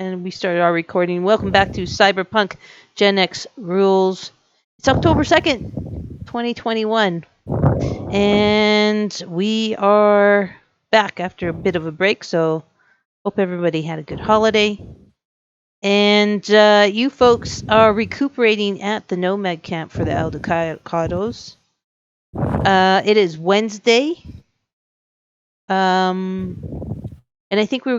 And we started our recording. Welcome back to Cyberpunk X Rules. It's October 2nd, 2021. And we are back after a bit of a break, so hope everybody had a good holiday. And you folks are recuperating at the Nomad Camp for the Aldecados. It is Wednesday. And I think we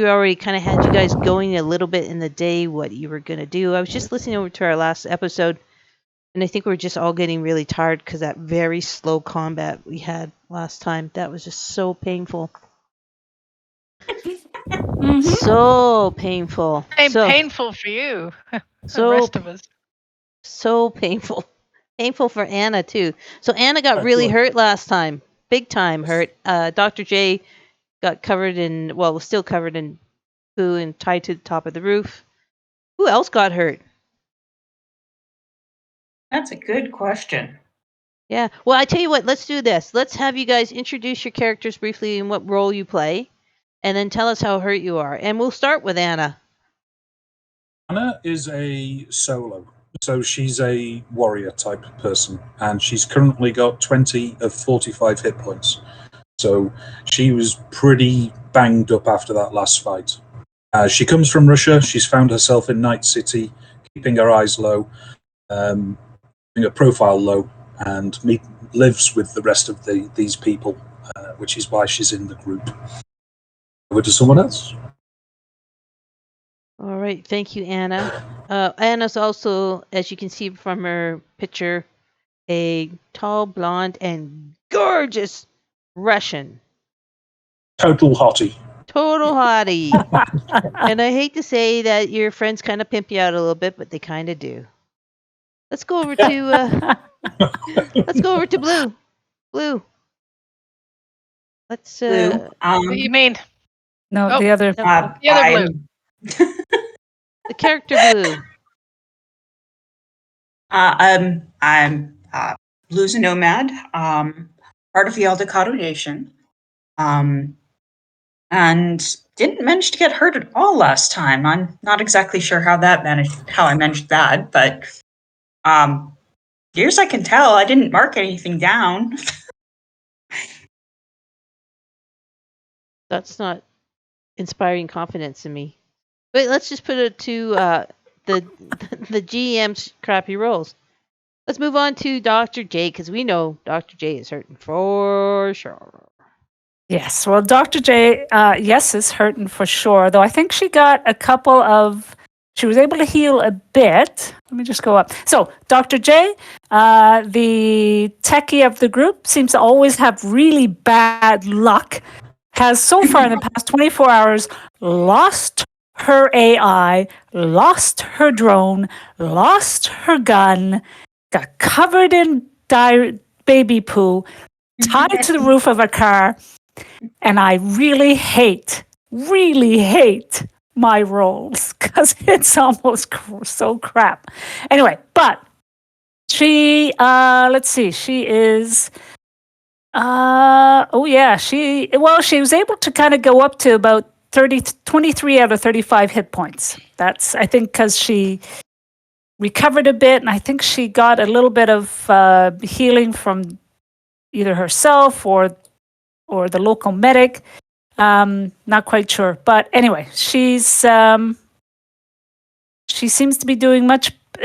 already kind of had you guys going a little bit in the day, what you were going to do. I was just listening over to our last episode, and I think we're just all getting really tired because that very slow combat we had last time, that was just so painful. So painful. Painful for you. So the rest of us. So painful. Painful for Anna, too. So Anna got really hurt last time. Big time hurt. Dr. J got was still covered in poo and tied to the top of the roof. Who else got hurt? That's a good question. Yeah. Well, I tell you what, let's do this. Let's have you guys introduce your characters briefly and what role you play, and then tell us how hurt you are. And we'll start with Anna. Anna is a solo. So she's a warrior type person, and she's currently got 20 of 45 hit points. So she was pretty banged up after that last fight. She comes from Russia. She's found herself in Night City, keeping her eyes low, keeping her profile low, and lives with the rest of these people, which is why she's in the group. Over to someone else. All right. Thank you, Anna. Anna's also, as you can see from her picture, a tall, blonde, and gorgeous Russian. Total hottie. And I hate to say that your friends kind of pimp you out a little bit, but they kind of do. Let's go over to Blue. Blue. Let's. Blue. What do you mean? No, the other. The other Blue. The character Blue. I'm Blue's a nomad, part of the Aldecado Nation, and didn't manage to get hurt at all last time. I'm not exactly sure how I managed that, but years I can tell, I didn't mark anything down. That's not inspiring confidence in me. But let's just put it to the GM's crappy rolls. Let's move on to Dr. J, because we know Dr. J is hurting for sure. Yes, well, Dr. J, is hurting for sure, though I think she got she was able to heal a bit. Let me just go up. So, Dr. J, the techie of the group, seems to always have really bad luck, has so far in the past 24 hours lost her AI, lost her drone, lost her gun, got covered in baby poo, tied to the roof of a car, and I really hate my rolls because it's almost so crap. Anyway, but she, let's see, she is, she was able to kind of go up to about 23 out of 35 hit points. That's, I think, because she recovered a bit, and I think she got a little bit of healing from either herself or the local medic. Not quite sure, but anyway, she seems to be doing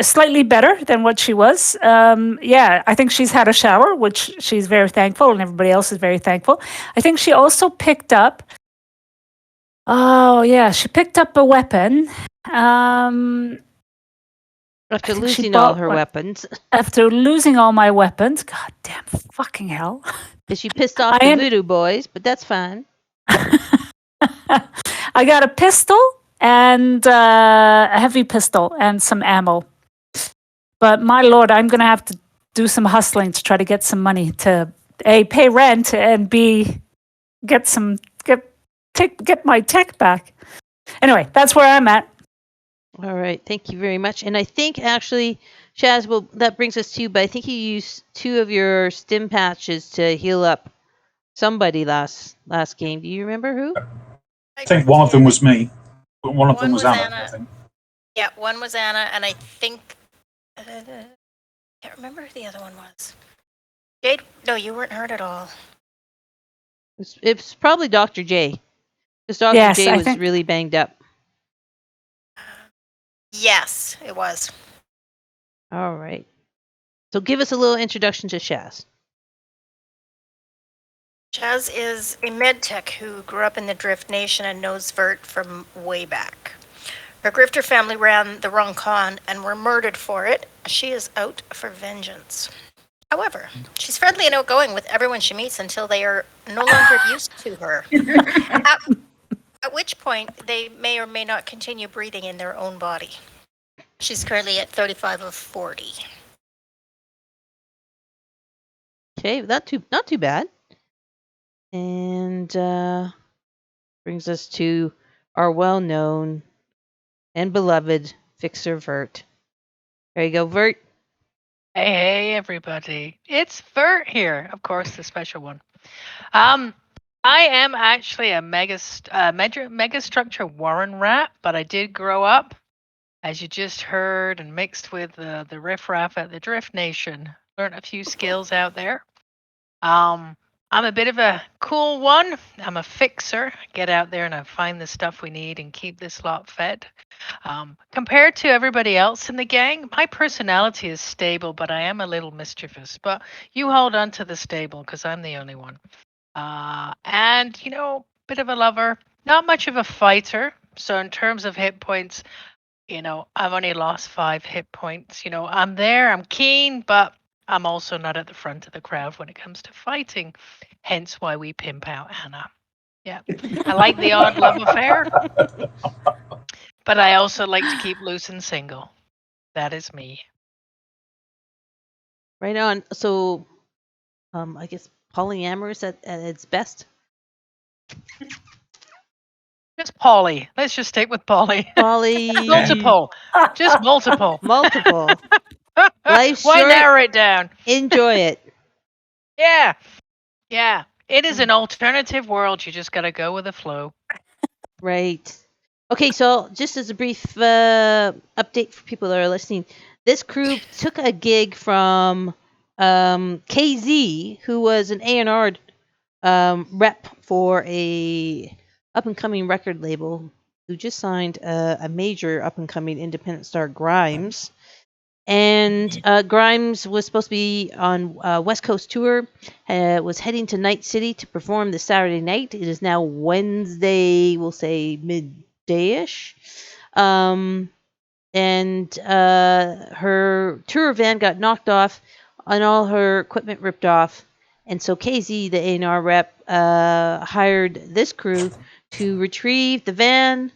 slightly better than what she was. I think she's had a shower, which she's very thankful, and everybody else is very thankful. I think she also picked up. She picked up a weapon. After losing all her weapons. After losing all my weapons. God damn fucking hell. She pissed off the voodoo boys, but that's fine. I got a pistol and a heavy pistol and some ammo. But my lord, I'm going to have to do some hustling to try to get some money to A, pay rent, and B, get my tech back. Anyway, that's where I'm at. All right, thank you very much. And I think actually, Shaz, that brings us to you, but I think you used 2 of your stim patches to heal up somebody last game. Do you remember who? I think one of them was me. But one of them One was was Anna, I Anna. think. Yeah, one was Anna, and I think can't remember who the other one was. Jade? No, you weren't hurt at all. It's probably Dr. J. Because Dr. Yes, J I was think- really banged up. Yes, it was. All right. So give us a little introduction to Shaz. Chaz is a med tech who grew up in the Drift Nation and knows Vert from way back. Her grifter family ran the wrong con and were murdered for it. She is out for vengeance. However, she's friendly and outgoing with everyone she meets until they are no longer of use to her. At which point, they may or may not continue breathing in their own body. She's currently at 35 of 40. Okay, not too bad. And brings us to our well-known and beloved fixer Vert. There you go, Vert. Hey, everybody. It's Vert here, of course, the special one. I am actually a megastructure Warren rat, but I did grow up, as you just heard, and mixed with the riffraff at the Drift Nation. Learned a few skills out there. I'm a bit of a cool one. I'm a fixer. Get out there and I find the stuff we need and keep this lot fed. Compared to everybody else in the gang, my personality is stable, but I am a little mischievous. But you hold on to the stable because I'm the only one. And, bit of a lover, not much of a fighter. So in terms of hit points, I've only lost 5 hit points. I'm there, I'm keen, but I'm also not at the front of the crowd when it comes to fighting. Hence why we pimp out Anna. Yeah. I like the odd love affair, but I also like to keep loose and single. That is me. Right on. So, I guess polyamorous at its best. Just Polly. Let's just stick with Polly. Poly. Multiple. Just multiple. Multiple. Life's Why short. narrow it down? Enjoy it. Yeah. Yeah. It is an alternative world. You just got to go with the flow. Right. Okay, so just as a brief update for people that are listening, this crew took a gig from KZ, who was an A&R rep for a up-and-coming record label who just signed a major up-and-coming independent star, Grimes. And Grimes was supposed to be on West Coast tour, was heading to Night City to perform this Saturday night. It is now Wednesday, we'll say midday-ish. And her tour van got knocked off and all her equipment ripped off. And so KZ, the A&R rep, hired this crew to retrieve the van,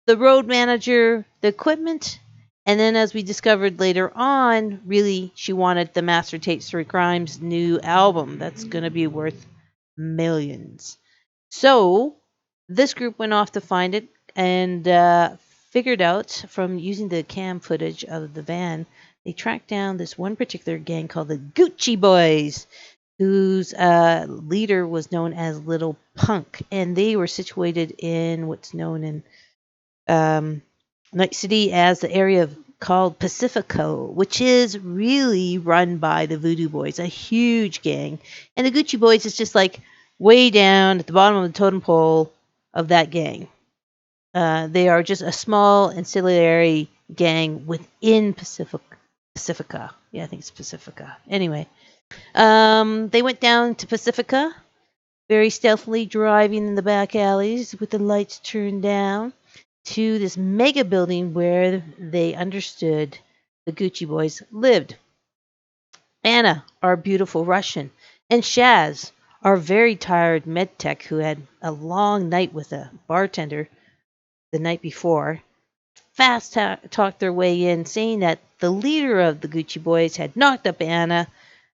the road manager, the equipment, and then as we discovered later on, really she wanted the master tapes for Grimes' new album that's going to be worth millions. So this group went off to find it and figured out from using the cam footage of the van, they tracked down this one particular gang called the Gucci Boys, whose leader was known as Little Punk, and they were situated in what's known in Night City as the area called Pacifico, which is really run by the Voodoo Boys, a huge gang. And the Gucci Boys is just like way down at the bottom of the totem pole of that gang. They are just a small ancillary gang within Pacifica. Yeah, I think it's Pacifica. Anyway, they went down to Pacifica, very stealthily driving in the back alleys with the lights turned down, to this mega building where they understood the Gucci Boys lived. Anna, our beautiful Russian, and Shaz, our very tired med tech who had a long night with a bartender the night before, fast talked their way in, saying that the leader of the Gucci Boys had knocked up Anna.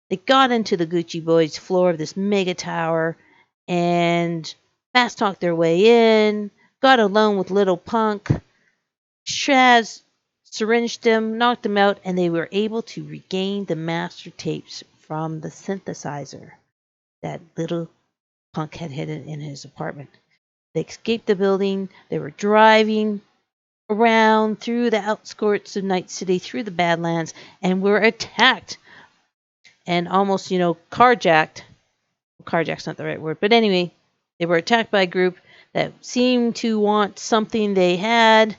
They got into the Gucci Boys' floor of this mega tower and fast talked their way in, got alone with Little Punk. Shaz syringed him, knocked him out, and they were able to regain the master tapes from the synthesizer that Little Punk had hidden in his apartment. They escaped the building. They were driving around through the outskirts of Night City, through the Badlands, and were attacked and almost, carjacked. Carjack's not the right word, but anyway, they were attacked by a group that seemed to want something they had.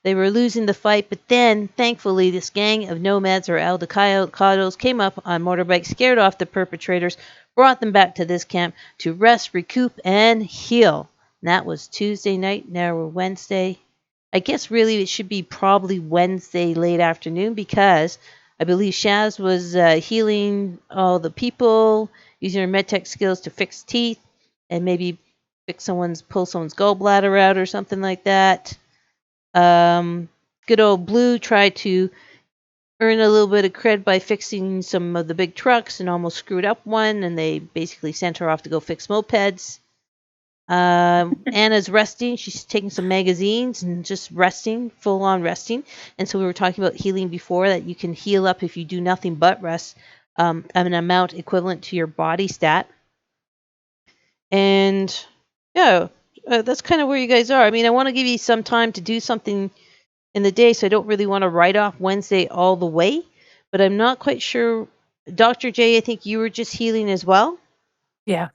They were losing the fight, but then, thankfully, this gang of nomads or aldecados came up on motorbikes, scared off the perpetrators, brought them back to this camp to rest, recoup, and heal. And that was Tuesday night. Now we're Wednesday. I guess really it should be probably Wednesday late afternoon because I believe Shaz was healing all the people, using her medtech skills to fix teeth and maybe pull someone's gallbladder out or something like that. Good old Blue tried to earn a little bit of cred by fixing some of the big trucks and almost screwed up one, and they basically sent her off to go fix mopeds. Anna's resting. She's taking some magazines and just resting, full on resting. And so we were talking about healing before, that you can heal up if you do nothing but rest, an amount equivalent to your body stat. And yeah, that's kind of where you guys are. I mean, I want to give you some time to do something in the day, so I don't really want to write off Wednesday all the way, but I'm not quite sure. Dr. J, I think you were just healing as well. Yeah.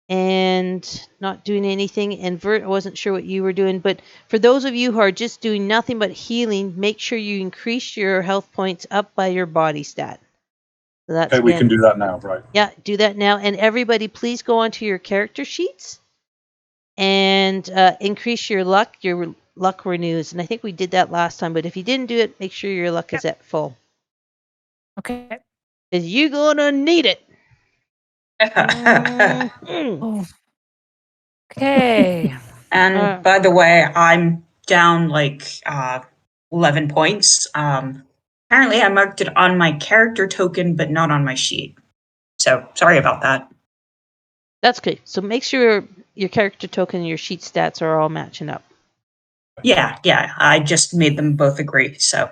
And not doing anything. And Vert, I wasn't sure what you were doing, but for those of you who are just doing nothing but healing, make sure you increase your health points up by your body stat. So that's Okay, we can do that now, right? Yeah, do that now. And everybody, please go onto your character sheets and increase your luck. Your luck renews. And I think we did that last time, but if you didn't do it, make sure your luck is at full. Okay. Because you're going to need it. Oh. Okay. And by the way, I'm down like 11 points. Apparently, I marked it on my character token, but not on my sheet. So sorry about that. That's good. So make sure your character token and your sheet stats are all matching up. Yeah. I just made them both agree. So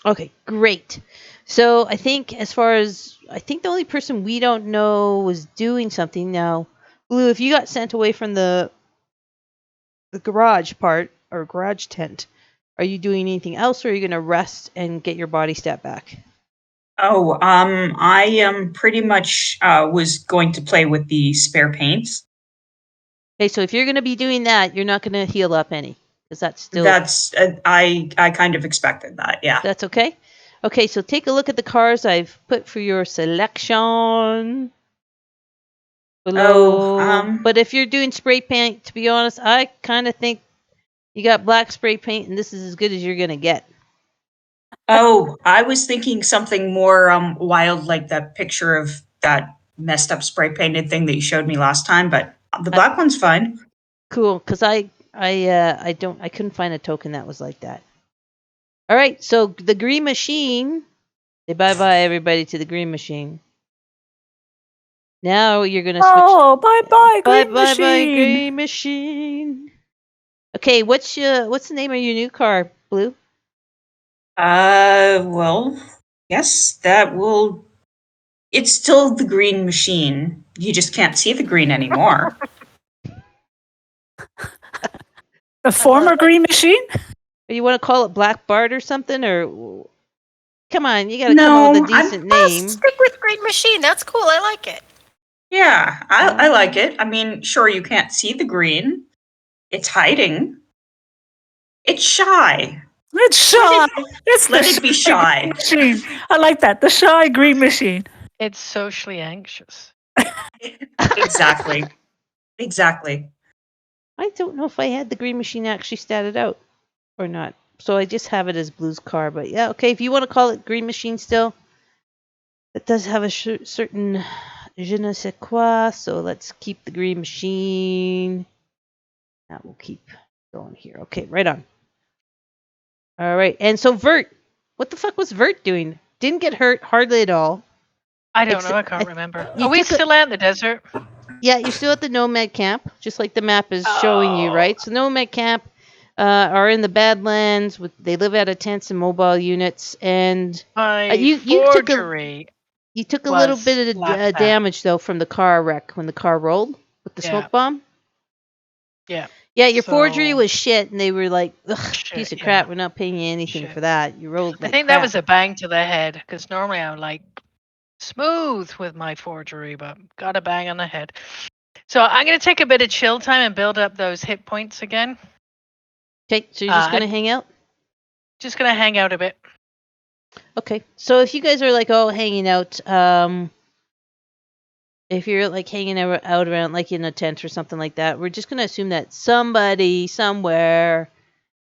Okay, great. So I think the only person we don't know was doing something now. Blue, if you got sent away from the garage part or garage tent, are you doing anything else, or are you going to rest and get your body stat back? I am pretty much was going to play with the spare paints. Okay, so if you're going to be doing that, you're not going to heal up any, because that's still I kind of expected that. Yeah. that's okay. Okay, so take a look at the cars I've put for your selection below. But if you're doing spray paint, to be honest, I kind of think you got black spray paint, and this is as good as you're going to get. Oh, I was thinking something more wild, like that picture of that messed up spray painted thing that you showed me last time, but the black one's fine. Cool, because I couldn't find a token that was like that. All right, so the green machine. Say bye everybody to the green machine. Now you're gonna switch. Oh, bye green machine. Bye green machine. Okay, what's the name of your new car, Blue? Well, yes, that will. It's still the green machine. You just can't see the green anymore. The former green machine? Or you want to call it Black Bart or something? Or come on, you got to come up with a decent name. Stick with Green Machine. That's cool. I like it. Yeah, I like it. I mean, sure, you can't see the green. It's hiding. It's shy. It's shy. Let it be shy. Machine. I like that. The shy green machine. It's socially anxious. Exactly. I don't know if I had the green machine actually statted out or not. So I just have it as Blue's car. But yeah, okay, if you want to call it green machine still, it does have a certain je ne sais quoi. So let's keep the green machine. That will keep going here. Okay, right on. All right. And so Vert, what the fuck was Vert doing? Didn't get hurt hardly at all. I don't know. I can't remember. Are we still out in the desert? Yeah, you're still at the Nomad camp, just like the map is showing you, right? So Nomad camp are in the Badlands. They live out of tents and mobile units, and you took a little bit of damage though from the car wreck when the car rolled with the smoke bomb. Yeah. Yeah, your forgery So- was shit, and they were like, ugh, Shit, piece of yeah. crap. We're not paying you anything Shit. for that. You rolled I like think crap. that was a bang to the head because normally I'm like smooth with my forgery, but got a bang on the head. So I'm gonna take a bit of chill time and build up those hit points again. Okay, so you're just gonna hang out. Just gonna hang out a bit. Okay, so if you guys are like, oh, hanging out, if you're like hanging out around like in a tent or something like that, we're just gonna assume that somebody somewhere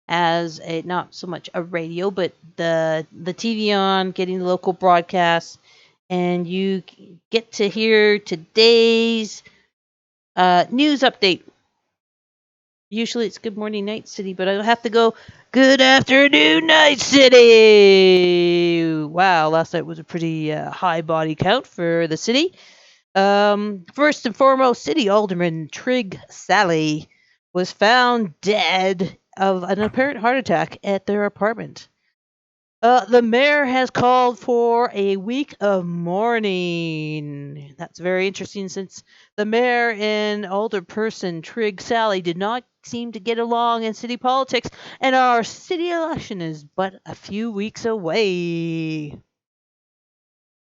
has a not so much a radio, but the TV on, getting the local broadcasts, and you get to hear today's news update. Usually it's Good Morning Night City, but I have to go Good Afternoon Night City. Wow, last night was a pretty high body count for the city. First and foremost, City Alderman Trig Sally was found dead of an apparent heart attack at their apartment. The mayor has called for a week of mourning. That's very interesting since the mayor and alderperson Trig Sally did not seem to get along in city politics, and our city election is but a few weeks away.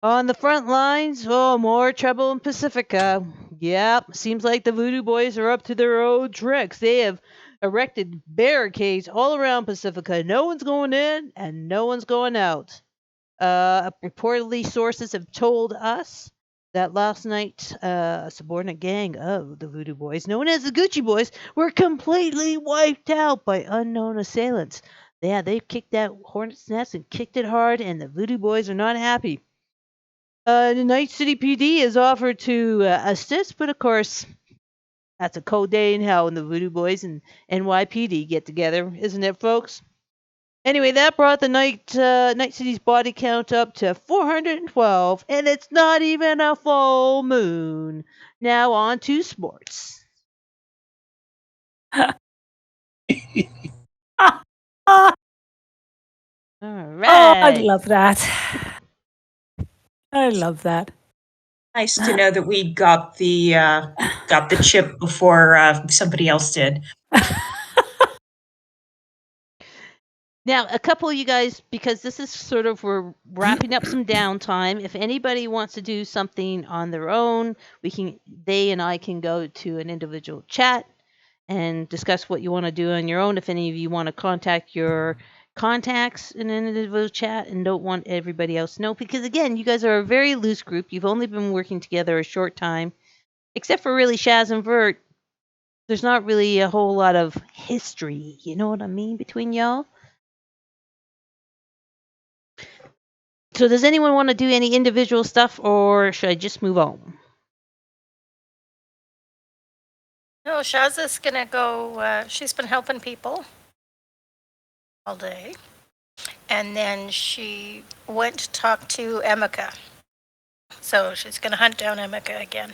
On the front lines, oh, more trouble in Pacifica. Yep, seems like the Voodoo Boys are up to their old tricks. They have erected barricades all around Pacifica. No one's going in and no one's going out. Reportedly, sources have told us that last night a subordinate gang of the Voodoo Boys, known as the Gucci Boys, were completely wiped out by unknown assailants. Yeah, they've kicked that hornet's nest and kicked it hard, and the Voodoo Boys are not happy. The Night City PD is offered to assist, but of course, that's a cold day in hell when the Voodoo Boys and NYPD get together, isn't it, folks? Anyway, that brought the Night City's body count up to 412, and it's not even a full moon. Now on to sports. Ah, All oh, I right. love that. I love that. Nice to know that we got the chip before somebody else did. Now, a couple of you guys, because this is sort of, we're wrapping up some downtime. If anybody wants to do something on their own, they and I can go to an individual chat and discuss what you want to do on your own. If any of you want to contact your contacts in an individual chat and don't want everybody else to know, because again, you guys are a very loose group. You've only been working together a short time, except for really Shaz and Vert. There's not really a whole lot of history, you know what I mean, between y'all. So does anyone want to do any individual stuff, or should I just move on? No, Shaza's gonna go. She's been helping people all day, and then she went to talk to Emeka. So she's gonna hunt down Emeka again.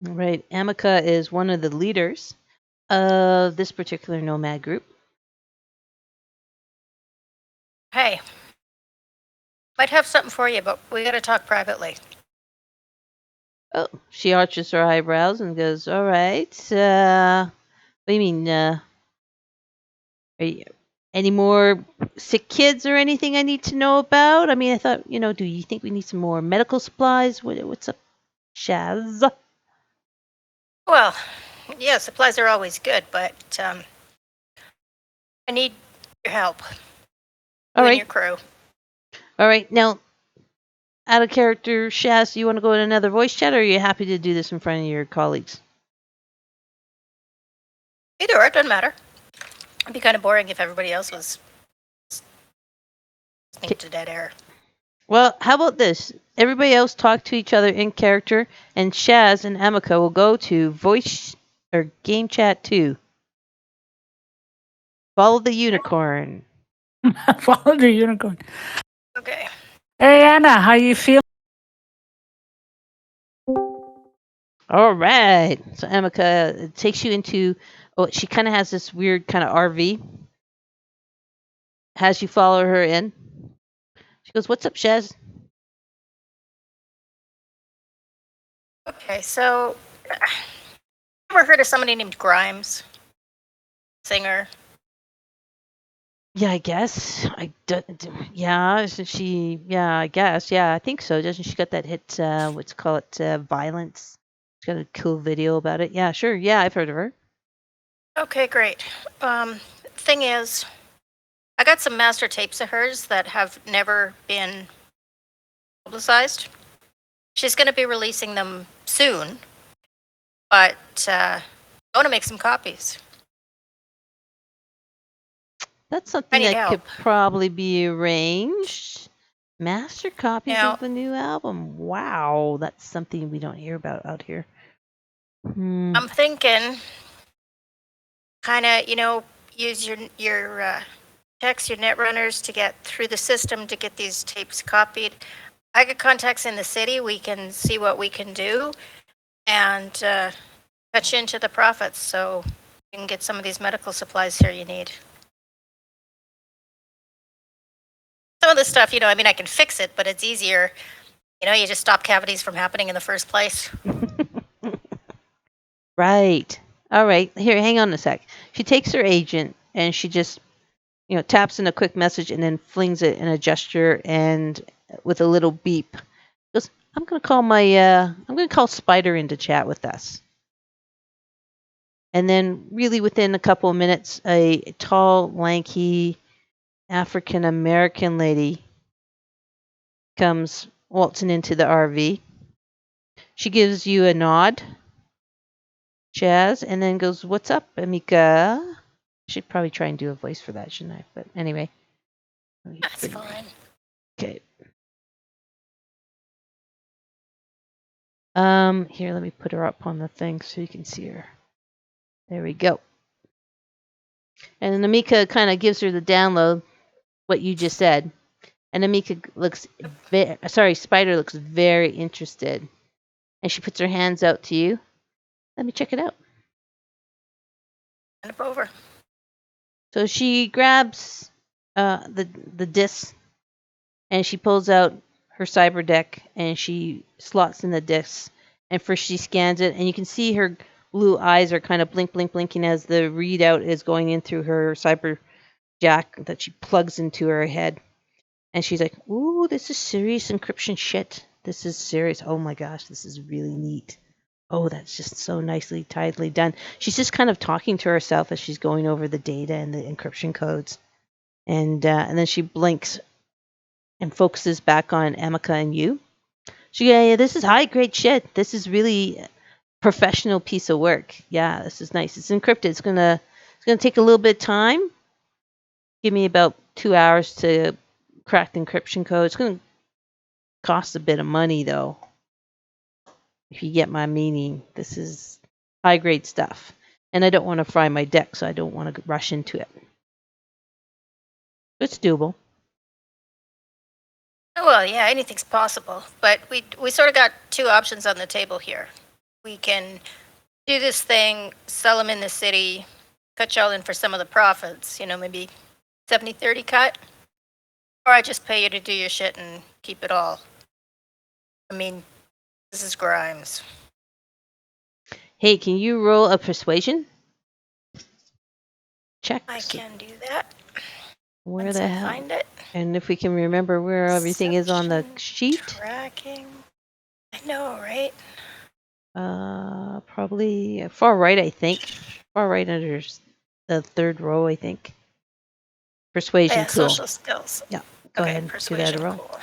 All right, Amika is one of the leaders of this particular nomad group. Hey, might have something for you, but we gotta talk privately. Oh, she arches her eyebrows and goes, "All right. What do you mean? Are you, any more sick kids or anything I need to know about? I mean, I thought, do you think we need some more medical supplies? What's up, Shaz?" Well, yeah, supplies are always good, but I need your help. All You and right. your crew. All right. Now, out of character, Shaz, do you want to go in another voice chat, or are you happy to do this in front of your colleagues? Either or, it doesn't matter. It'd be kind of boring if everybody else was listening to dead air. Well, how about this? Everybody else talk to each other in character, and Shaz and Amika will go to voice or game chat 2. Follow the unicorn. Follow the unicorn. Okay. Hey, Anna, how you feel? All right. So Amika takes you into. Oh, she kind of has this weird kind of RV. Has you follow her in. She goes, "What's up, Shaz?" Okay, so Ever heard of somebody named Grimes? Singer. Yeah, I guess. Yeah, isn't she? Yeah, I guess. Yeah, I think so. Doesn't she got that hit? What's call it? Violence. She's got a cool video about it. Yeah, sure. Yeah, I've heard of her. Okay, great. Thing is, I got some master tapes of hers that have never been publicized. She's going to be releasing them soon, but I want to make some copies. That's I something need that help. could probably be arranged. Master copies Now- of the new album. Wow, that's something we don't hear about out here. I'm thinking, kind of, use your text, your net runners to get through the system to get these tapes copied. I got contacts in the city. We can see what we can do and cut you into the profits so you can get some of these medical supplies here you need. Some of this stuff, I mean, I can fix it, but it's easier. You just stop cavities from happening in the first place. Right. All right. Here, hang on a sec. She takes her agent and she just, taps in a quick message and then flings it in a gesture and with a little beep. Goes, I'm gonna call Spider in to chat with us. And then really within a couple of minutes, a tall, lanky African American lady comes waltzing into the RV. She gives you a nod, Chaz, and then goes, "What's up, Amika?" Should probably try and do a voice for that, shouldn't I? But anyway. That's fine. Okay. Here, let me put her up on the thing so you can see her. There we go. And then Amika kind of gives her the download, what you just said. And Amika Spider looks very interested. And she puts her hands out to you. Let me check it out. Hand up over. So she grabs the disc and she pulls out her cyber deck and she slots in the disc. And first she scans it and you can see her blue eyes are kind of blinking as the readout is going in through her cyber jack that she plugs into her head. And she's like, "Ooh, this is serious encryption shit. This is serious. Oh my gosh, this is really neat. Oh, that's just so tidily done." She's just kind of talking to herself as she's going over the data and the encryption codes. And then she blinks and focuses back on Emika and you. She goes, "Yeah, this is high grade shit. This is really professional piece of work. Yeah, this is nice. It's encrypted. It's gonna take a little bit of time. Give me about 2 hours to crack the encryption code. It's gonna cost a bit of money though. If you get my meaning, this is high grade stuff. And I don't want to fry my deck, so I don't want to rush into it. It's doable." Well, yeah, anything's possible. But we sort of got two options on the table here. We can do this thing, sell them in the city, cut y'all in for some of the profits, maybe 70-30 cut. Or I just pay you to do your shit and keep it all. I mean, this is Grimes. Hey, can you roll a persuasion check? I can do that. Where Once the I hell? find it. And if we can remember where everything is on the Perception sheet. Tracking. I know, right? Probably far right, I think. Far right under the third row, I think. Persuasion, Yeah, cool. social skills. Yeah, go Okay, ahead and give that persuasion, a roll. cool.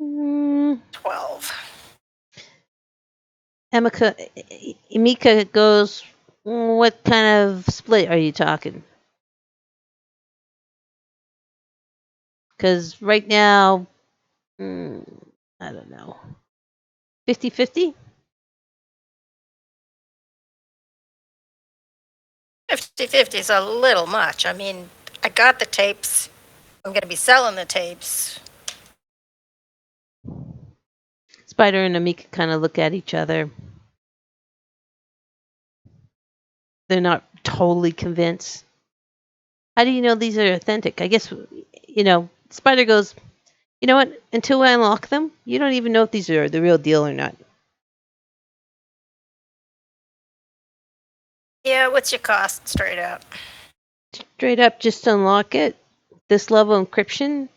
Mm, 12. Emika goes, "What kind of split are you talking?" Because right now, I don't know. 50-50? 50-50 is a little much. I mean, I got the tapes. I'm going to be selling the tapes. Spider and Amika kind of look at each other. They're not totally convinced. How do you know these are authentic? I guess, Spider goes, You know what? Until I unlock them, you don't even know if these are the real deal or not. Yeah, what's your cost straight up? Straight up, just to unlock it, this level encryption,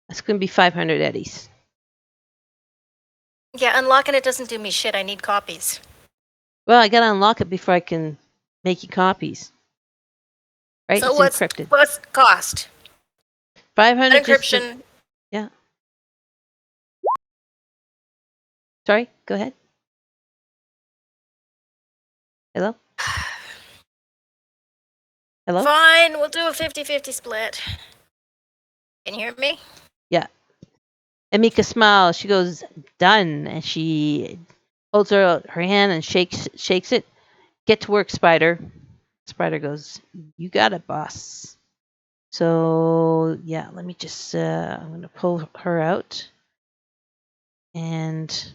that's going to be 500 eddies. Yeah, unlocking it doesn't do me shit. I need copies. Well, I got to unlock it before I can make you copies. Right? So It's encrypted. what's the cost? 500 just to, Encryption. yeah. Sorry, go ahead. Hello? Hello? Fine, we'll do a 50-50 split. Can you hear me? Yeah. And Mika smiles. She goes, done. And she holds her hand and shakes it. Get to work, Spider. Spider goes, you got it, boss. So, yeah, let me just, I'm going to pull her out. And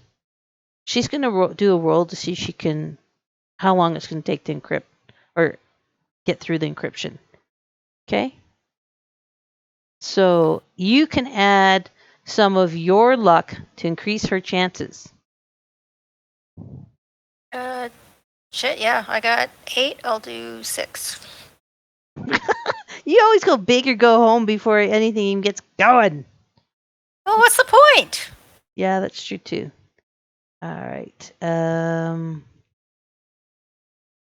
she's going to do a roll to see if she can, how long it's going to take to encrypt or get through the encryption. Okay? So you can add some of your luck to increase her chances. Shit, yeah, I got 8. I'll do 6. You always go big or go home before anything even gets going. Well, what's the point? Yeah, that's true too. All right.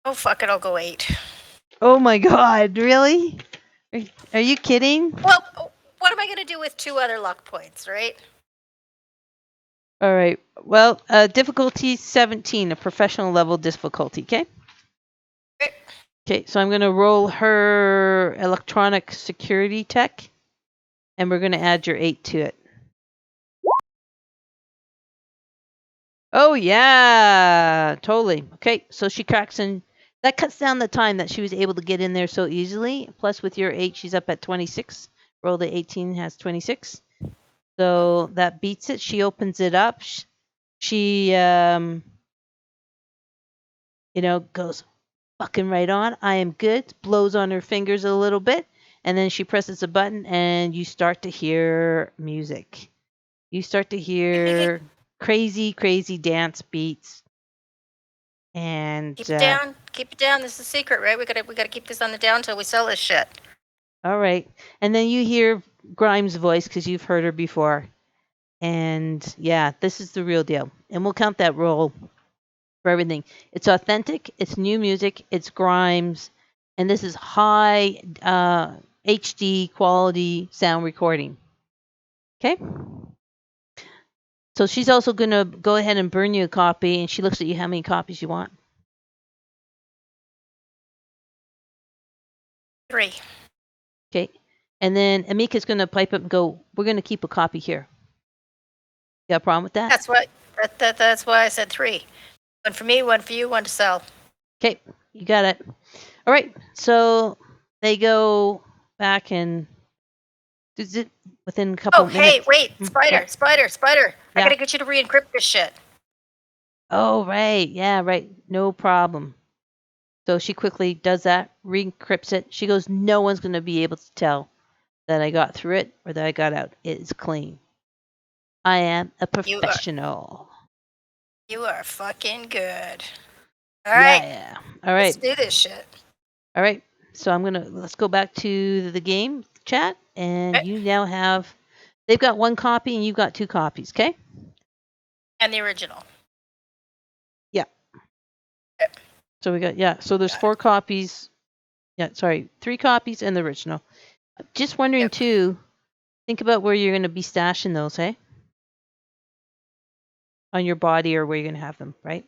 Oh, fuck it, I'll go 8. Oh my God! Really? Are you kidding? Well, what am I going to do with 2 other luck points, right? All right. Well, difficulty 17, a professional level difficulty. Okay. Okay. Okay. So I'm going to roll her electronic security tech, and we're going to add your 8 to it. Oh yeah, totally. Okay, so she cracks in. That cuts down the time that she was able to get in there so easily. Plus, with your 8, she's up at 26. Roll the 18 has 26. So that beats it. She opens it up. She goes fucking right on. I am good. Blows on her fingers a little bit, and then she presses a button, and you start to hear music. You start to hear crazy, crazy dance beats. And Keep it down. Keep it down. This is a secret, right? We gotta keep this on the down till we sell this shit. All right. And then you hear Grimes' voice because you've heard her before. And yeah, this is the real deal. And we'll count that roll for everything. It's authentic. It's new music. It's Grimes. And this is high HD quality sound recording. Okay? So she's also going to go ahead and burn you a copy. And she looks at you how many copies you want. 3. Okay. And then Amika's going to pipe up and go, we're going to keep a copy here. You got a problem with that? That's why I said 3. 1 for me, 1 for you, 1 to sell. Okay, you got it. All right, so they go back and does it within a couple minutes. Hey, wait, Spider. Yeah. I gotta get you to re-encrypt this shit. Oh, right. Yeah, right. No problem. So she quickly does that, re-encrypts it. She goes, no one's going to be able to tell that I got through it or that I got out. It is clean. I am a professional. You are fucking good. All right. Yeah. All right. Let's do this shit. All right. So let's go back to the game chat. And Okay. you now have, they've got 1 copy and you've got 2 copies, okay? And the original. Yeah. Okay. So we got, so there's 4 copies. Yeah, sorry, 3 copies and the original. Just wondering too, think about where you're going to be stashing those, hey? On your body or where you're going to have them, right?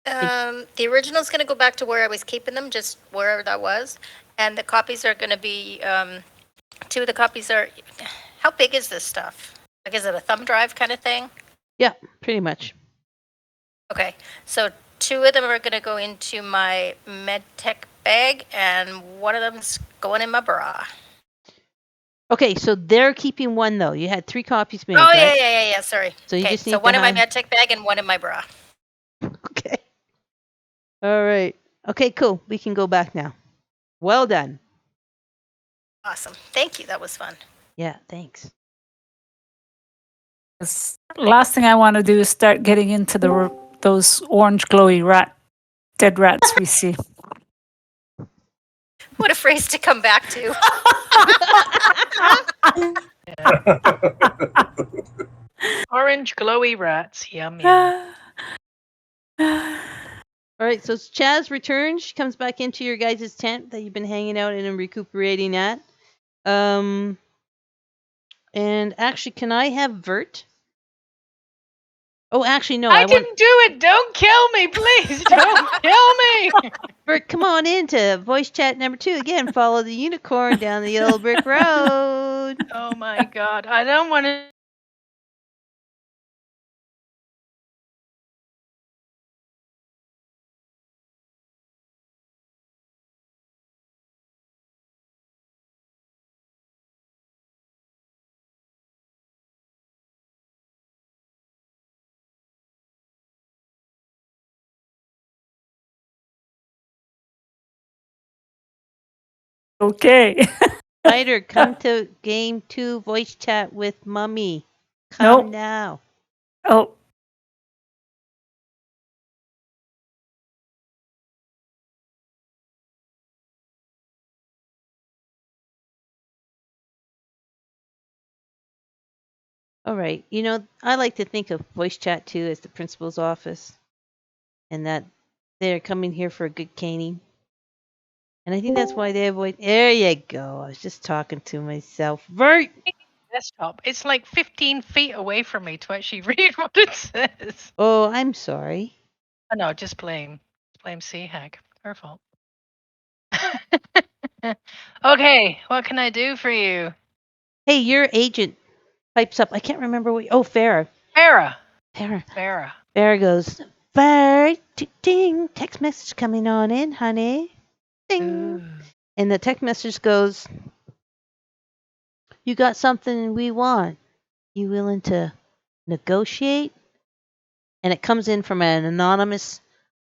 The original's going to go back to where I was keeping them, just wherever that was. And the copies are going to be, 2 of the copies are, how big is this stuff? Like, is it a thumb drive kind of thing? Yeah, pretty much. Okay, so 2 of them are going to go into my medtech bag, and 1 of them's going in my bra. Okay, so they're keeping 1 though. You had 3 copies made, Oh, right? yeah, sorry. So you just need so 1 to in my have... medtech bag and 1 in my bra. Okay. All right. Okay, cool. We can go back now. Well done. Awesome. Thank you. That was fun. Yeah, thanks. 'Cause last thing I want to do is start getting into those orange glowy dead rats we see. What a phrase to come back to. Orange glowy rats. Yum yum. All right, so Chaz returns. She comes back into your guys' tent that you've been hanging out in and recuperating at. And actually, can I have Vert? Oh, actually, no. I didn't do it. Don't kill me, please. Don't kill me. Vert, come on into voice chat number 2 again. Follow the unicorn down the yellow brick road. Oh my god. I don't want to. Okay. Spider, come to game 2 voice chat with Mummy. Come Nope. now. Oh, All right. You know, I like to think of voice chat 2 as the principal's office, and that they're coming here for a good caning. And I think that's why they avoid. There you go. I was just talking to myself. Vert! Desktop. It's like 15 feet away from me to actually read what it says. Oh, I'm sorry. Oh, no, just blame C-Hack. Her fault. Okay, what can I do for you? Hey, your agent pipes up. I can't remember what. Oh, Farah. Farah. Farah. Farah goes, Vert, ding, text message coming on in, honey. Ding. Ooh. And the text message goes, you got something we want. You willing to negotiate? And it comes in from an anonymous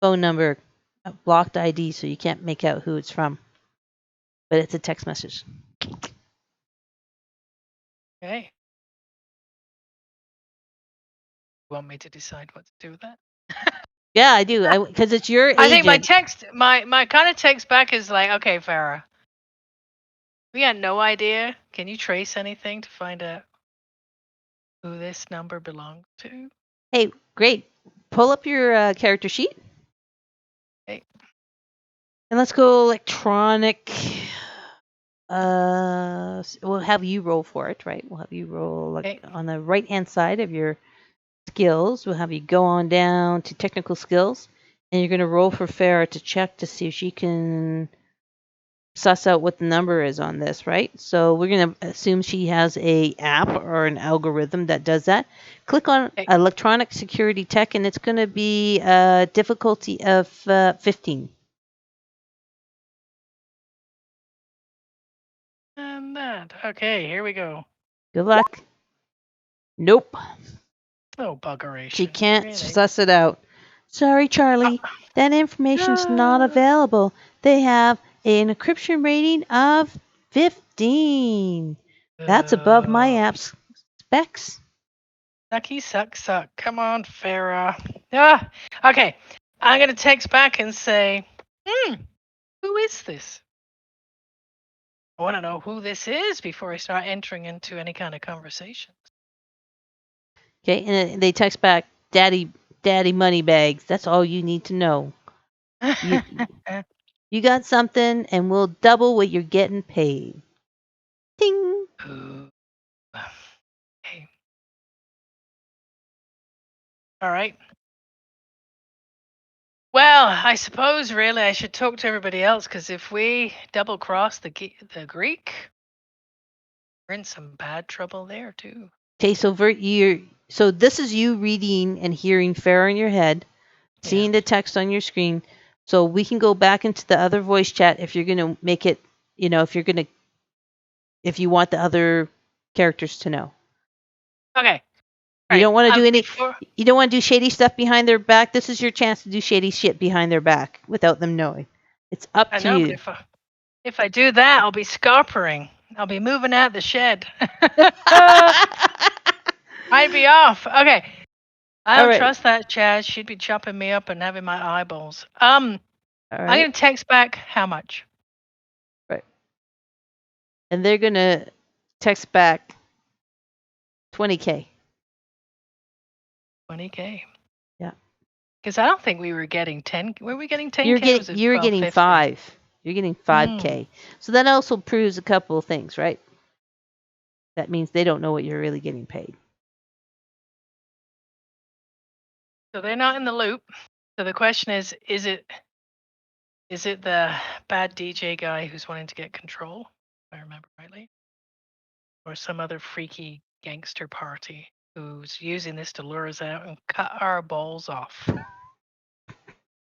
phone number, a blocked ID, so you can't make out who it's from. But it's a text message. Okay. You want me to decide what to do with that? Yeah, I do. Because it's your agent. I think my kind of text back is like, okay, Farah, we got no idea. Can you trace anything to find out who this number belongs to? Hey, great. Pull up your character sheet. Okay. And let's go electronic. We'll have you roll for it, right? We'll have you roll Okay. on the right-hand side of your skills. We'll have you go on down to technical skills, and you're going to roll for Farah to check to see if she can suss out what the number is on this, right? So we're going to assume she has a app or an algorithm that does that. Click on Okay. electronic security tech, and it's going to be a difficulty of 15. And that. Okay, here we go. Good luck. Nope. Oh, buggeration. She can't Really? suss it out. Sorry, Charlie. That information's not No. available. They have an encryption rating of 15. That's above my app's specs. Sucky suck. Come on, Farah. Ah, okay. I'm gonna text back and say, who is this? I want to know who this is before I start entering into any kind of conversation. Okay, and they text back, Daddy Moneybags. That's all you need to know. You got something, and we'll double what you're getting paid. Ding. Okay. All right. Well, I suppose really I should talk to everybody else, because if we double cross the Greek, we're in some bad trouble there too. Okay, so so this is you reading and hearing Farah in your head, seeing the text on your screen. So we can go back into the other voice chat if you're gonna make it, if you want the other characters to know. Okay. You don't want to do you don't want to do shady stuff behind their back. This is your chance to do shady shit behind their back without them knowing. It's up to you. But if I do that, I'll be scarpering. I'll be moving out the shed. I'd be off. Okay. I All don't right. trust that Chaz. She'd be chopping me up and having my eyeballs. All I'm right. gonna text back how much? And they're gonna text back 20K. 20K. Yeah. Because I don't think we were getting 10. Were we getting 10K? You're Or was it getting 12.50? 5. You're getting 5K. So that also proves a couple of things, right? That means they don't know what you're really getting paid. So they're not in the loop. So the question is it the bad DJ guy who's wanting to get control, if I remember rightly? Or some other freaky gangster party who's using this to lure us out and cut our balls off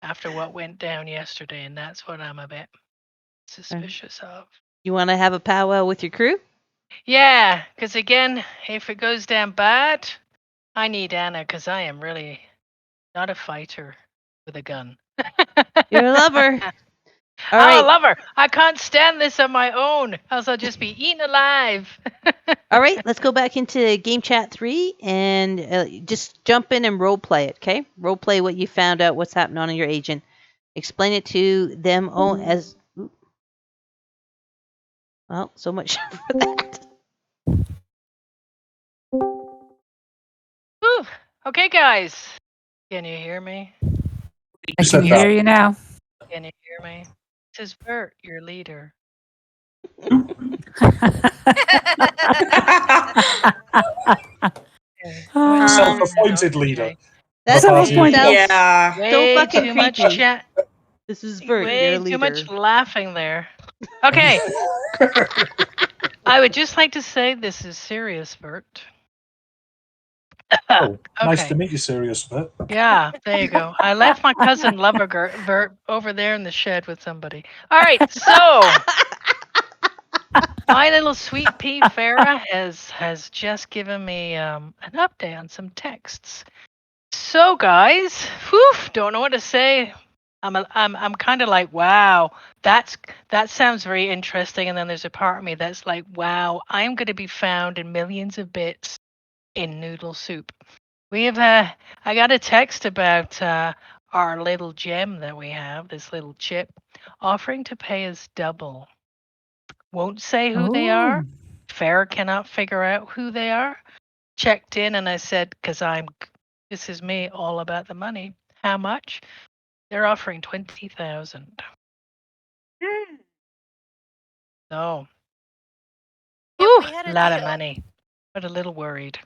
after what went down yesterday, and that's what I'm a bit suspicious of. You want to have a powwow with your crew? Yeah, because again, if it goes down bad, I need Anna because I am really not a fighter with a gun. You're a lover. All I'm right. a lover. I can't stand this on my own, else I'll just be eaten alive. All right, let's go back into Game Chat 3 and just jump in and role play it, okay? Role play what you found out, what's happening on your agent. Explain it to them as... Well, so much for that. Whew. Okay, guys. Can you hear me? I can hear you now. Can you hear me? This is Vert, your leader. Self-appointed leader. That's Self-appointed. Yeah. So Way fucking too much creepy. chat. This is Vert, your Way leader. too much laughing there. Okay. I would just like to say this is serious, Vert. Oh, nice Okay. to meet you, Serious Vert. Yeah, there you go. I left my cousin Lover Vert over there in the shed with somebody. All right, so my little sweet pea Farah has just given me an update on some texts. So guys, whew, don't know what to say. I'm kind of like, wow, that sounds very interesting. And then there's a part of me that's like, wow, I'm going to be found in millions of bits in noodle soup. We have I got a text about our little gem that we have, this little chip, offering to pay us double. Won't say who they are. Farah cannot figure out who they are. Checked in and I said, because this is me, all about the money. How much? They're offering 20,000. So, Yeah, whew, we had a a lot of deal. money, but a little worried.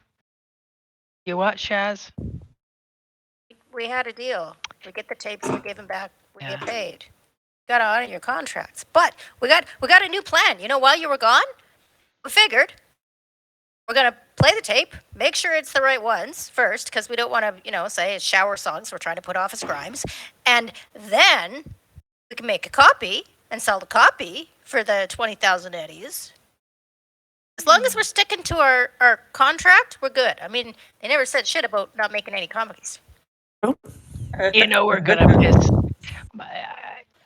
You what, Shaz? We had a deal. We get the tapes, we give them back, we Yeah. get paid. Got to honor your contracts. But we got a new plan. You know, while you were gone, we figured we're gonna play the tape, make sure it's the right ones first, because we don't want to, say it's shower songs we're trying to put off as crimes, and then we can make a copy and sell the copy for the 20,000 eddies. As long as we're sticking to our contract, we're good. I mean, they never said shit about not making any copies. You know we're gonna piss.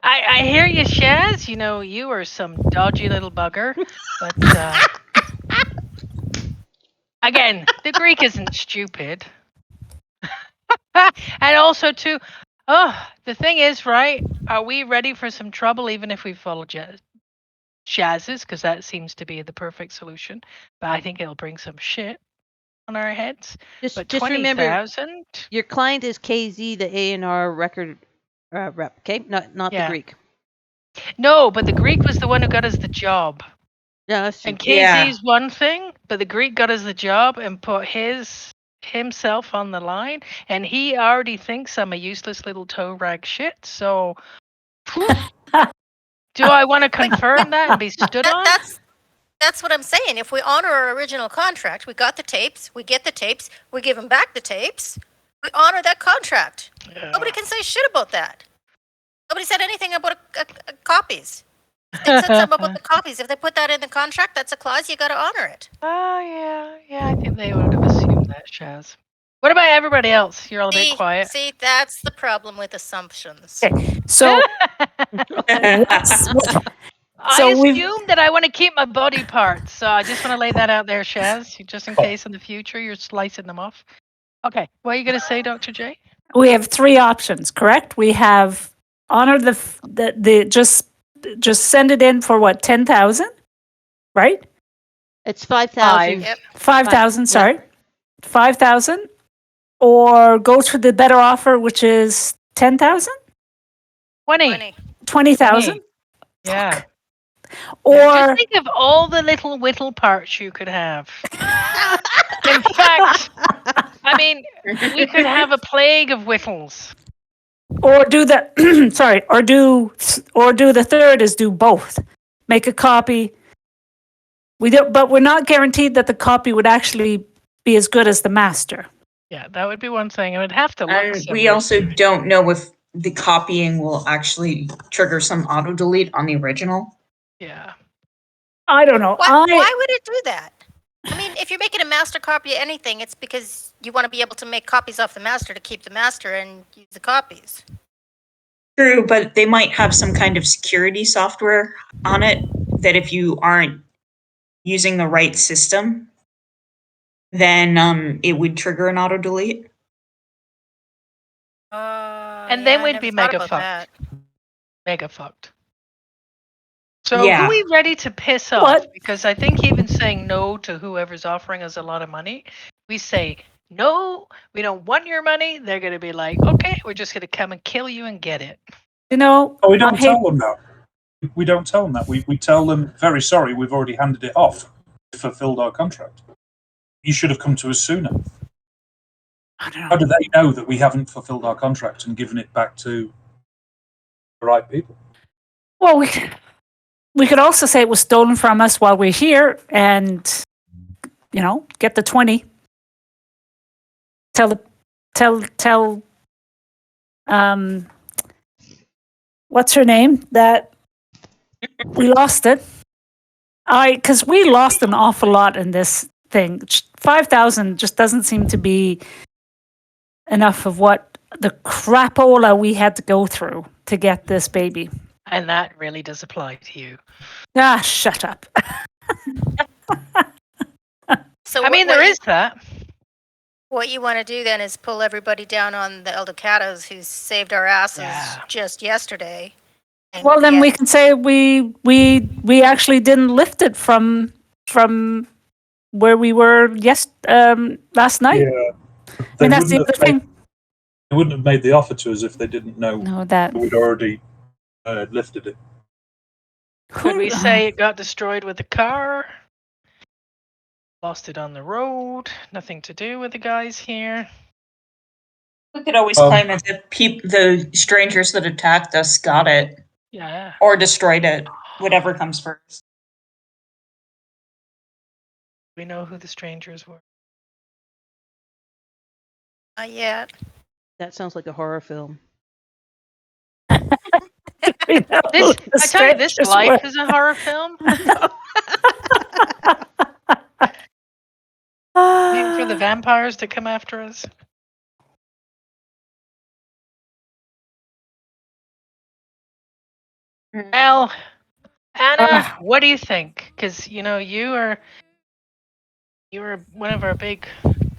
I hear you, Shaz. You know you are some dodgy little bugger, but again, the Greek isn't stupid. And also too, the thing is, right? Are we ready for some trouble even if we follow Shaz's? Because that seems to be the perfect solution. But I think it'll bring some shit on our heads. But Just remember, 20,000. your client is KZ, the A&R record rep, okay? Not the Yeah. Greek. No, but the Greek was the one who got us the job. Yeah, that's true. And KZ's one thing, but the Greek got us the job and put himself on the line, and he already thinks I'm a useless little toe rag shit. So, do I want to confirm that and be stood on? That's what I'm saying. If we honor our original contract, we got the tapes, we get the tapes, we give them back the tapes, we honor that contract. Yeah. Nobody can say shit about that. Nobody said anything about copies. They said something about the copies. If they put that in the contract, that's a clause, you got to honor it. Oh, yeah, I think they would have assumed that, Shaz. What about everybody else? You're all a bit quiet. See, that's the problem with assumptions. Okay, so I assume that I want to keep my body parts, so I just want to lay that out there, Shaz, just in case in the future you're slicing them off. Okay, what are you going to say, Dr. J? We have three options, correct? We have honor the just send it in for what, 10,000, right? It's 5,000. Yep. 5,000, Yeah. sorry. 5,000, or go to the better offer, which is 10,000? 20. 20,000? Yeah. Or Just think of all the little whittle parts you could have. In fact, I mean, we could have a plague of whittles. or do the sorry, or do the third is do both. Make a copy. We don't, but we're not guaranteed that the copy would actually be as good as the master. Yeah, that would be one thing. It would have to look And we similar. also don't know if the copying will actually trigger some auto delete on the original. Yeah. I don't know. Why would it do that? I mean, if you're making a master copy of anything, it's because you want to be able to make copies off the master to keep the master and use the copies. True, but they might have some kind of security software on it that if you aren't using the right system, then it would trigger an auto delete. And then we'd be mega fucked. Mega fucked. So Yeah. who are we ready to piss off? What? Because I think even saying no to whoever's offering us a lot of money, we say, no, we don't want your money. They're going to be like, okay, we're just going to come and kill you and get it. You know, Oh, we don't tell them that. We don't tell them that. We tell them, very sorry, we've already handed it off. We fulfilled our contract. You should have come to us sooner. I don't know. How do they know that we haven't fulfilled our contract and given it back to the right people? Well, we could also say it was stolen from us while we're here, and get the 20. Tell what's her name that we lost it. Because we lost an awful lot in this thing. 5,000 just doesn't seem to be enough of what the crapola we had to go through to get this baby. And that really does apply to you. Ah, shut up. So I mean, there is that. What you want to do then is pull everybody down on the Eldecados who saved our asses just yesterday. Well, then we can say we actually didn't lift it from where we were last night. Yeah. And that's the other thing. They wouldn't have made the offer to us if they didn't know that we'd already lifted it. Could we say it got destroyed with the car? Lost it on the road. Nothing to do with the guys here. We could always claim that the strangers that attacked us got it. Yeah. Or destroyed it. Whatever comes first. We know who the strangers were. Not yet. That sounds like a horror film. I tell you, this life is a horror film. Waiting for the vampires to come after us. Well, Anna, what do you think? Because you are one of our big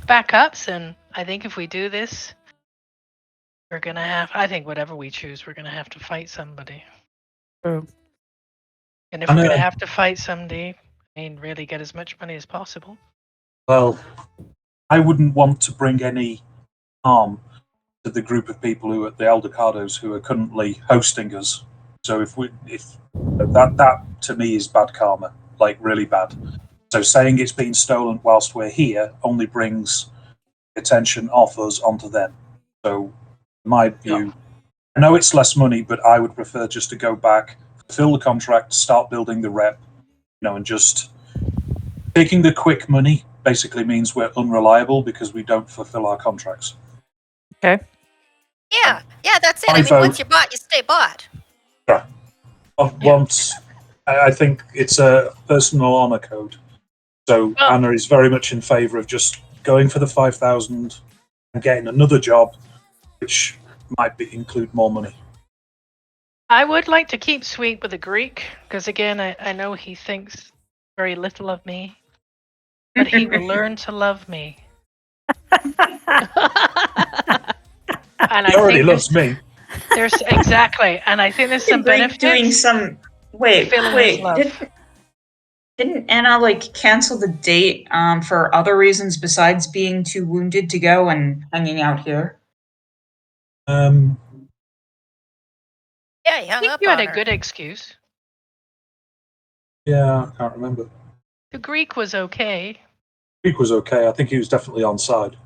backups, and I think if we do this, we're gonna have. I think whatever we choose, we're gonna have to fight somebody. True. And if we're gonna have to fight somebody, I mean, really get as much money as possible. Well, I wouldn't want to bring any harm to the group of people who are the Eldecados who are currently hosting us. So if that to me is bad karma, like really bad. So saying it's been stolen whilst we're here only brings attention off us onto them. So in my view, I know it's less money, but I would prefer just to go back, fulfill the contract, start building the rep, and just taking the quick money basically means we're unreliable because we don't fulfill our contracts. Okay. Yeah, that's it. I mean, once you're bought, you stay bought. Yeah. Once, I think it's a personal honor code. So Anna is very much in favour of just going for the 5,000 and getting another job, which might include more money. I would like to keep sweet with the Greek, because again, I know he thinks very little of me, but he will learn to love me. And He I already think loves me. there's exactly, and I think there's some Greek doing benefits some. feeling his love. Didn't Anna like cancel the date for other reasons besides being too wounded to go and hanging out here? Um, Yeah, he I hung think up you had on a her. good excuse. yeah, I can't remember. The Greek was okay. Greek was okay. I think he was definitely on side.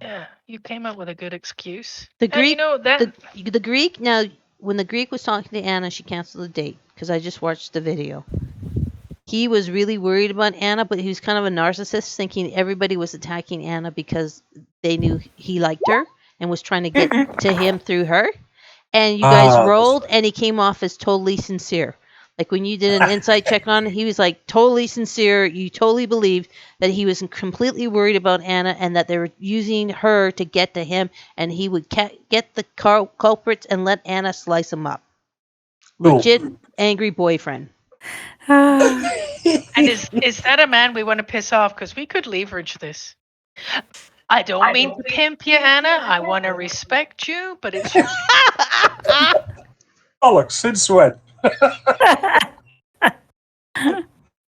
Yeah, you came up with a good excuse. The And Greek, you know that the Greek. Now, when the Greek was talking to Anna, she canceled the date because I just watched the video. He was really worried about Anna, but he was kind of a narcissist, thinking everybody was attacking Anna because they knew he liked her and was trying to get to him through her. And you guys That's rolled, right. and he came off as totally sincere. Like when you did an insight check on him, he was like totally sincere. You totally believed that he was completely worried about Anna and that they were using her to get to him, and he would get the culprits and let Anna slice them up. Cool. Legit angry boyfriend. and is that a man we want to piss off? Because we could leverage this. I don't mean to pimp you, Anna. I want to respect you, but it's your Alex, since when?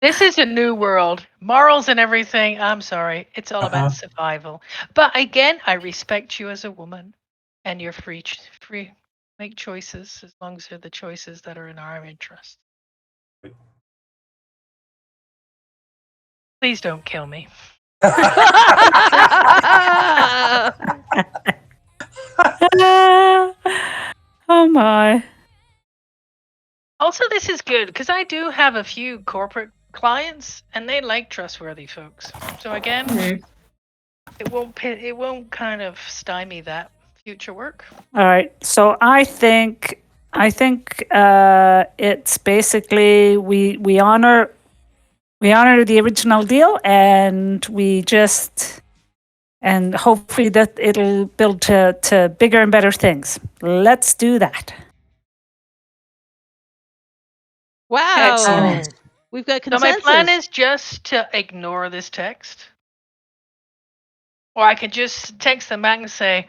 This is a new world. Morals and everything. I'm sorry. It's all about survival. But again, I respect you as a woman. And you're free make choices as long as they're the choices that are in our interest. Please don't kill me. Oh my. Also, this is good because I do have a few corporate clients and they like trustworthy folks. So again, it won't kind of stymie that future work. All right. So I think it's basically we honor the original deal, and we just and hopefully that it'll build to bigger and better things. Let's do that. Wow. Excellent. We've got So consensus. my plan is just to ignore this text. Or I could just text them back and say,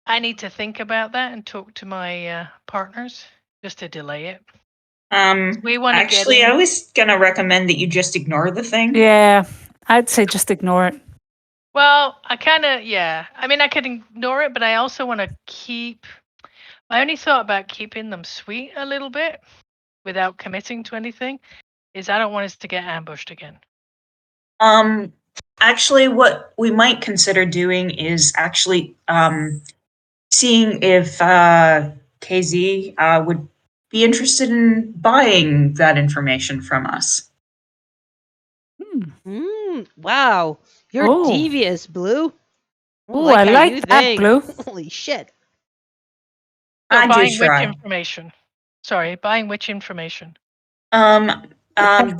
I need to think about that and talk to my partners just to delay it. We want to Actually, I was gonna recommend that you just ignore the thing. Yeah, I'd say just ignore it. Well, I kind of, yeah. I mean, I could ignore it, but I also want to keep. I only thought about keeping them sweet a little bit without committing to anything. Is I don't want us to get ambushed again. Actually, what we might consider doing is actually seeing if KZ would be interested in buying that information from us. Wow. You're Oh. devious, Blue. Ooh, I how like you that, think. Blue. Holy shit. So I do buying which try. information? Sorry, buying which information?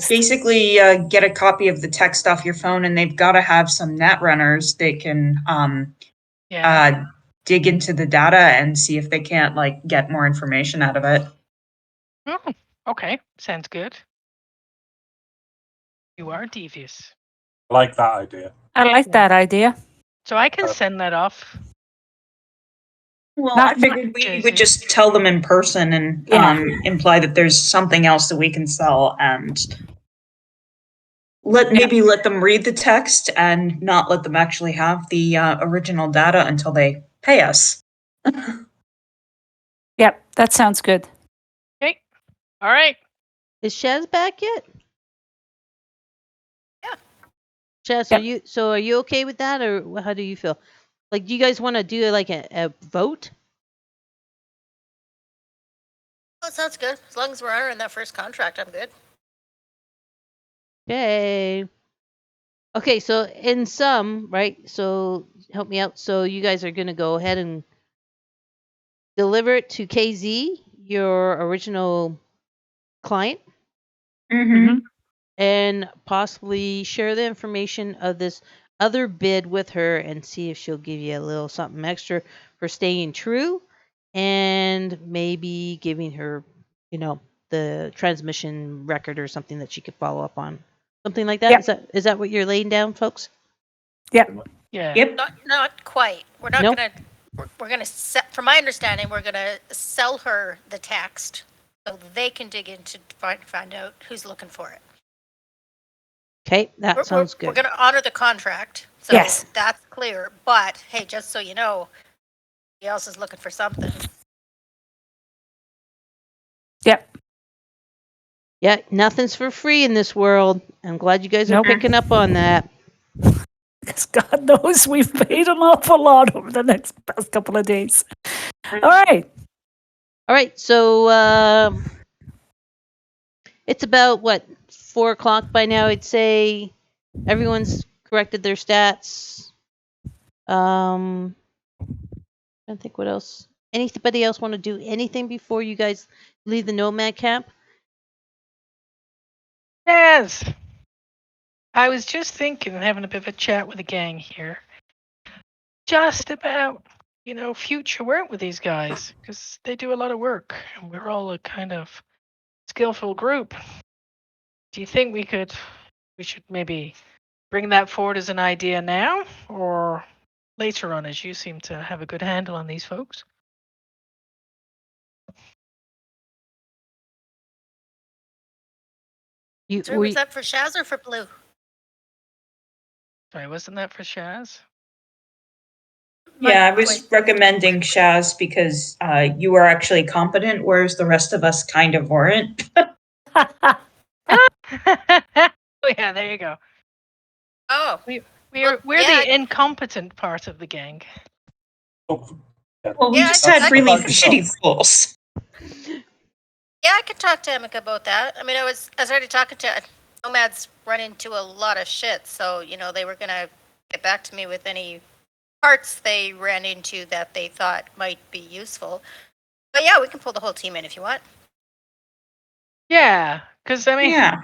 Basically, get a copy of the text off your phone, and they've got to have some net runners that can dig into the data and see if they can't like get more information out of it. Oh, okay, sounds good. You are devious. I like that idea. I like that idea. So I can send that off. Well, Not I figured we Jason. would just tell them in person and Yeah. imply that there's something else that we can sell, and maybe let them read the text and not let them actually have the original data until they pay us. Yep, that sounds good. Okay. All right. Is Shaz back yet? Yeah. Shaz, Yep. are you okay with that, or how do you feel? Like, do you guys want to do like a vote? Oh, sounds good. As long as we're honoring that first contract, I'm good. Okay. Okay, so in sum, right? So help me out. So you guys are gonna go ahead and deliver it to KZ, your original client, Mm-hmm. and possibly share the information of this other bid with her and see if she'll give you a little something extra for staying true and maybe giving her, the transmission record or something that she could follow up on. Something like that. Yeah. Is that what you're laying down, folks? Yeah. Yeah. Yep. Not quite. We're not Nope. gonna. We're gonna. From my understanding, we're gonna sell her the text so they can dig into find out who's looking for it. Okay, that sounds We're good. gonna honor the contract, so Yes. that's clear. But hey, just so you know, somebody else is looking for something. Yep. Yeah, nothing's for free in this world. I'm glad you guys are Nope. picking up on that. Because God knows we've paid an awful lot over the past couple of days. All right. All right, so it's about 4:00 by now. I'd say everyone's corrected their stats. I don't think what else. Anybody else want to do anything before you guys leave the nomad camp? Yes. I was just thinking, having a bit of a chat with the gang here, just about, future work with these guys, because they do a lot of work, and we're all a kind of skillful group. Do you think we should maybe bring that forward as an idea now, or later on, as you seem to have a good handle on these folks? So was that for Shaz or for Blue? Sorry, wasn't that for Shaz? Yeah, I was recommending Shaz because you were actually competent, whereas the rest of us kind of weren't. Oh yeah, there you go. Oh, We're yeah. the incompetent part of the gang. Oh, Well, we Yeah, just I- had I- really I- shitty rules. yeah, I could talk to Emeka about that. I mean, I was already talking to Nomads. Run into a lot of shit, so they were gonna get back to me with any parts they ran into that they thought might be useful. But yeah, we can pull the whole team in if you want. Yeah, because I mean, Yeah.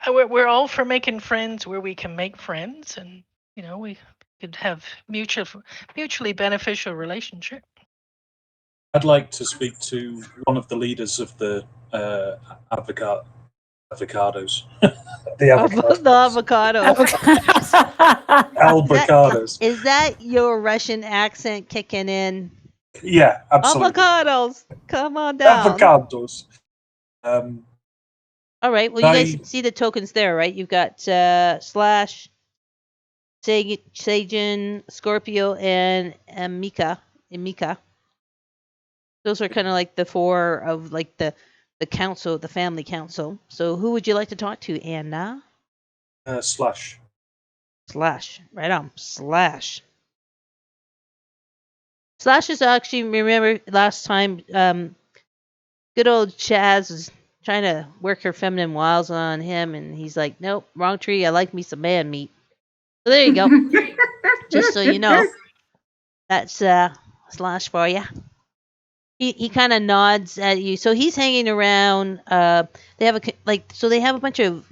we're all for making friends where we can make friends, and we could have mutually beneficial relationship. I'd like to speak to one of the leaders of the avocados. The avocados. The avocado. Albacados. Is that your Russian accent kicking in? Yeah, absolutely. Avocados, come on down. Avocados. All right. Well, you guys can see the tokens there, right? You've got Slash, Sajin, Scorpio, and Mika. Those are kind of like the four of like the council, the family council. So who would you like to talk to, Anna? Slash. Slash. Right on. Slash. Slash is actually, remember last time, good old Chaz was trying to work her feminine wiles on him, and he's like, nope, wrong tree. I like me some man meat. So there you go. Just so you know, that's Slash for you. He kind of nods at you. So he's hanging around. They have they have a bunch of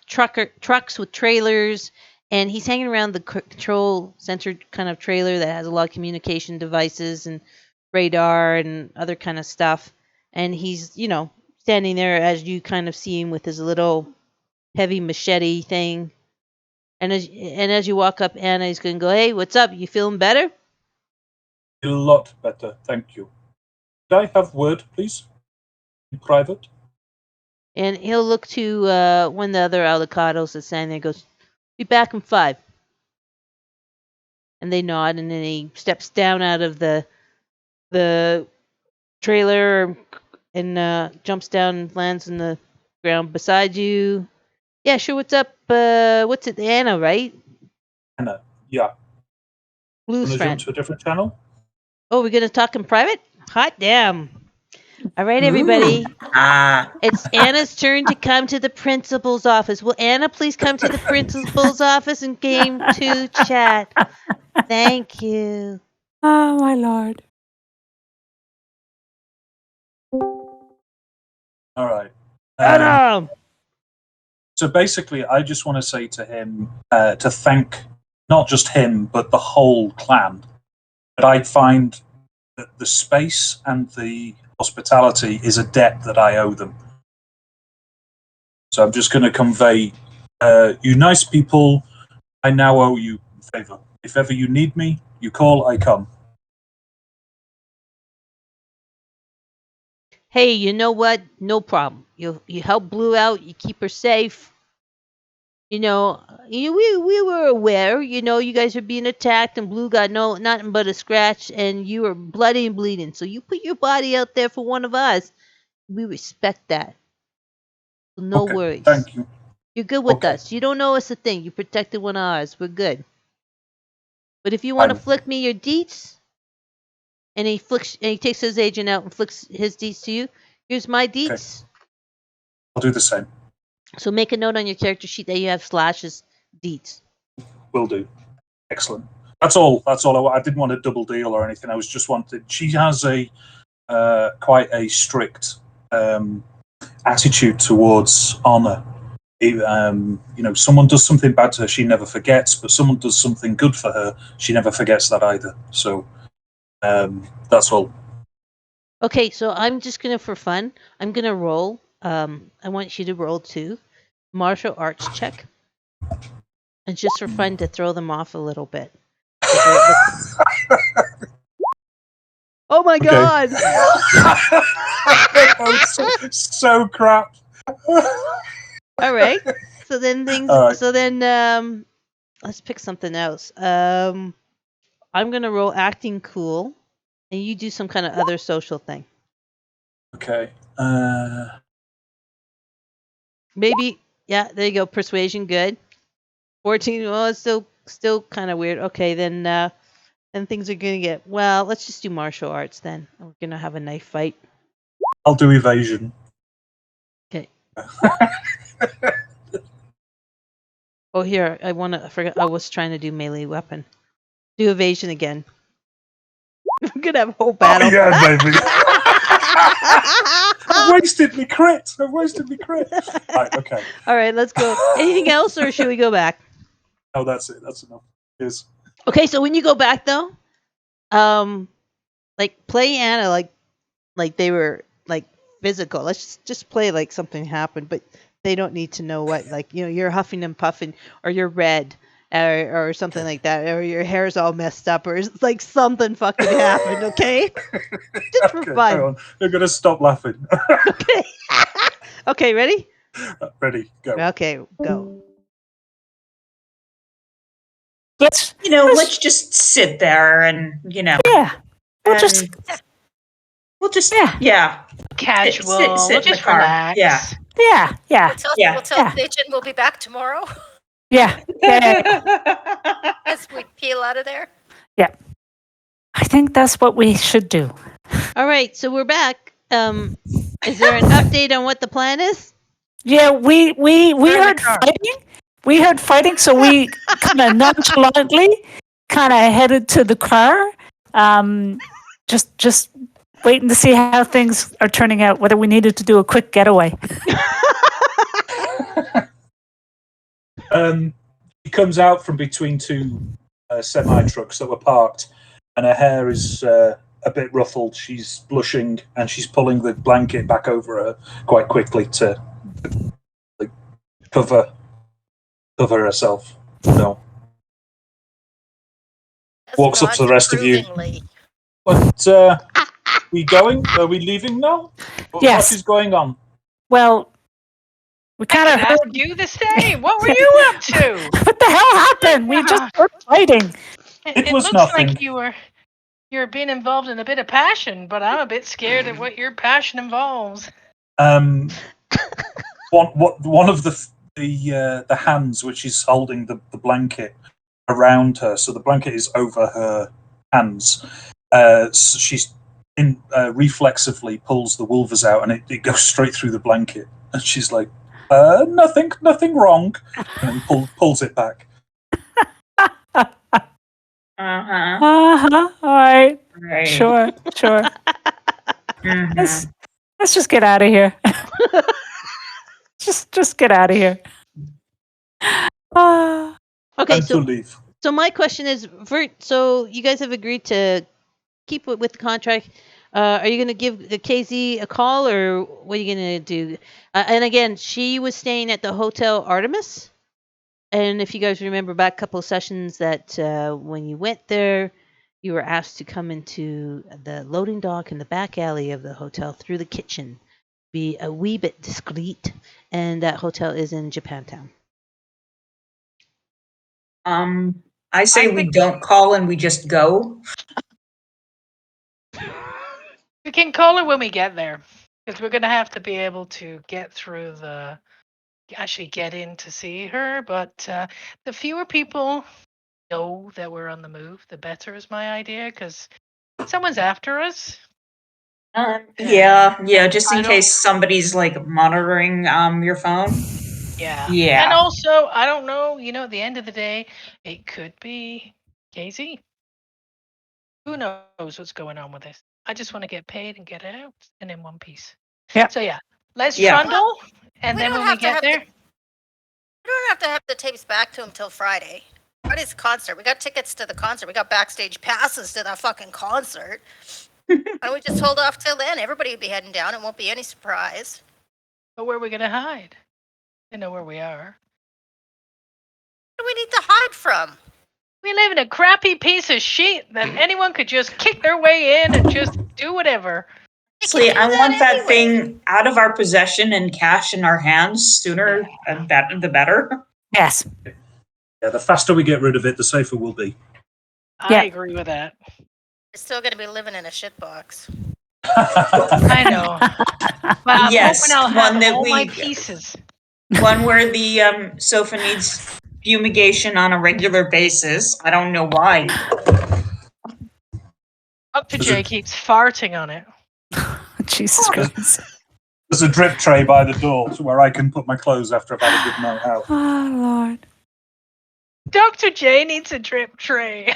trucks with trailers, and he's hanging around the control center kind of trailer that has a lot of communication devices and radar and other kind of stuff. And he's standing there as you kind of see him with his little heavy machete thing. And as you walk up, Anna is going to go, "Hey, what's up? You feeling better?" A lot better, thank you. Could I have word, please? In private? And he'll look to one of the other avocados that's standing there and goes, "Be back in 5." And they nod, and then he steps down out of the trailer and jumps down and lands in the ground beside you. Yeah, sure, what's up? What's it, Anna, right? Anna, yeah. Blue's Want to jump friend. to a different channel? Oh, we're going to talk in private? Hot damn. All right, everybody. It's Anna's turn to come to the principal's office. Will Anna please come to the principal's office and game 2 chat? Thank you. Oh, my Lord. All right. Adam! So basically, I just want to say to him to thank not just him, but the whole clan. That I find the space and the hospitality is a debt that I owe them. So I'm just going to convey, you nice people, I now owe you a favor. If ever you need me, you call, I come. Hey, you know what? No problem. You help Blue out. You keep her safe. We were aware. You guys were being attacked, and Blue got nothing but a scratch, and you were bloody and bleeding. So you put your body out there for one of us. We respect that. So no Okay, worries. thank you. You're good with Okay. us. You don't owe us a thing. You protected one of ours. We're good. But if you want to flick me your deets, and he takes his agent out and flicks his deets to you, here's my deets. Okay. I'll do the same. So make a note on your character sheet that you have slashes deets. Will do. Excellent. That's all. I didn't want a double deal or anything. I was just wanted. She has a quite a strict attitude towards honor. Someone does something bad to her, she never forgets. But someone does something good for her, she never forgets that either. So that's all. Okay, so I'm just gonna, for fun, I'm gonna roll. I want you to roll 2 martial arts check, and just for fun to throw them off a little bit. Oh my god! so crap. All right. So then things. All right. So then let's pick something else. I'm gonna roll acting cool, and you do some kind of other social thing. Okay. Maybe, yeah, there you go. Persuasion, good. 14. Well, it's still kind of weird. Okay, then things are gonna get. Well, let's just do martial arts then. We're gonna have a knife fight. I'll do evasion. Okay. Oh, here, I forgot. I was trying to do melee weapon. Do evasion again. We're gonna have a whole battle. Oh, yeah, baby. I wasted me crit. Right, okay. All right, let's go. Anything else, or should we go back? Oh, that's it. That's enough. Cheers. Okay, so when you go back though, like play Anna like they were like physical. Let's just play like something happened, but they don't need to know what. Like, you're huffing and puffing, or you're red, or something like that, or your hair's all messed up, or it's like something fucking happened. Okay, just for Okay, fun. hang on. You're gonna stop laughing. Okay. Okay, ready? Ready, go. Okay, go. Let's just sit there and Yeah. we'll just Yeah. Casual. sit in the just car. relax. Yeah. Yeah. We'll tell the agent we'll be back tomorrow Yeah. as we peel out of there. I think that's what we should do. All right, so we're back. Is there an update on what the plan is? Yeah, we heard fighting. We heard fighting, so we kind of nonchalantly kind of headed to the car. Just waiting to see how things are turning out. Whether we needed to do a quick getaway. She comes out from between two semi trucks that were parked, and her hair is a bit ruffled. She's blushing, and she's pulling the blanket back over her quite quickly to like, cover herself. So walks up to the rest of you. But we going? Are we leaving now? Yes. What is going on? Well, we kind of heard. You the same. What were you up to? What the hell happened? We just heard fighting. It was looks nothing. like you're being involved in a bit of passion, but I'm a bit scared of what your passion involves. One of the hands which is holding the blanket around her, so the blanket is over her hands. So she's reflexively pulls the wolvers out, and it goes straight through the blanket. And she's like, nothing wrong, and then pulls it back. All right. Sure. Mhm. Let's just get out of here. just get out of here. Okay, And to leave. so my question is, Vert, so you guys have agreed to keep it with the contract. Are you going to give KZ a call, or what are you going to do? And again, she was staying at the Hotel Artemis. And if you guys remember back a couple of sessions that when you went there, you were asked to come into the loading dock in the back alley of the hotel through the kitchen. Be a wee bit discreet, and that hotel is in Japantown. I say I we think- don't call and we just go. We can call her when we get there, because we're gonna have to be able to get through actually get in to see her. But the fewer people know that we're on the move, the better is my idea, because someone's after us. Yeah, just I in don't- case somebody's like monitoring your phone. Yeah. Yeah. And also, I don't know, at the end of the day, it could be KZ. Who knows what's going on with this? I just want to get paid and get out and in one piece. Yeah. So yeah, let's Yeah. trundle, and We then don't when we have to get have the- there, We don't have to have the tapes back to him till Friday. Friday's concert. We got tickets to the concert. We got backstage passes to that fucking concert. And we just hold off till then. Everybody will be heading down. It won't be any surprise. but where are we gonna hide? They know where we are. What do we need to hide from? We live in a crappy piece of shit that anyone could just kick their way in and just do whatever. You can Honestly, do I want that anyway. thing out of our possession and cash in our hands sooner and the better. Yes. Yeah, the faster we get rid of it, the safer we'll be. Yeah. I agree with that. We're still going to be living in a shitbox. I know. But I'm Yes, hoping I'll one have that all my we- pieces. One where the sofa needs fumigation on a regular basis. I don't know why. Dr. J keeps farting on it. Jesus Christ. There's a drip tray by the door to where I can put my clothes after I've had a good night out. Oh, Lord. Dr. J needs a drip tray.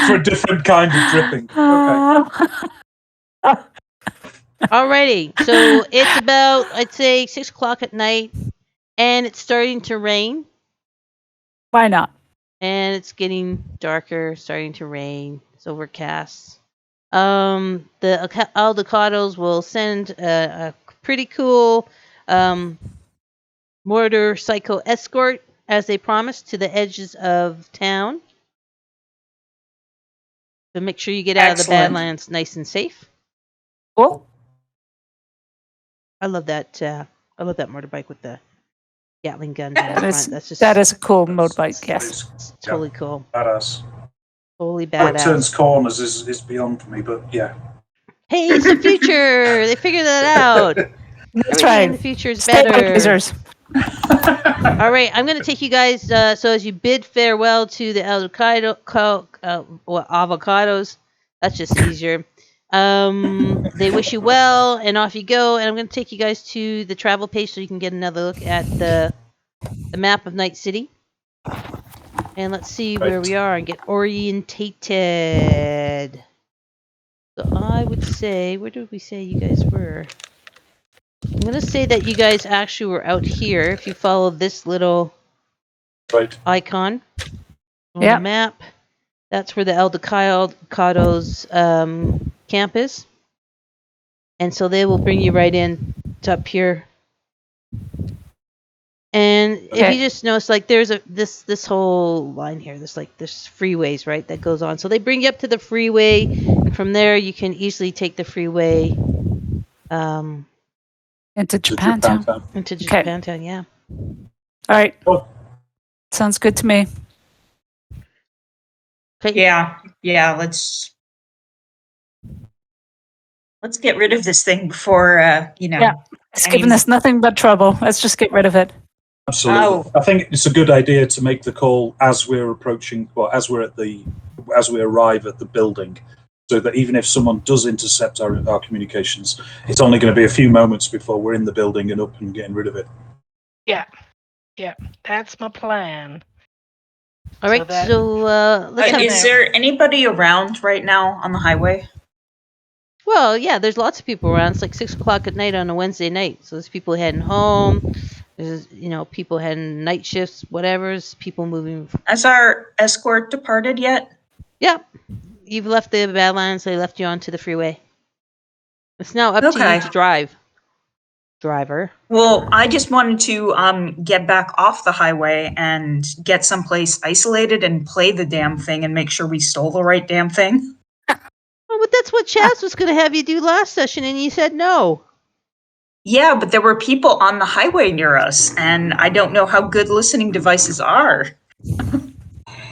For a different kind of dripping. Okay. Alrighty, so it's about, I'd say, 6 o'clock at night, and it's starting to rain, Why not? and it's getting darker, starting to rain. It's overcast. The Aldecados will send a pretty cool mortar psycho escort, as they promised, to the edges of town. So make sure you get out of the Excellent. Badlands nice and safe. Cool. I love that. I love that motorbike with the Gatling gun down the That is, front. That's just that is a cool motorbike, yes. it's totally cool. Badass. Totally How it turns badass. corners is beyond me, but yeah. Hey, it's the future. They figured that out. That's Everything in the right. future is Stay better. lasers. All right, I'm going to take you guys. So as you bid farewell to the avocados, that's just easier. They wish you well, and off you go. And I'm going to take you guys to the travel page so you can get another look at the map of Night City. And let's see where we are and get orientated. So I would say, where did we say you guys were? I'm going to say that you guys actually were out here. If you follow this little Right. icon on Yep. the map, that's where the Aldecados camp is. And so they will bring you right in to up here. And if Okay. you just notice, like there's this whole line here, there's freeways, right, that goes on. So they bring you up to the freeway, and from there you can easily take the freeway Into To Japantown. Japantown. into Okay. Japantown. Yeah. All right. Oh, Sounds good to me. Okay. Yeah, let's get rid of this thing before Yeah. It's I giving mean- us nothing but trouble. Let's just get rid of it. absolutely. Oh. I think it's a good idea to make the call as we're approaching, well, as we arrive at the building, so that even if someone does intercept our communications, it's only going to be a few moments before we're in the building and up and getting rid of it. Yeah, that's my plan. All right. that- So let's have. is there anybody around right now on the highway? Well, yeah, there's lots of people around. It's like 6 o'clock at night on a Wednesday night, so there's people heading home. There's, people heading night shifts, whatever's, people moving. Has our escort departed yet? Yep. You've left the Badlands. They left you onto the freeway. It's now up to you Okay. to drive, driver. Well, I just wanted to get back off the highway and get someplace isolated and play the damn thing and make sure we stole the right damn thing. Oh, but that's what Chaz was going to have you do last session, and you said no. Yeah, but there were people on the highway near us, and I don't know how good listening devices are.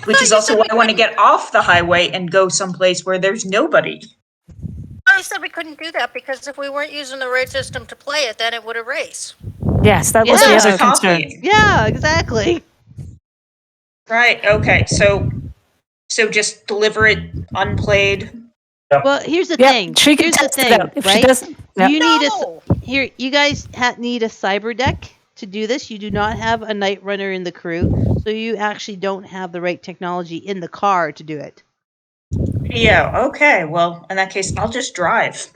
Which is also why I want to get off the highway and go someplace where there's nobody. I said we couldn't do that because if we weren't using the right system to play it, then it would erase. Yes, that was Yeah. the It's other concern. copying. Yeah, exactly. Right, okay, so just deliver it unplayed. Well, here's the Yep, thing. she can Here's the test it thing, out. If right? she doesn't, yep. You need No! here. You guys need a cyber deck to do this. You do not have a night runner in the crew, so you actually don't have the right technology in the car to do it. Yeah, okay, well, in that case, I'll just drive.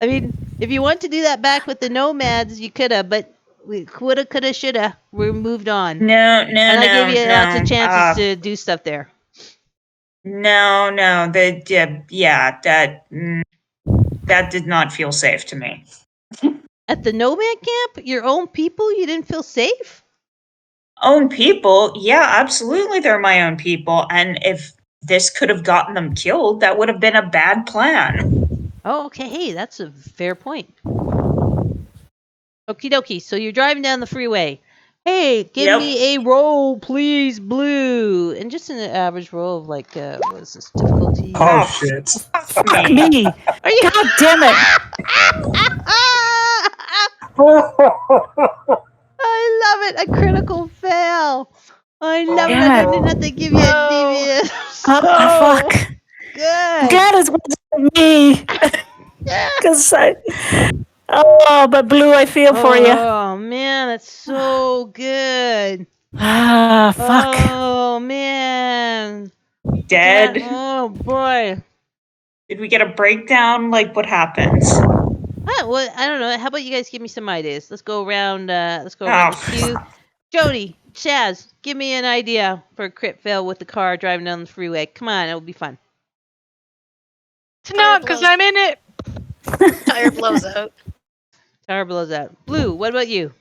I mean, if you want to do that back with the nomads, you coulda, but we coulda, coulda, shoulda. We moved on, No, and I gave you lots of chances to do stuff there. No, that did not feel safe to me. At the nomad camp, your own people, you didn't feel safe? Own people? Yeah, absolutely, they're my own people, and if this could have gotten them killed, that would have been a bad plan. Oh, okay. Hey, that's a fair point. Okie dokie. So you're driving down the freeway. Hey, give me a roll, please, Blue. And just an average roll of like, what is this, difficulty? Oh, shit. Fuck me. Are you? God damn it. I love it. A critical fail. I never Damn it. didn't have to give you a devious. Fuck. Good. God is with me. Because but Blue, I feel for you. Oh man, that's so good. Fuck. Oh man. Dead? Oh boy. Did we get a breakdown? Like, what happens? Well, I don't know. How about you guys give me some ideas? Let's go around. Let's go around the queue. Jody, Chaz, give me an idea for a crit fail with the car driving down the freeway. Come on, it'll be fun. It's not because I'm in it. Tire blows out. Tire blows out. Blue, what about you?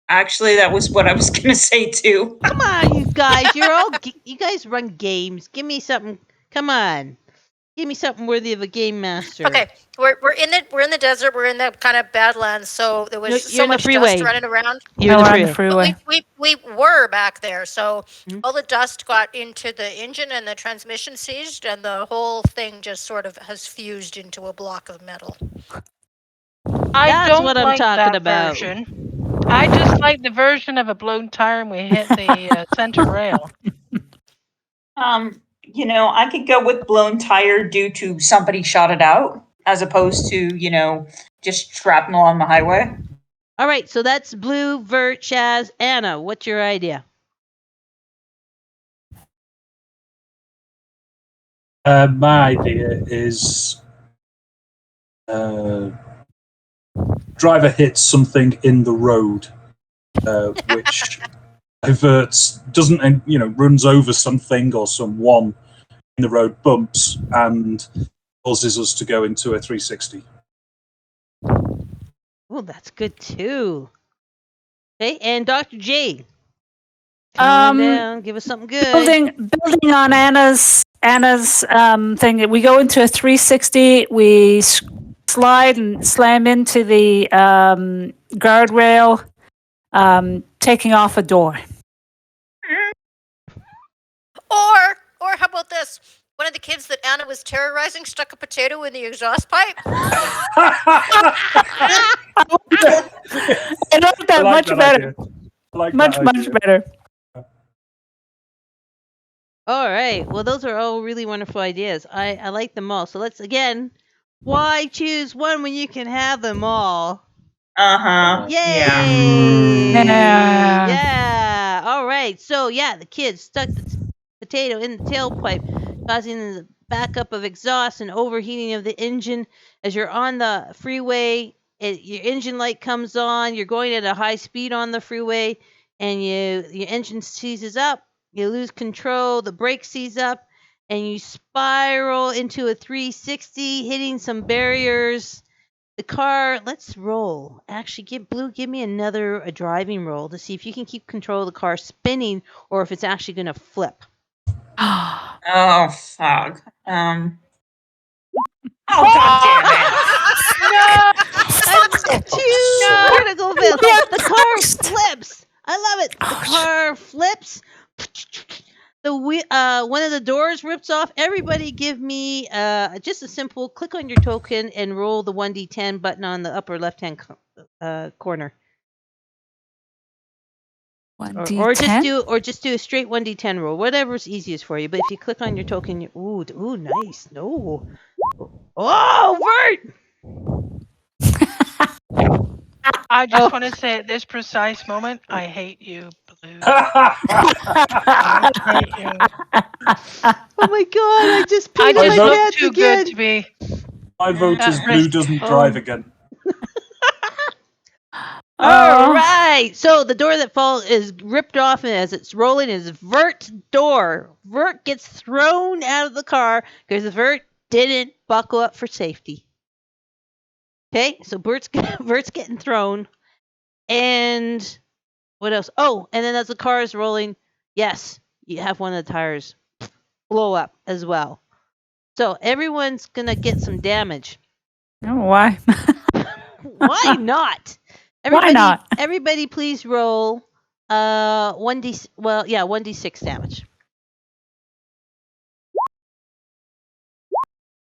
Actually, that was what I was gonna say too. Come on, you guys. You guys run games. Give me something. Come on. Give me something worthy of a game master. Okay, we're in the desert. We're in the kind of badlands. So there was You're so in the much freeway. dust running around. You're No, in we're on the the freeway. freeway. We were back there, so Mhm. all the dust got into the engine and the transmission seized, and the whole thing just sort of has fused into a block of metal. I That's don't what I'm like talking that about. version. I just like the version of a blown tire and we hit the center rail. I could go with blown tire due to somebody shot it out, as opposed to, just shrapnel on the highway. All right, so that's Blue, Vert, Chaz, Anna. What's your idea? My idea is driver hits something in the road, which diverts, runs over something or someone in the road, bumps, and causes us to go into a 360. Oh, that's good too. Okay, and Dr. J. Um, Down, give us something good. Building on Anna's thing, we go into a 360. We slide and slam into the guardrail, taking off a door. Or how about this? One of the kids that Anna was terrorizing stuck a potato in the exhaust pipe. I like that much better. Much better. All right. Well, those are all really wonderful ideas. I like them all. So let's again. Why choose one when you can have them all? Uh-huh. Yay! Yeah. Yeah. All right. So yeah, the kids stuck the potato in the tailpipe, causing the backup of exhaust and overheating of the engine. As you're on the freeway, your engine light comes on. You're going at a high speed on the freeway, and your engine seizes up. You lose control. The brake seize up, and you spiral into a 360, hitting some barriers. The car, let's roll. Actually, give me a driving roll to see if you can keep control of the car spinning or if it's actually going to flip. Oh, fuck. Oh, god damn it. A two critical fail. The car flips. I love it. The car flips. One of the doors rips off. Everybody give me just a simple click on your token and roll the 1d10 button on the upper left-hand corner. 1d10? Or just do a straight 1d10 roll, whatever's easiest for you. But if you click on your token, ooh, nice. No. Oh, Vert! I just want to say at this precise moment, I hate you, Blue. I hate you. Oh my god, I just peed I on just my look pants too again. good to be. My vote is At Blue risk. doesn't drive again. All right. So the door that falls is ripped off, and as it's rolling is Vert's door. Vert gets thrown out of the car because Vert didn't buckle up for safety. Okay, so Vert's getting thrown. And what else? Oh, and then as the car is rolling, yes, you have one of the tires blow up as well. So everyone's going to get some damage. Oh, why? Why not? Why not? Everybody please roll 1d6 damage.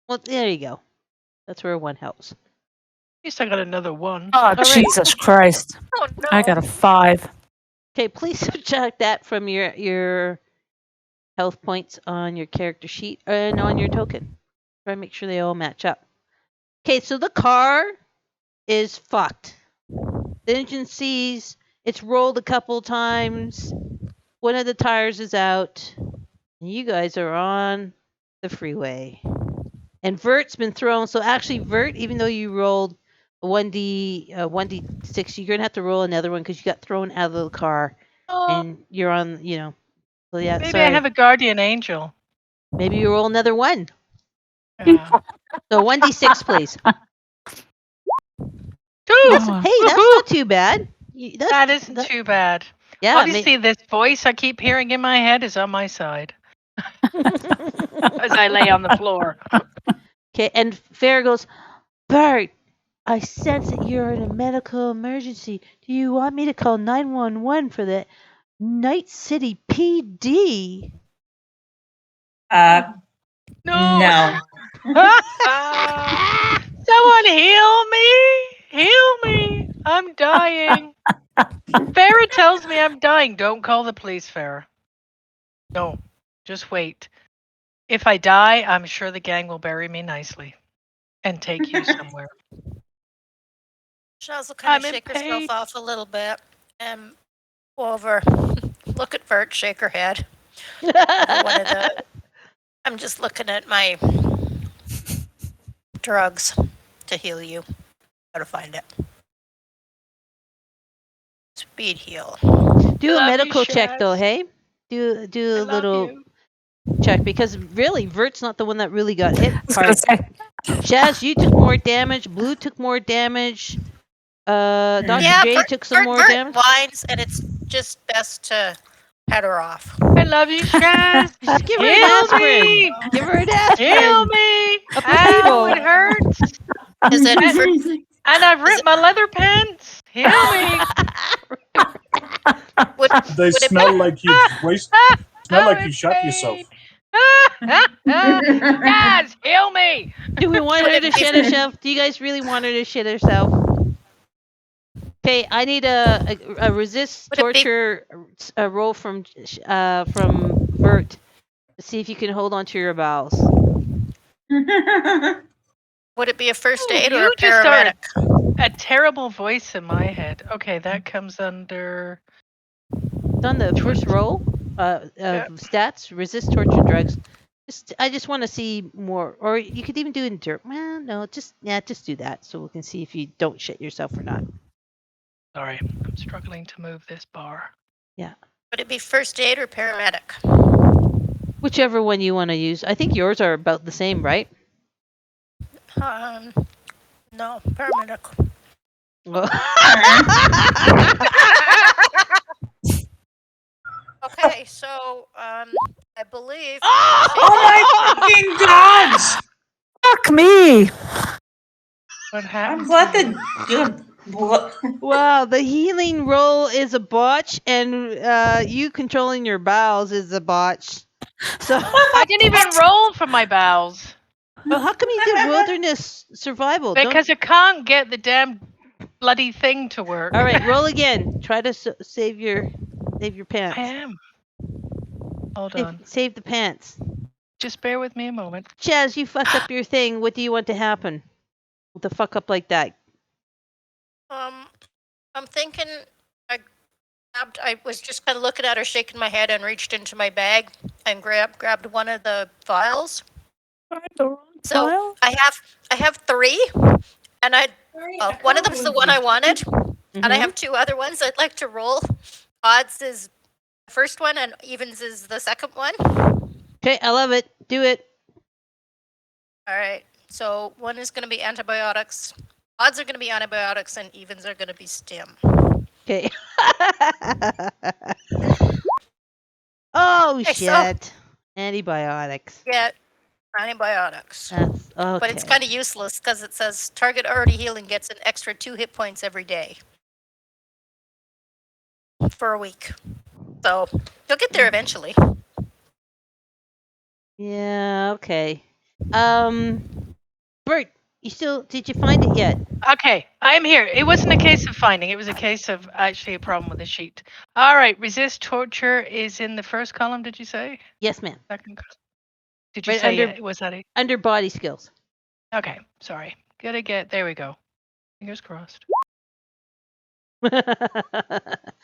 Well, there you go. That's where one helps. At least I got another one. Oh, right. Jesus Christ. Oh, no. I got a 5. Okay, please subtract that from your health points on your character sheet and on your token. Try to make sure they all match up. Okay, so the car is fucked. The engine seized. It's rolled a couple times. One of the tires is out. And you guys are on the freeway. And Vert's been thrown. So actually, Vert, even though you rolled a 1d6, you're going to have to roll another one because you got thrown out of the car. And you're on, So yeah, Maybe sorry. I have a guardian angel. Maybe you roll another one. Yeah. So 1d6, please. 2! Hey, that's not too bad. That isn't too bad. Yeah. Obviously, this voice I keep hearing in my head is on my side. As I lay on the floor. Okay, and Fair goes, Bert, I sense that you're in a medical emergency. Do you want me to call 911 for the Night City PD? No. Someone heal me! Heal me! I'm dying. Farrah tells me I'm dying. Don't call the police, Farrah. No, just wait. If I die, I'm sure the gang will bury me nicely and take you somewhere. Shaz will kind I'm of in shake herself pain. off a little bit and go over, look at Vert, shake her head. I'm just looking at my drugs to heal you. Gotta find it. Speed heal. Do a Love you, medical check, though, Shaz. hey? Do I a love little you. check, because really, Vert's not the one that really got hit I was gonna hard. say, Shaz, you took more damage. Blue took more damage. Dr. Yeah, J Vert, took some more Vert damage. whines, and it's just best to head her off. I love you, Shaz. Just give her an Heal aspirin. me! Give her an aspirin. Heal me! A placebo. Ow, it hurts. Is it for, And I've ripped my leather pants. Heal me! would, They would it smell be, like you've smell like you shot pain. yourself. Guys, heal me! Do we want her to shit herself? Do you guys really want her to shit herself? Okay, I need a resist Would it be- torture roll from Vert to see if you can hold on to your bowels. would it be a first Ooh, aid or you a just are paramedic? a terrible voice in my head. Okay, that comes under. It's on the first roll Yeah. stats, resist torture drugs. I just want to see more, or you could even do it in dirt. Well, no, just do that so we can see if you don't shit yourself or not. Sorry, I'm struggling to move this bar. Yeah. Would it be first aid or paramedic? Whichever one you want to use. I think yours are about the same, right? No, paramedic. Okay, so I believe. Oh my fucking gods! Fuck me! What I'm happened? glad to you? that. Wow, the healing roll is a botch, and you controlling your bowels is a botch. So, I didn't even roll for my bowels well, how come you did wilderness survival? because I can't get the damn bloody thing to work. All right, roll again. Try to save your I pants. am. Hold on. Save the pants. Just bear with me a moment. Chaz, you fucked up your thing. What do you want to happen with a fuck up like that? I'm thinking. I was just kind of looking at her, shaking my head, and reached into my bag and grabbed one of the vials. So I have 3, and one of them is the one I wanted, and I have 2 other ones I'd like to roll. Odds is the first one, and evens is the second one. Okay, I love it. Do it. All right. So one is going to be antibiotics. Odds are going to be antibiotics, and evens are going to be stim. Okay. Oh Okay, shit! Antibiotics. Yeah, antibiotics. That's okay. But it's kind of useless because it says target already healing gets an extra 2 hit points every day for a week. So you'll get there eventually. Yeah. Okay. Bert, did you find it yet? Okay, I'm here. It wasn't a case of finding. It was a case of actually a problem with the sheet. All right, resist torture is in the first column, did you say? Yes, ma'am. Second column. Did you Right say under- it? Was that it? Under body skills. Okay, sorry. Gotta get, there we go. Fingers crossed.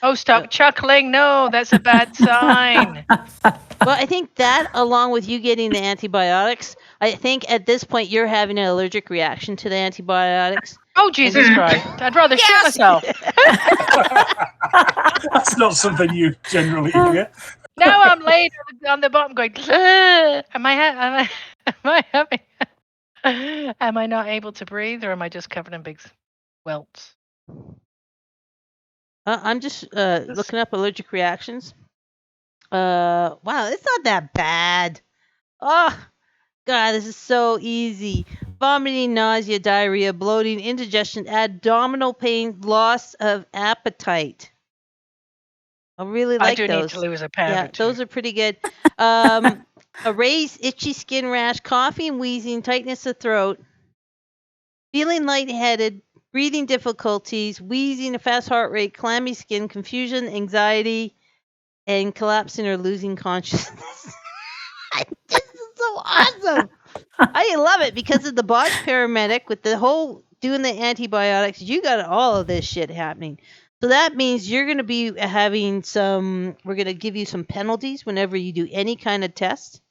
Oh, stop chuckling. No, that's a bad sign. Well, I think that, along with you getting the antibiotics, I think at this point you're having an allergic reaction to the antibiotics. Oh, Jesus Christ. I'd rather shit myself. That's not something you generally hear. Now I'm laid on the bottom going, am I having, am I not able to breathe, or am I just covered in big welts? I'm just looking up allergic reactions. Wow, it's not that bad. Oh, God, this is so easy. Vomiting, nausea, diarrhea, bloating, indigestion, abdominal pain, loss of appetite. I really like I do those. need to lose a pound Yeah, or two. those are pretty good. A raised, itchy skin rash, coughing, wheezing, tightness of throat, feeling lightheaded, breathing difficulties, wheezing, a fast heart rate, clammy skin, confusion, anxiety, and collapsing or losing consciousness. This is so awesome. I love it because of the botch paramedic with the whole doing the antibiotics. You got all of this shit happening. So that means you're going to be having we're going to give you some penalties whenever you do any kind of test,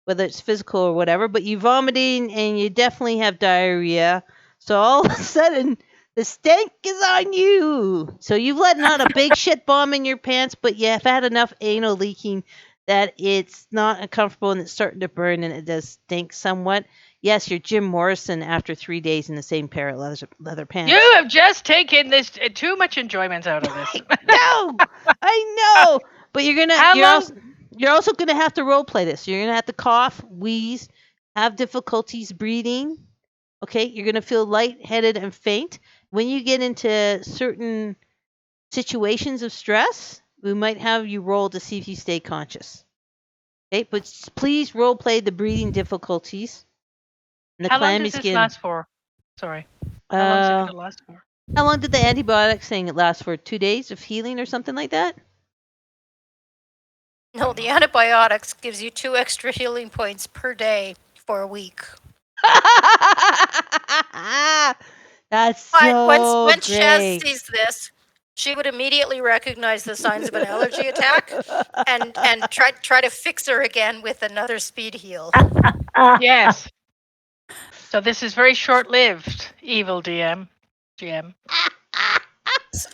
whether it's physical or whatever, but you vomiting and you definitely have diarrhea. So all of a sudden, the stank is on you. So you've let out a big shit bomb in your pants, but you have had enough anal leaking that it's not uncomfortable and it's starting to burn and it does stink somewhat. Yes, you're Jim Morrison after 3 days in the same pair of leather pants. You have just taken this too much enjoyment out of this. I know. But you're also gonna have to role play this. You're gonna have to cough, wheeze, have difficulties breathing. Okay, you're gonna feel lightheaded and faint. When you get into certain situations of stress, we might have you roll to see if you stay conscious. Okay, but please role play the breathing difficulties and the How long clammy does this skin. last for? Sorry. How long is it going to last for? How long did the antibiotic thing last for? 2 days of healing or something like that? No, the antibiotics gives you 2 extra healing points per day for a week. That's so Once great. Shaz sees this, she would immediately recognize the signs of an allergy attack and try to fix her again with another speed heal. Yes. So this is very short-lived, evil GM.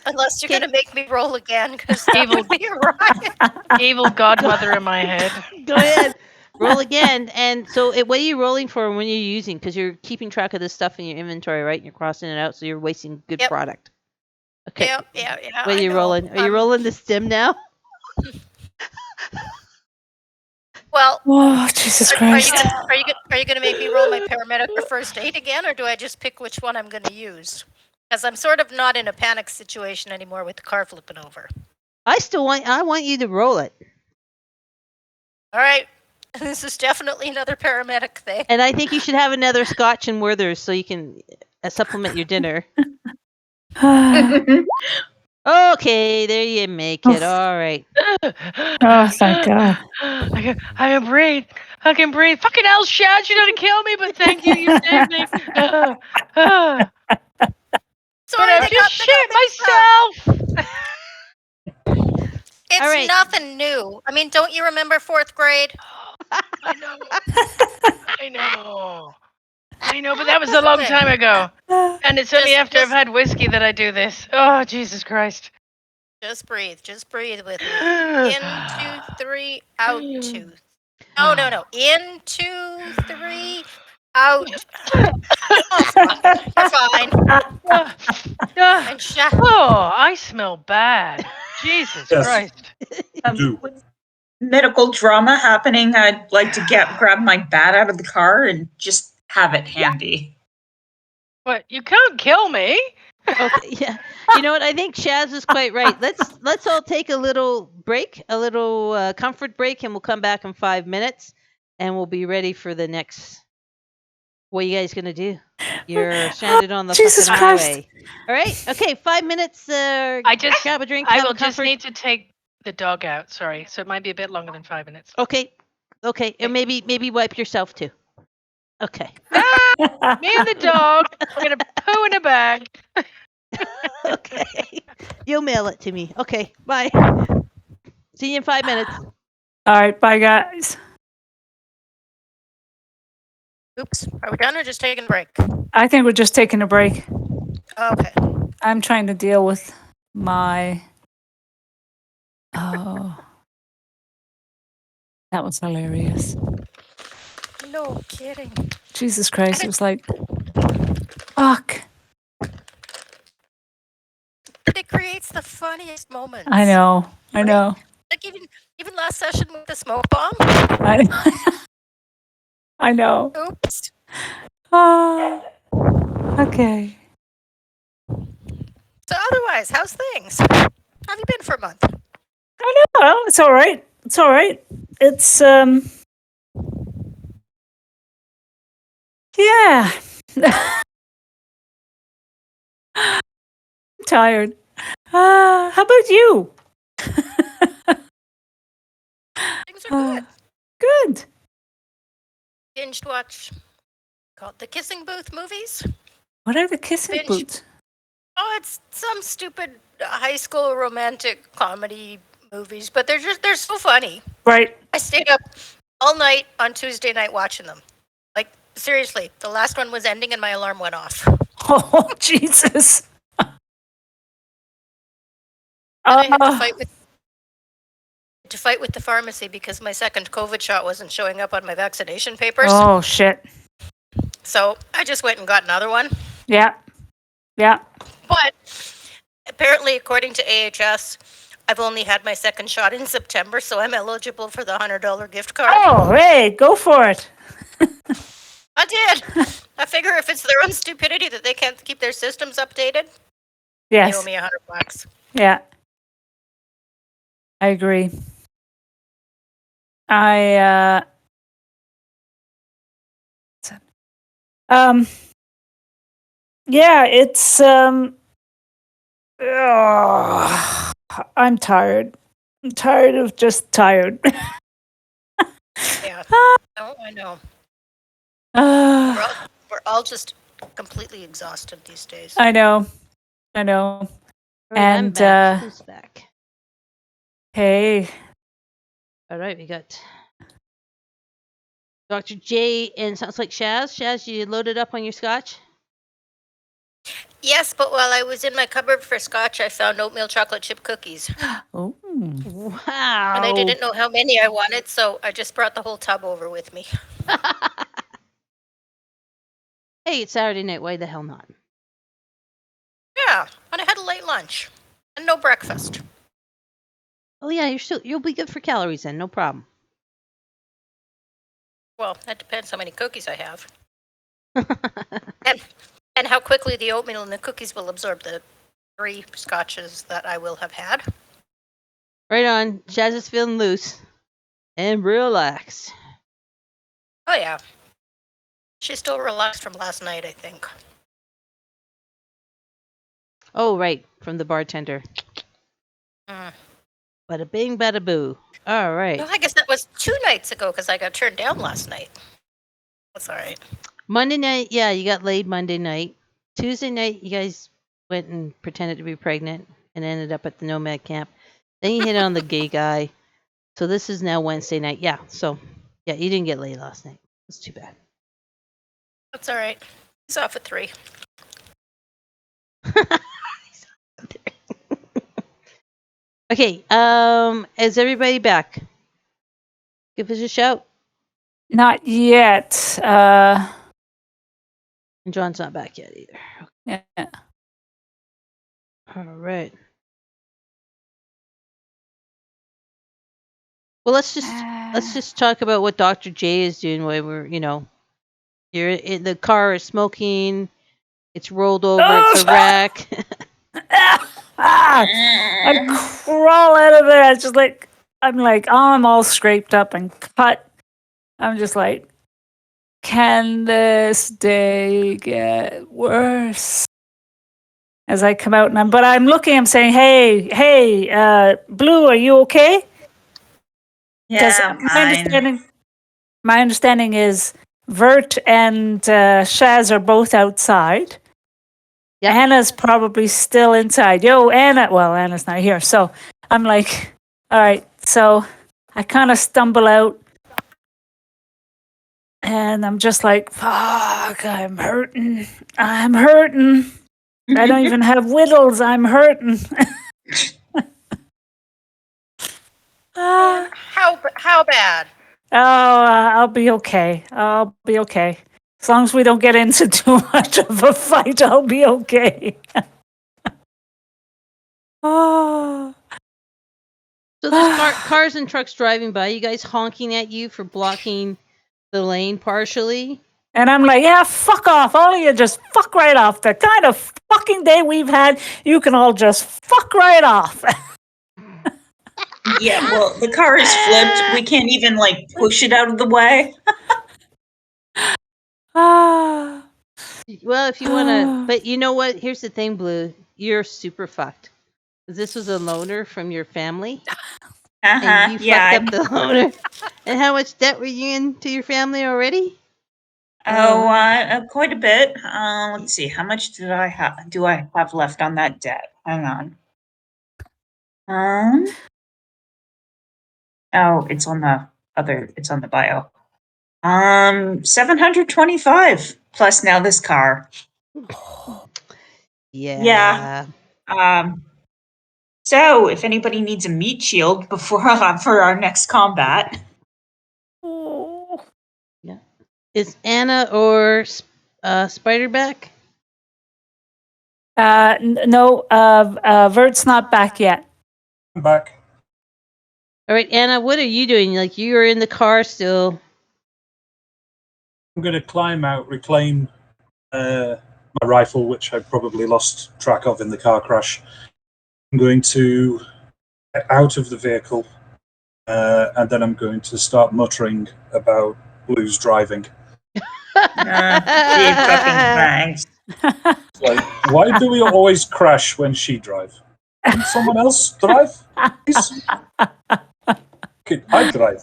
Unless you're going to make me roll again, because Evil- would be right. Evil godmother in my head. Go ahead. Roll again. And so, what are you rolling for when you're using? Because you're keeping track of this stuff in your inventory, right? And you're crossing it out, so you're wasting good Yep. product. Okay. Yeah. What are you rolling? Are you rolling the stim now? Well, Oh, Jesus Christ. are you going to make me roll my paramedic or first aid again, or do I just pick which one I'm going to use? Because I'm sort of not in a panic situation anymore with the car flipping over. I want you to roll it. All right. This is definitely another paramedic thing. And I think you should have another Scotch and Werther's so you can supplement your dinner. Okay, there you make it. All right. Oh, thank God. I can breathe. I can breathe. Fucking hell, Shad, you didn't kill me, but thank you. You saved me. Sorry, But I've just shit myself. It's All right. nothing new. I mean, don't you remember 4th grade? I know. But that was a long time ago. And it's only after I've had whiskey that I do this. Oh, Jesus Christ. Just breathe with me. In, 2, 3, out, 2. No. In, 2, 3, out. You're fine. And shut. Oh, I smell bad. Jesus Yes. Christ. Do. With medical drama happening, I'd like to grab my bat out of the car and just have it handy. But you can't kill me. Okay, yeah. You know what? I think Shaz is quite right. Let's all take a little break, a little comfort break, and we'll come back in 5 minutes, and we'll be ready for the next. What are you guys gonna do? You're stranded on the Jesus fucking Christ. highway. All right. Okay. 5 minutes. Grab a drink. I have a will just comfort. need to take the dog out. Sorry, so it might be a bit longer than 5 minutes. Okay. And maybe wipe yourself too. Okay. Me and the dog. We're gonna poo in a bag. Okay. You'll mail it to me. Okay. Bye. See you in 5 minutes. All right, bye, guys. Oops. Are we done or just taking a break? I think we're just taking a break. Okay. I'm trying to deal with my. Oh, that was hilarious. No kidding. Jesus Christ, it was like, fuck. It creates the funniest moments. I know. Like even last session with the smoke bomb. I know. Oops. Okay. So otherwise, how's things? How have you been for a month? I know. Well, it's all right. It's yeah. I'm tired. How about you? Things are good. Good. Binged watch called The Kissing Booth movies. What are the kissing Binge. boots? Oh, it's some stupid high school romantic comedy movies, but they're so funny. Right. I stayed up all night on Tuesday night watching them. Like seriously, the last one was ending and my alarm went off. Oh, Jesus. And I had to fight with the pharmacy because my second COVID shot wasn't showing up on my vaccination papers. Oh, shit. So I just went and got another one. Yeah. But apparently, according to AHS, I've only had my second shot in September, so I'm eligible for the $100 gift card. Oh, hey, go for it. I did. I figure if it's their own stupidity that they can't keep their systems updated, they owe Yes. me $100. Yeah. I agree. Yeah, it's I'm tired. I'm tired of just tired. Yeah. Oh, I know. Uh, We're all just completely exhausted these days. I know. All right, I'm And back. Who's back? hey, All right, we got Dr. J, and it sounds like Shaz. Shaz, you loaded up on your scotch? Yes, but while I was in my cupboard for scotch, I found oatmeal chocolate chip cookies. oh, Wow. And I didn't know how many I wanted, so I just brought the whole tub over with me. Hey, it's Saturday night. Why the hell not? Yeah, and I had a late lunch and no breakfast. Oh yeah, you'll be good for calories then. No problem. Well, that depends how many cookies I have. And how quickly the oatmeal and the cookies will absorb the 3 scotches that I will have had. Right on. Shaz is feeling loose and relaxed. Oh, yeah. She's still relaxed from last night, I think. Oh right, from the bartender. Mm. Bada bing, bada boo. All right. Well, I guess that was 2 nights ago because I got turned down last night. That's all right. Monday night, yeah, you got laid Monday night. Tuesday night, you guys went and pretended to be pregnant and ended up at the Nomad camp. Then you hit on the gay guy. So this is now Wednesday night. Yeah, so yeah, you didn't get laid last night. That's too bad. That's all right. He's off at 3. Okay, is everybody back? Give us a shout. not yet. And John's not back yet either. Yeah. All right. Well, let's just talk about what Dr. J is doing while we're, you're in the car is smoking, it's rolled over, it's a wreck. I crawl out of there. It's just like I'm all scraped up and cut. I'm just like, can this day get worse? As I come out, but I'm looking. I'm saying, hey, Blue, are you okay? Yeah, My understanding is Vert and Shaz are both outside. Yep. Anna's probably still inside. Yo, Anna. Well, Anna's not here. So I'm like, all right. So I kind of stumble out. And I'm just like, fuck, I'm hurting. I don't even have whittles. I'm hurting. How bad? Oh, I'll be okay. As long as we don't get into too much of a fight, I'll be okay. Oh. So there's cars and trucks driving by. You guys honking at you for blocking the lane partially. And I'm like, yeah, fuck off. All of you just fuck right off. The kind of fucking day we've had, you can all just fuck right off. Yeah, well, the car is flipped. We can't even, push it out of the way. Ah. Well, if you want to, but you know what? Here's the thing, Blue. You're super fucked. This was a loaner from your family. And you fucked up the loaner. And how much debt were you in to your family already? Quite a bit. Let's see. How much do I have left on that debt? Hang on. Oh, it's on the bio. 725 plus now this car. Yeah. So if anybody needs a meat shield for our next combat. Oh. Yeah. Is Anna or Spider back? No, Vert's not back yet. I'm back. All right, Anna, what are you doing? Like, you're in the car still. I'm going to climb out, reclaim my rifle, which I probably lost track of in the car crash. I'm going to get out of the vehicle, and then I'm going to start muttering about Blue's driving. Gee, fucking thanks. Like, why do we always crash when she drives? Can someone else drive, please? Okay, I drive.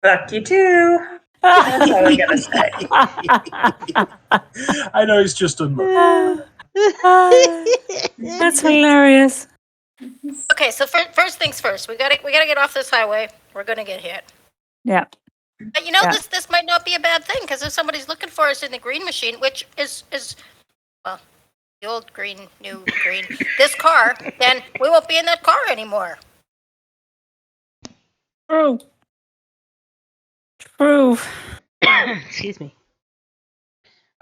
Fuck you too. That's all I gotta say. I know it's just unlucky. That's hilarious. Okay, so first things first. We gotta get off this highway. We're gonna get hit. Yeah. But you know, Yeah. this might not be a bad thing because if somebody's looking for us in the green machine, which is well, the old green, new green, this car, then we won't be in that car anymore. True. True. Excuse me.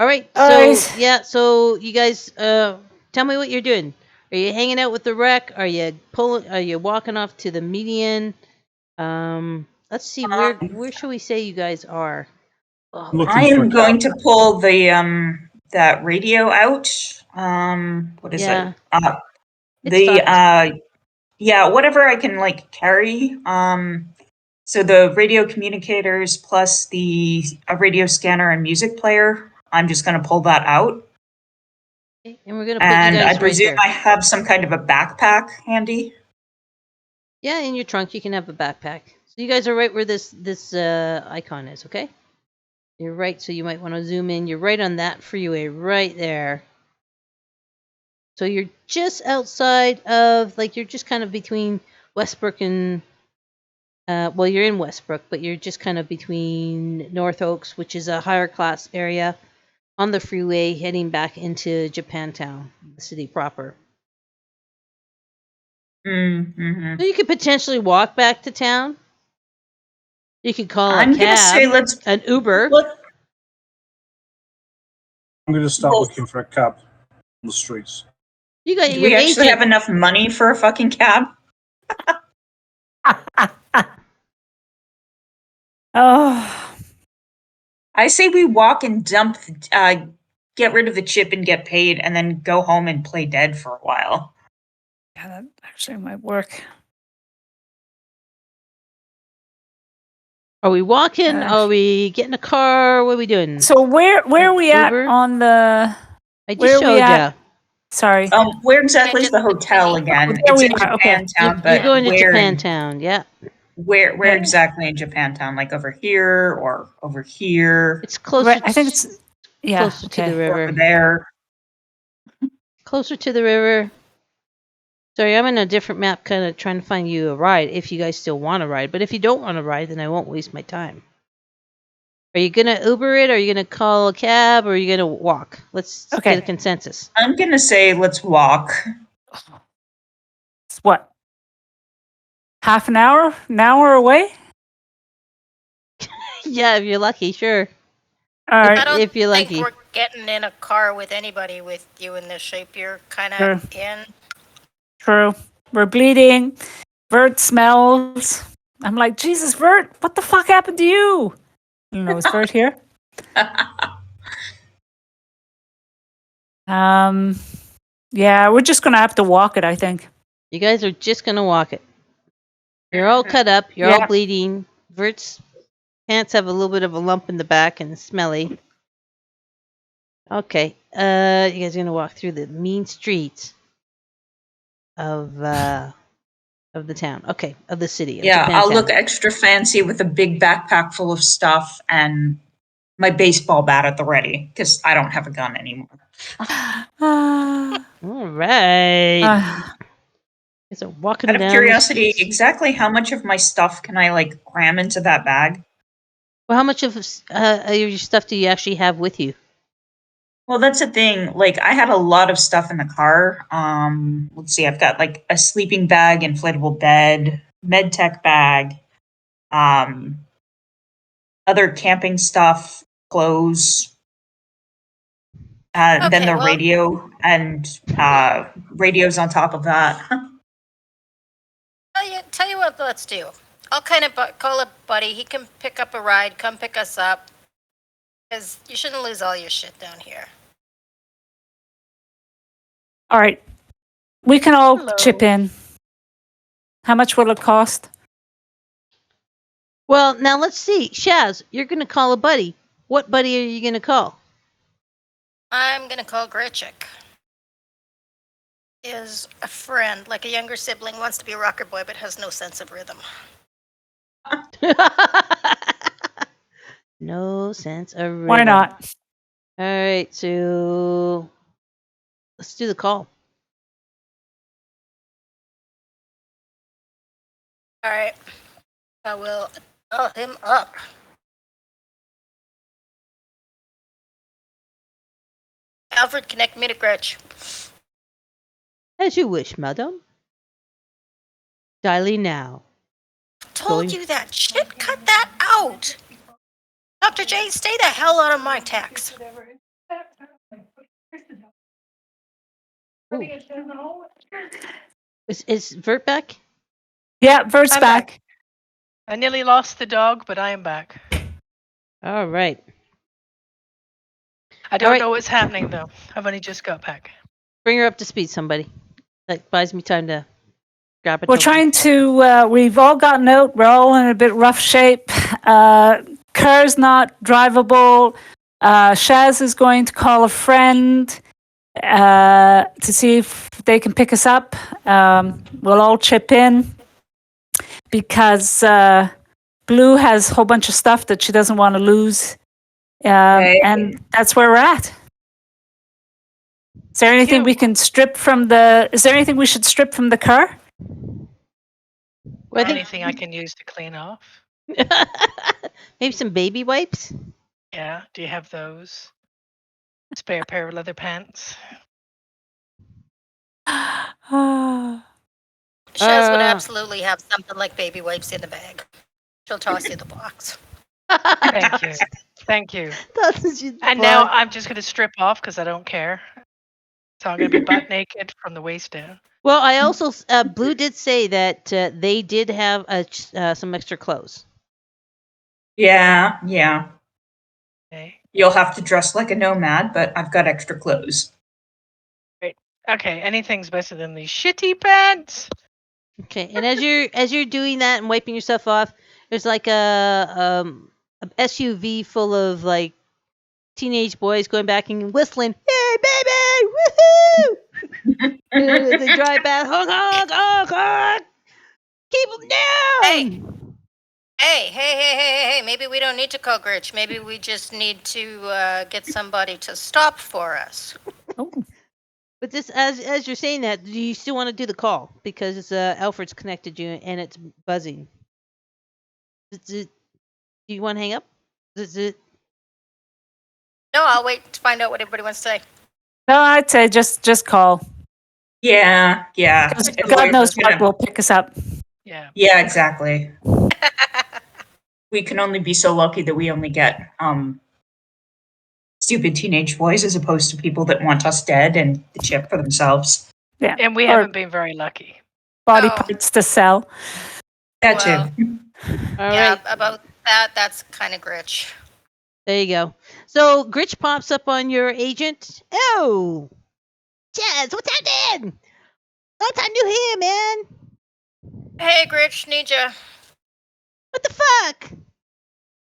All right. All So right. yeah. So you guys, tell me what you're doing. Are you hanging out with the wreck? Are you pulling? Are you walking off to the median? Let's see. Where should we say you guys are? Oh, Looking I for a am going cab. to pull the that radio out. What is yeah. it? It's The stuck. yeah, whatever I can like carry. So the radio communicators plus the a radio scanner and music player. I'm just going to pull that out, Okay, and we're gonna put you and I guys right presume there. I have some kind of a backpack handy. Yeah, in your trunk you can have a backpack. So you guys are right where this icon is. Okay. You're right. So you might want to zoom in. You're right on that freeway right there. So you're just outside of, like, you're just kind of between Westbrook and, well, you're in Westbrook, but you're just kind of between North Oaks, which is a higher class area, on the freeway heading back into Japantown, the city proper. Mm-hmm. So you could potentially walk back to town. You could call a I'm going to say cab, an Uber. I'm going to start Well, looking for a cab on the streets. You got do your we actually agent. have enough money for a fucking cab? Oh. I say we walk and dump, get rid of the chip and get paid, and then go home and play dead for a while. Yeah, that actually might work. Are we walking? Are we getting a car? What are we doing? So where are we at Uber? on the? I just Where are we showed at? you. Sorry. Where exactly is just the hotel thingy. again? There It's we in are, okay. Japantown, You're but going to where Japantown, yeah. where exactly in Japantown? Like over here or over here? It's closer. I think it's closer to the okay. Over river. there. Closer to the river. Sorry, I'm in a different map, kind of trying to find you a ride. If you guys still want to ride, but if you don't want to ride, then I won't waste my time. Are you gonna Uber it? Or are you gonna call a cab? Or are you gonna walk? Let's Okay. get a consensus. I'm gonna say let's walk. It's what? Half an hour away? Yeah, if you're lucky, sure. All I right. don't If you're think lucky. we're getting in a car with anybody with you in the shape you're kind Sure. of in. True. We're bleeding. Vert smells. I'm like, Jesus, Vert, what the fuck happened to you? I don't know, is Vert here? Yeah, we're just gonna have to walk it, I think. You guys are just gonna walk it. You're all cut up. You're all Yeah. bleeding. Vert's pants have a little bit of a lump in the back and smelly. Okay. You guys are gonna walk through the mean streets of the town. Okay, of the city. Of Yeah, I'll Japantown. look extra fancy with a big backpack full of stuff and my baseball bat at the ready because I don't have a gun anymore. Ah. All right. Ah. Guys are walking Out of down. curiosity, exactly how much of my stuff can I like cram into that bag? Well, how much of your stuff do you actually have with you? Well, that's the thing. Like, I had a lot of stuff in the car. Let's see. I've got like a sleeping bag, inflatable bed, med tech bag, um, other camping stuff, clothes, and then Okay, the well- radio and radios on top of that. Tell you what, let's do. I'll kind of call a buddy. He can pick up a ride. Come pick us up. Because you shouldn't lose all your shit down here. All right. We can all Hello. chip in. How much will it cost? Well, now let's see. Shaz, you're going to call a buddy. What buddy are you going to call? I'm gonna call Gretchik. Is a friend, like a younger sibling, wants to be a rocker boy but has no sense of rhythm. No sense of rhythm. Why not? All right, so Let's do the call. All right. I will dial him up. Alfred, connect me to Gretch. As you wish, madam. Dialing now. Told Going. you that shit. Cut that out. Dr. J, stay the hell out of my tax. Ooh. Is Vert back? Yeah, Vert's I'm back. I nearly lost the dog, but I am back. All right. I don't right. know what's happening though. I've only just got back. Bring her up to speed, somebody. That buys me time to grab it. We're trying to, we've all gotten out. We're all in a bit rough shape. Car's not drivable. Shaz is going to call a friend to see if they can pick us up. We'll all chip in because Blue has a whole bunch of stuff that she doesn't want to lose. Okay. And that's where we're at. Is there anything we can strip from the? Is there anything we should strip from the car? Well, Anything I can use to clean off? Maybe some baby wipes. Yeah. Do you have those? Spare pair of leather pants. Shaz would absolutely have something like baby wipes in the bag. She'll toss you the box. Thank you. Thank you. That's what she's And now I'm just going to strip off because I don't care. So I'm going to be butt naked from the waist down. Well, I also Blue did say that they did have some extra clothes. Yeah. Okay. You'll have to dress like a nomad, but I've got extra clothes. Great. Okay. Anything's better than these shitty pants. Okay, and as you're doing that and wiping yourself off, there's like a SUV full of like teenage boys going back and whistling, "Hey baby, woohoo!" As they drive back, honk honk honk honk, keep them down. Hey, maybe we don't need to call Gritch. Maybe we just need to get somebody to stop for us. Oh. But this, as you're saying that, do you still want to do the call because Alfred's connected you and it's buzzing? Do you want to hang up? No, I'll wait to find out what everybody wants to say. No, I'd say just call. Yeah. God knows what will pick us up. Yeah. Yeah, exactly. We can only be so lucky that we only get stupid teenage boys as opposed to people that want us dead and the chip for themselves. Yeah. And we haven't been very lucky. Body No. parts to sell. That Well, too. All yeah, right. about that, that's kind of Gritch. There you go. So Gritch pops up on your agent. Oh, Chaz, what's happening? Long time no hear, man. Hey, Gritch, need ya. What the fuck?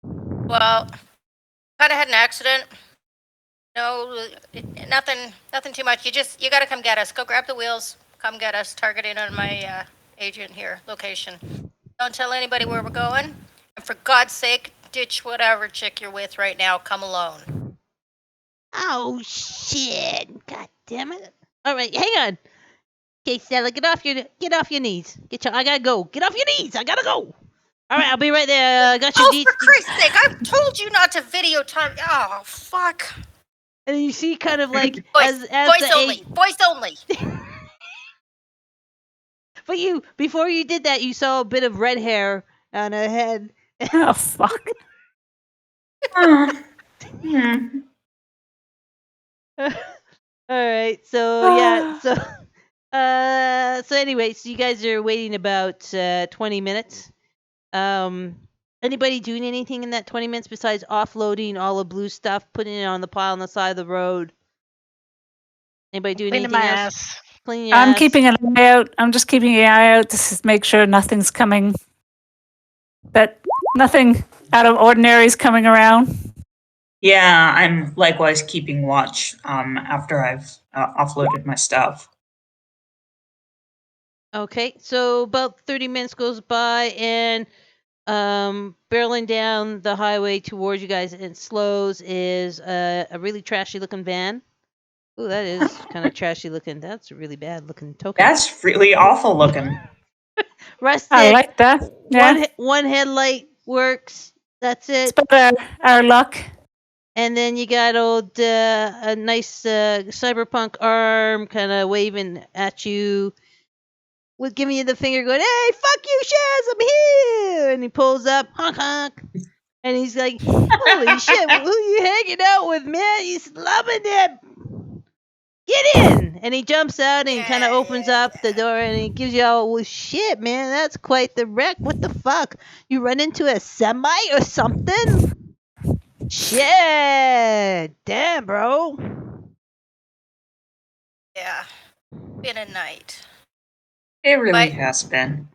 Well, kind of had an accident. No, nothing too much. You gotta come get us. Go grab the wheels. Come get us. Targeting on my agent here, location. Don't tell anybody where we're going. And for God's sake, ditch whatever chick you're with right now. Come alone. Oh shit! God damn it! All right, hang on. Okay, Stella, get off your knees. I gotta go. Get off your knees. I gotta go. All right, I'll be right there. I got your Oh, deeds. for Christ's sake! I've told you not to video time. Oh, fuck. And you see, kind of like Voice only. Voice only. But before you did that, you saw a bit of red hair on her head. Oh fuck. All right, so yeah, so anyway, so you guys are waiting about 20 minutes. Anybody doing anything in that 20 minutes besides offloading all the blue stuff, putting it on the pile on the side of the road? Anybody doing Cleaning anything my else? ass. Cleaning your I'm ass? keeping an eye out. I'm just keeping an eye out to make sure nothing's coming. That nothing out of ordinary is coming around. Yeah, I'm likewise keeping watch after I've offloaded my stuff. Okay, so about 30 minutes goes by and barreling down the highway towards you guys and slows is a really trashy looking van Ooh, that is kind of trashy looking. That's a really bad looking token. That's really awful looking. Rustic. I like that. Yeah. One headlight works. That's It's it. about our luck. And then you got a nice cyberpunk arm kind of waving at you, with giving you the finger, going, "Hey, fuck you, Shaz, I'm here!" And he pulls up, honk honk, and he's like, "Holy shit, who you hanging out with, man? He's loving it. Get in!" And he jumps out and he kind of opens up the door and he gives you all, "Well, shit, man, that's quite the wreck. What the fuck? You run into a semi or something? Shit, damn, bro." Yeah. Been a night. It really But- has been.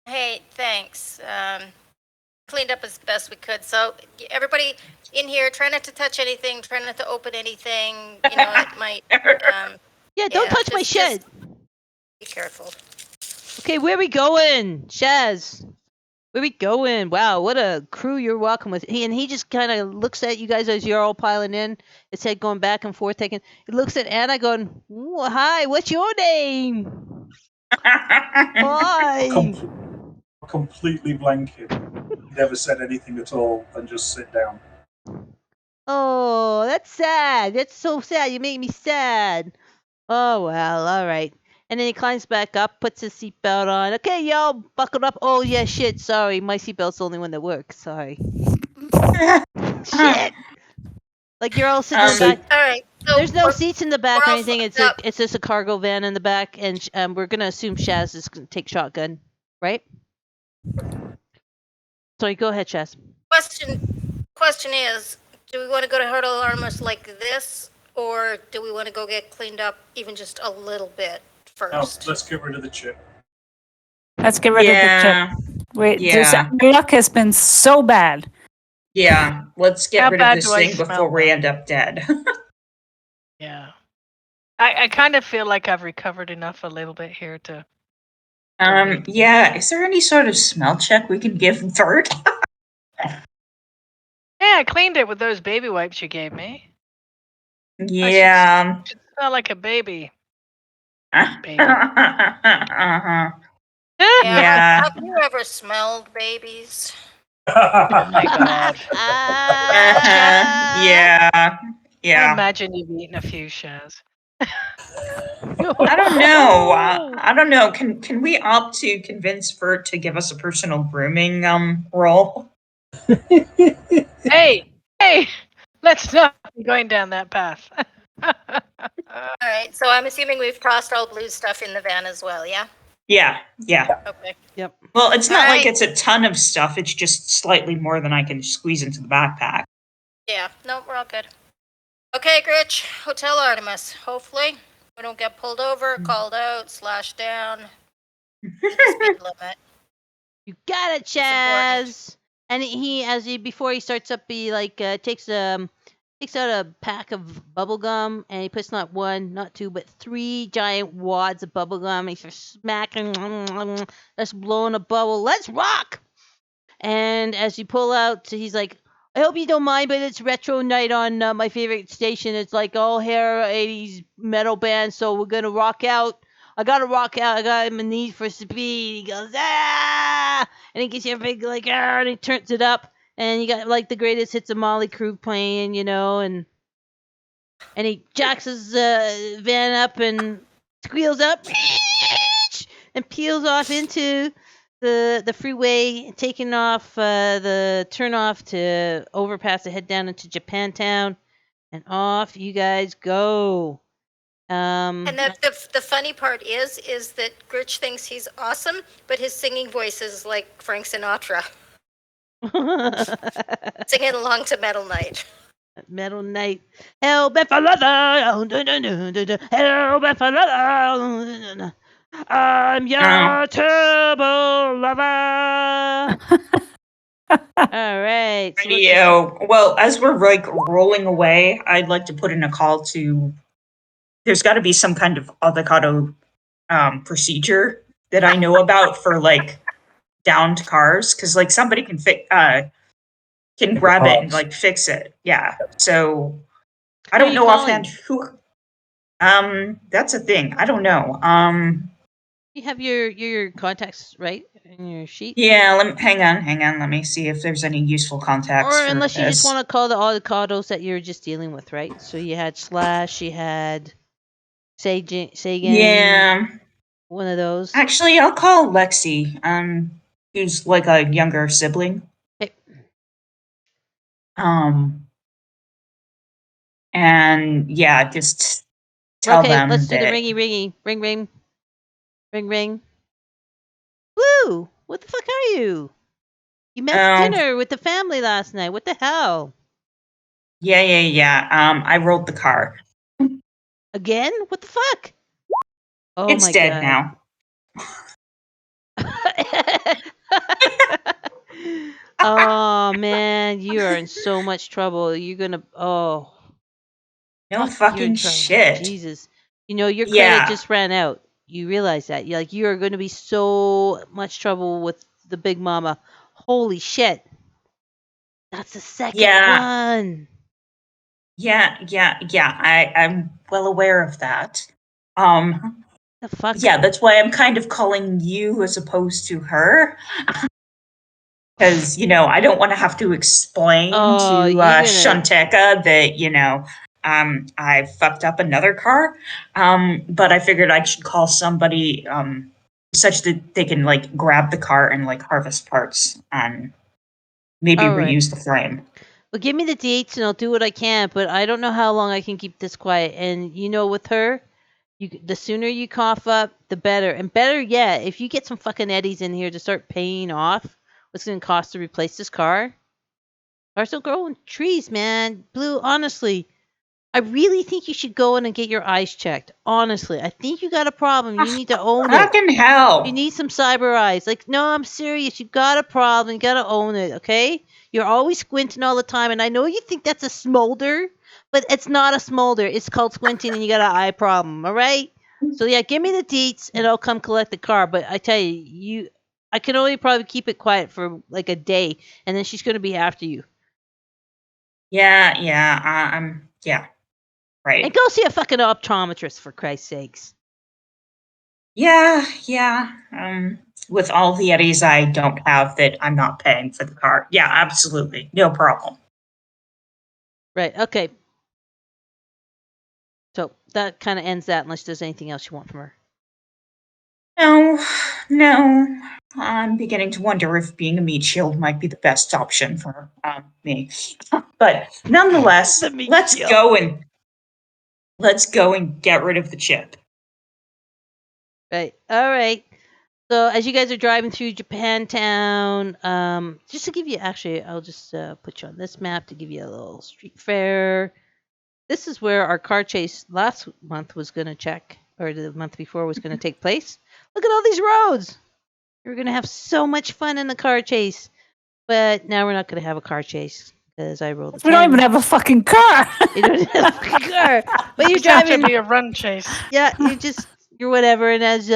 Hey, thanks. Cleaned up as best we could. So everybody in here, try not to touch anything. Try not to open anything. You know, it might. Yeah, don't touch my shit. Just be careful. Okay, where we going, Shaz? Where we going? Wow, what a crew you're walking with. He just kind of looks at you guys as you're all piling in. His head going back and forth, taking. He looks at Anna, going, "Hi, what's your name?" Hi. Completely blanking. Never said anything at all, and just sit down. Oh, that's sad. That's so sad. You make me sad. Oh well, all right. And then he climbs back up, puts his seatbelt on. Okay, y'all, buckled up. Oh yeah, shit. Sorry, my seatbelt's the only one that works. Sorry. Shit. Like you're all sitting in the back. All right. So There's no we're- seats in the back or all anything. It's fucked up. it's just a cargo van in the back, and we're gonna assume Shaz is gonna take shotgun, right? Sorry, go ahead, Shaz. Question is, do we want to go to Hurdle Armors like this, or do we want to go get cleaned up even just a little bit No, first? let's get rid of the chip. Let's get rid of the chip. Wait, Yeah. our luck has been so bad. Yeah, let's get How rid of bad this do I thing smell, before we though? end up dead. Yeah. I kind of feel like I've recovered enough a little bit here to. Yeah, is there any sort of smell check we can give Vert? Yeah, I cleaned it with those baby wipes you gave me. Yeah. Should smell like a baby. Baby. Uh-huh. Yeah. Yeah. Have you ever smelled babies? Oh my god. Uh-huh. Yeah. I Yeah. imagine you've eaten a few, Shaz. I don't know. I don't know. Can we opt to convince Vert to give us a personal grooming role? Hey, let's not be going down that path. All right. So I'm assuming we've tossed all blue stuff in the van as well. Yeah. Yeah. Yeah. Okay. Yep. Well, it's not like Alright. it's a ton of stuff. It's just slightly more than I can squeeze into the backpack. Yeah. No, we're all good. Okay, Gritch. Hotel Artemis. Hopefully, we don't get pulled over, called out, slashed down. To the speed limit. You got it, It's important. Chaz. And before he starts up, he takes out a pack of bubble gum and he puts not one, not two, but 3 giant wads of bubble gum. He's just smacking, just blowing a bubble. Let's rock! And as you pull out, he's like, "I hope you don't mind, but it's retro night on my favorite station. It's like all hair 80s metal band, so we're gonna rock out. I gotta rock out. I got him a need for speed." He goes, "Ah!" And he gets you a big and he turns it up, and you got like the greatest hits of Molly Crew playing, and he jacks his van up and squeals up and peels off into the freeway, taking off the turnoff to overpass to head down into Japantown, and off you guys go. And the funny part is that Gritch thinks he's awesome, but his singing voice is like Frank Sinatra, singing along to Metal Night. Metal Night. Hell bent for leather. Hell bent for leather. I'm your turbo lover. All right. So Radio. Well, as we're like rolling away, I'd like to put in a call to. There's got to be some kind of avocado procedure that I know about for like downed cars, because like somebody can can grab it and like fix it. Yeah. So I don't you know calling? offhand who. That's a thing. I don't know. You have your contacts right in your sheet, Yeah, hang on. Let me see if there's any useful contacts or for unless you just this. want to call the avocados that you're just dealing with, right? So you had Slash, you had Sagan, Yeah. one of those. Actually, I'll call Lexi, who's like a younger sibling. Okay. And yeah, just tell Okay, them let's do the that. ringy ringy. Ring ring. Ring ring. Woo! What the fuck are you? You missed Oh, dinner with the family last night. What the hell? yeah. I rolled the car. Again? What the fuck? Oh It's my dead god. now. Oh man, you are in so much trouble. You're gonna No fuck, you're in fucking trouble. shit. Jesus. You know your credit Yeah, just ran out. You realize that. You are gonna be so much trouble with the big mama. Holy shit. That's the second yeah, one. yeah. I'm well aware of that. Um, The fuck? yeah, that's why I'm kind of calling you as opposed to her. Because, I don't want to have to explain Oh, to you're gonna Shanteka that, I fucked up another car. But I figured I should call somebody such that they can, like, grab the car and, like, harvest parts and maybe all right. reuse the frame. Well, give me the dates and I'll do what I can, but I don't know how long I can keep this quiet. And with her, the sooner you cough up, the better. And better yet, if you get some fucking eddies in here to start paying off what's going to cost to replace this car. Cars don't grow in trees, man. Blue, honestly, I really think you should go in and get your eyes checked. Honestly, I think you got a problem. You need to own it. Fucking You hell. need some cyber eyes. Like, no, I'm serious. You got a problem. You got to own it, okay? You're always squinting all the time. And I know you think that's a smolder, but it's not a smolder. It's called squinting and you got an eye problem, all right? So, yeah, give me the deets and I'll come collect the car. But I tell you, I can only probably keep it quiet for like a day. And then she's going to be after you. Yeah, yeah, And right. go see a fucking optometrist, for Christ's sakes. Yeah. With all the eddies I don't have that I'm not paying for the car. Yeah, absolutely. No problem. Right, okay. So that kind of ends that unless there's anything else you want from her. No. I'm beginning to wonder if being a meat shield might be the best option for me. But nonetheless, The meat let's shield. go and get rid of the chip. Right, all right. So as you guys are driving through Japantown, just to give you, actually, I'll just put you on this map to give you a little street fair. This is where our car chase last month was going to check, or the month before was going to take place. Look at all these roads. We're going to have so much fun in the car chase. But now we're not going to have a car chase because I rolled a 10. We don't even have a fucking car. You don't have a fucking car. But you're It's have to driving. be a run chase. Yeah, you're whatever. And as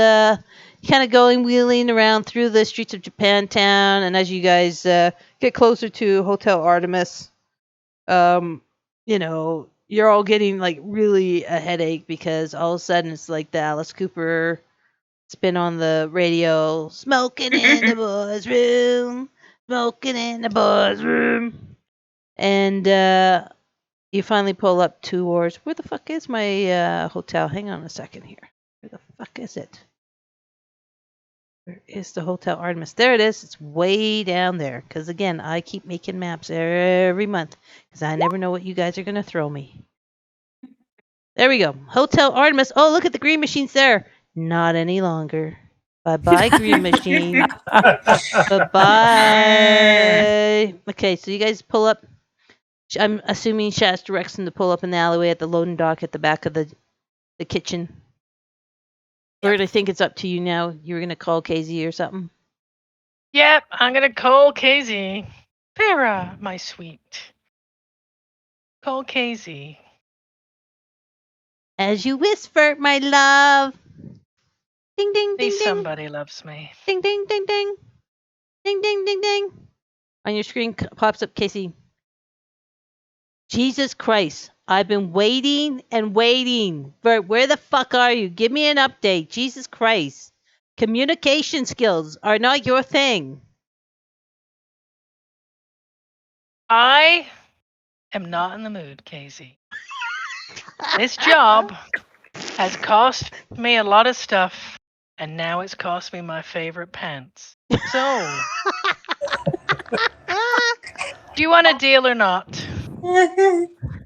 kind of going wheeling around through the streets of Japantown, and as you guys get closer to Hotel Artemis, you're all getting like really a headache because all of a sudden it's like the Alice Cooper spin on the radio, smoking in the boys' room, smoking in the boys' room, and you finally pull up towards where the fuck is my hotel? Hang on a second here. Where the fuck is it? Where is the Hotel Artemis? There it is. It's way down there. Because again, I keep making maps every month because I never know what you guys are going to throw me. There we go. Hotel Artemis. Oh, look at the green machines there. Not any longer. Bye-bye, green machine. Bye-bye. Okay, so you guys pull up. I'm assuming Shaz directs them to pull up in the alleyway at the loading dock at the back of the kitchen. Bert, I think it's up to you now. You were going to call KZ or something? Yep, I'm gonna call Casey. Vera, my sweet. Call Casey. As you whisper, my love. Ding, ding, At ding, least ding. somebody loves me. Ding, ding, ding, ding. Ding, ding, ding, ding. On your screen pops up Casey. Jesus Christ. I've been waiting and waiting. Vert, where the fuck are you? Give me an update. Jesus Christ. Communication skills are not your thing. I am not in the mood, Casey. This job has cost me a lot of stuff, and now it's cost me my favorite pants. So, do you want a deal or not?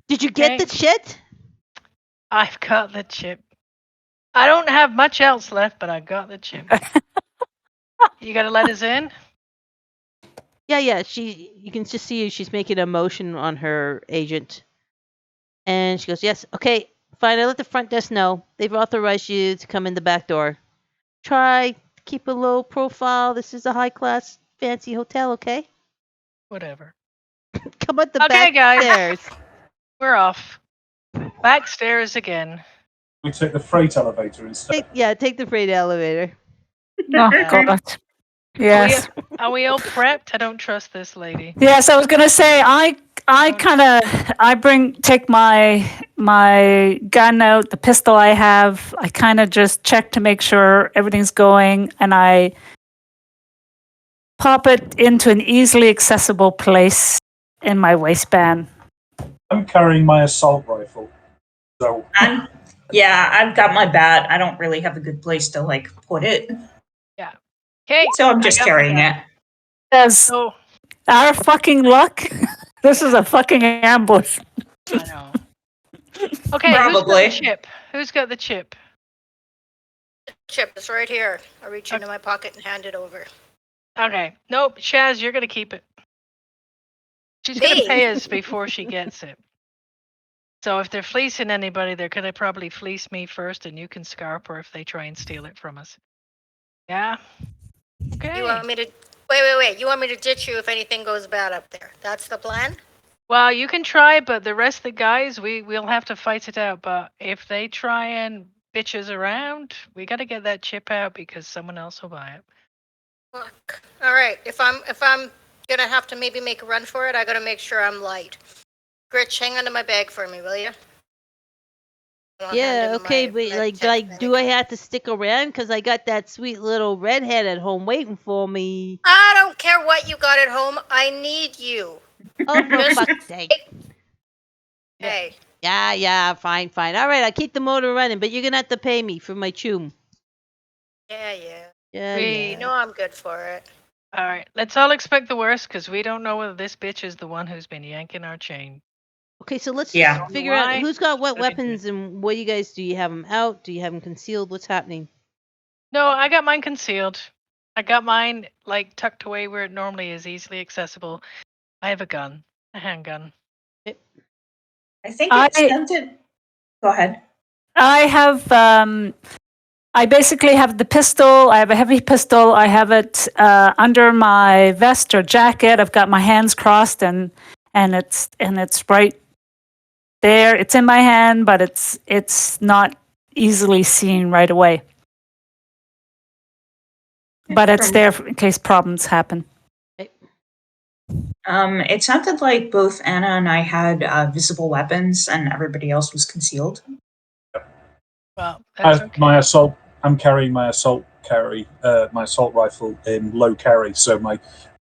Did you get Okay. the shit? I've got the chip. I don't have much else left, but I got the chip. You gotta let us in? Yeah. You can just see she's making a motion on her agent. And she goes, yes, okay, fine, I let the front desk know. They've authorized you to come in the back door. Try, keep a low profile. This is a high class, fancy hotel, okay? Whatever. Come up the Okay, back guys. stairs. We're off. Backstairs again. We take the freight elevator instead. Take the freight elevator. Oh, God. Yes. Are we all prepped? I don't trust this lady. Yes, I was gonna say I take my gun out, the pistol I have. I kind of just check to make sure everything's going, and I pop it into an easily accessible place in my waistband. I'm carrying my assault rifle, so I've got my bat. I don't really have a good place to put it, Yeah. Okay. so I'm just carrying it. As Oh, our fucking luck, this is a fucking ambush. I know. Okay, Probably. Who's got the chip? Chip is right here. I reach into my pocket and hand it over. Okay. Nope, Shaz, you're gonna keep it. She's gonna Me? pay us before she gets it. So if they're fleecing anybody, they're gonna probably fleece me first, and you can scarp her if they try and steal it from us. Yeah. Okay. You want me to wait? You want me to ditch you if anything goes bad up there? That's the plan? Well, you can try, but the rest of the guys, we'll have to fight it out. But if they try and bitch us around, we got to get that chip out because someone else will buy it. Fuck. All right. If I'm gonna have to maybe make a run for it, I gotta make sure I'm light. Gritch, hang onto my bag for me, will you? Yeah, okay, but do I have to stick around? Because I got that sweet little redhead at home waiting for me. I don't care what you got at home. I need you. Oh, for fuck's sake. Hey. Yeah, fine. All right, I'll keep the motor running, but you're going to have to pay me for my chum. Yeah. Yeah. You know I'm good for it. All right, let's all expect the worst because we don't know whether this bitch is the one who's been yanking our chain. Okay, so let's Yeah. just figure out who's got what Okay. weapons and what do you guys do? You have them out? Do you have them concealed? What's happening? No, I got mine concealed. I got mine tucked away where it normally is, easily accessible. I have a handgun. I think it's scented. Go ahead. I have I basically have the pistol. I have a heavy pistol. I have it under my vest or jacket. I've got my hands crossed and it's right there. It's in my hand, but it's not easily seen right away. But it's there in case problems happen. It sounded like both Anna and I had visible weapons, and everybody else was concealed. Well, that's okay. I'm carrying my assault rifle in low carry, so my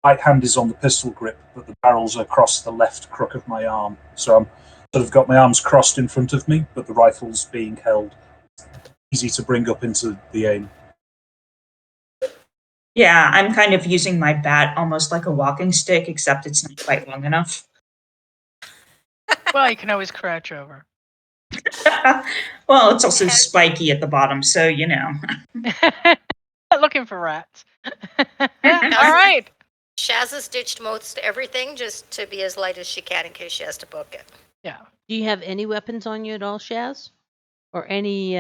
right hand is on the pistol grip, but the barrels are across the left crook of my arm. So I'm sort of got my arms crossed in front of me, but the rifle's being held easy to bring up into the aim. Yeah, I'm kind of using my bat almost like a walking stick, except it's not quite long enough. Well, you can always crouch over. Well, it's also spiky at the bottom, so you know. Looking for rats. All right. Shaz has ditched most everything just to be as light as she can in case she has to book it. Yeah. Do you have any weapons on you at all, Shaz? Or any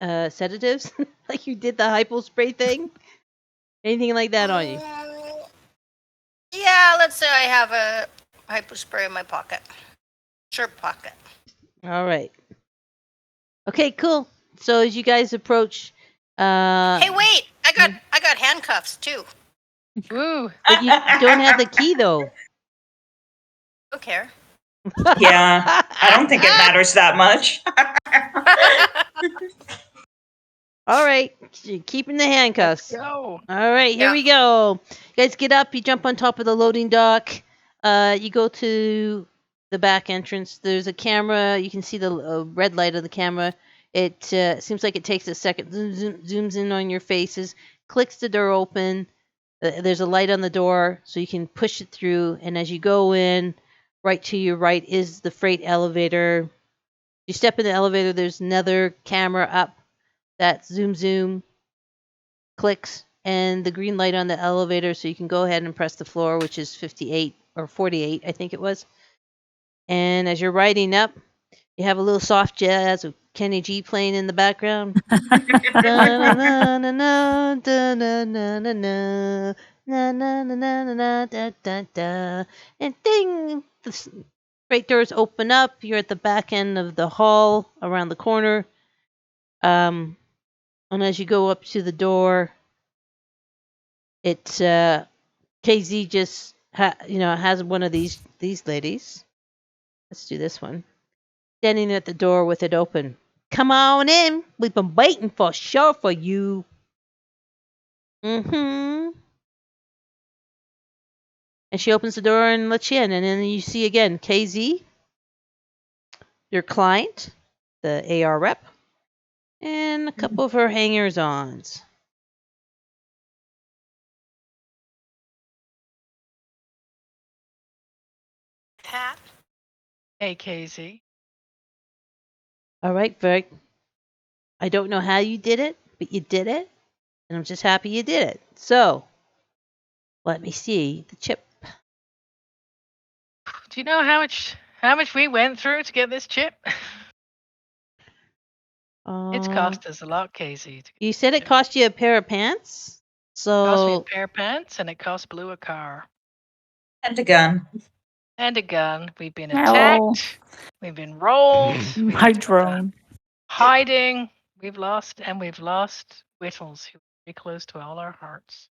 sedatives? Like you did the hypo spray thing? Anything like that on you? Yeah, let's say I have a hypo spray in my pocket. Shirt pocket. All right. Okay, cool. So as you guys approach, Hey, wait! I got handcuffs too. Woo. but you don't have the key though. Don't care. Yeah, I don't think it matters that much. All right, keeping the handcuffs. Let's go. All right, here Yeah. we go. You guys get up, you jump on top of the loading dock. You go to the back entrance. There's a camera. You can see the red light of the camera. It seems like it takes a second, zooms in on your faces, clicks the door open. There's a light on the door, so you can push it through. And as you go in, right to your right is the freight elevator. You step in the elevator, there's another camera up that zoom, clicks, and the green light on the elevator, so you can go ahead and press the floor, which is 58 or 48, I think it was. And as you're riding up, you have a little soft jazz with Kenny G playing in the background. Da-na-na-na-na, da-na-na-na-na, na-na-na-na-na, da-da-da. And ding! The freight doors open up. You're at the back end of the hall around the corner. And as you go up to the door, it's KZ just has one of these ladies. Let's do this one. Standing at the door with it open. Come on in. We've been waiting for sure for you. Mm-hmm. And she opens the door and lets you in. And then you see again KZ, your client, the AR rep, and a couple of her hangers-ons. Pat. Hey, KZ. All right, Vert. I don't know how you did it, but you did it. And I'm just happy you did it. So, let me see the chip. Do you know how much we went through to get this chip? It's cost us a lot, KZ. You said it cost you a pair of pants? It cost me a So, pair of pants, and it cost Blue a car. And a gun. And a gun. We've been No. attacked. We've been rolled. We've My been, drone. hiding. We've lost Whittles, who are very close to all our hearts.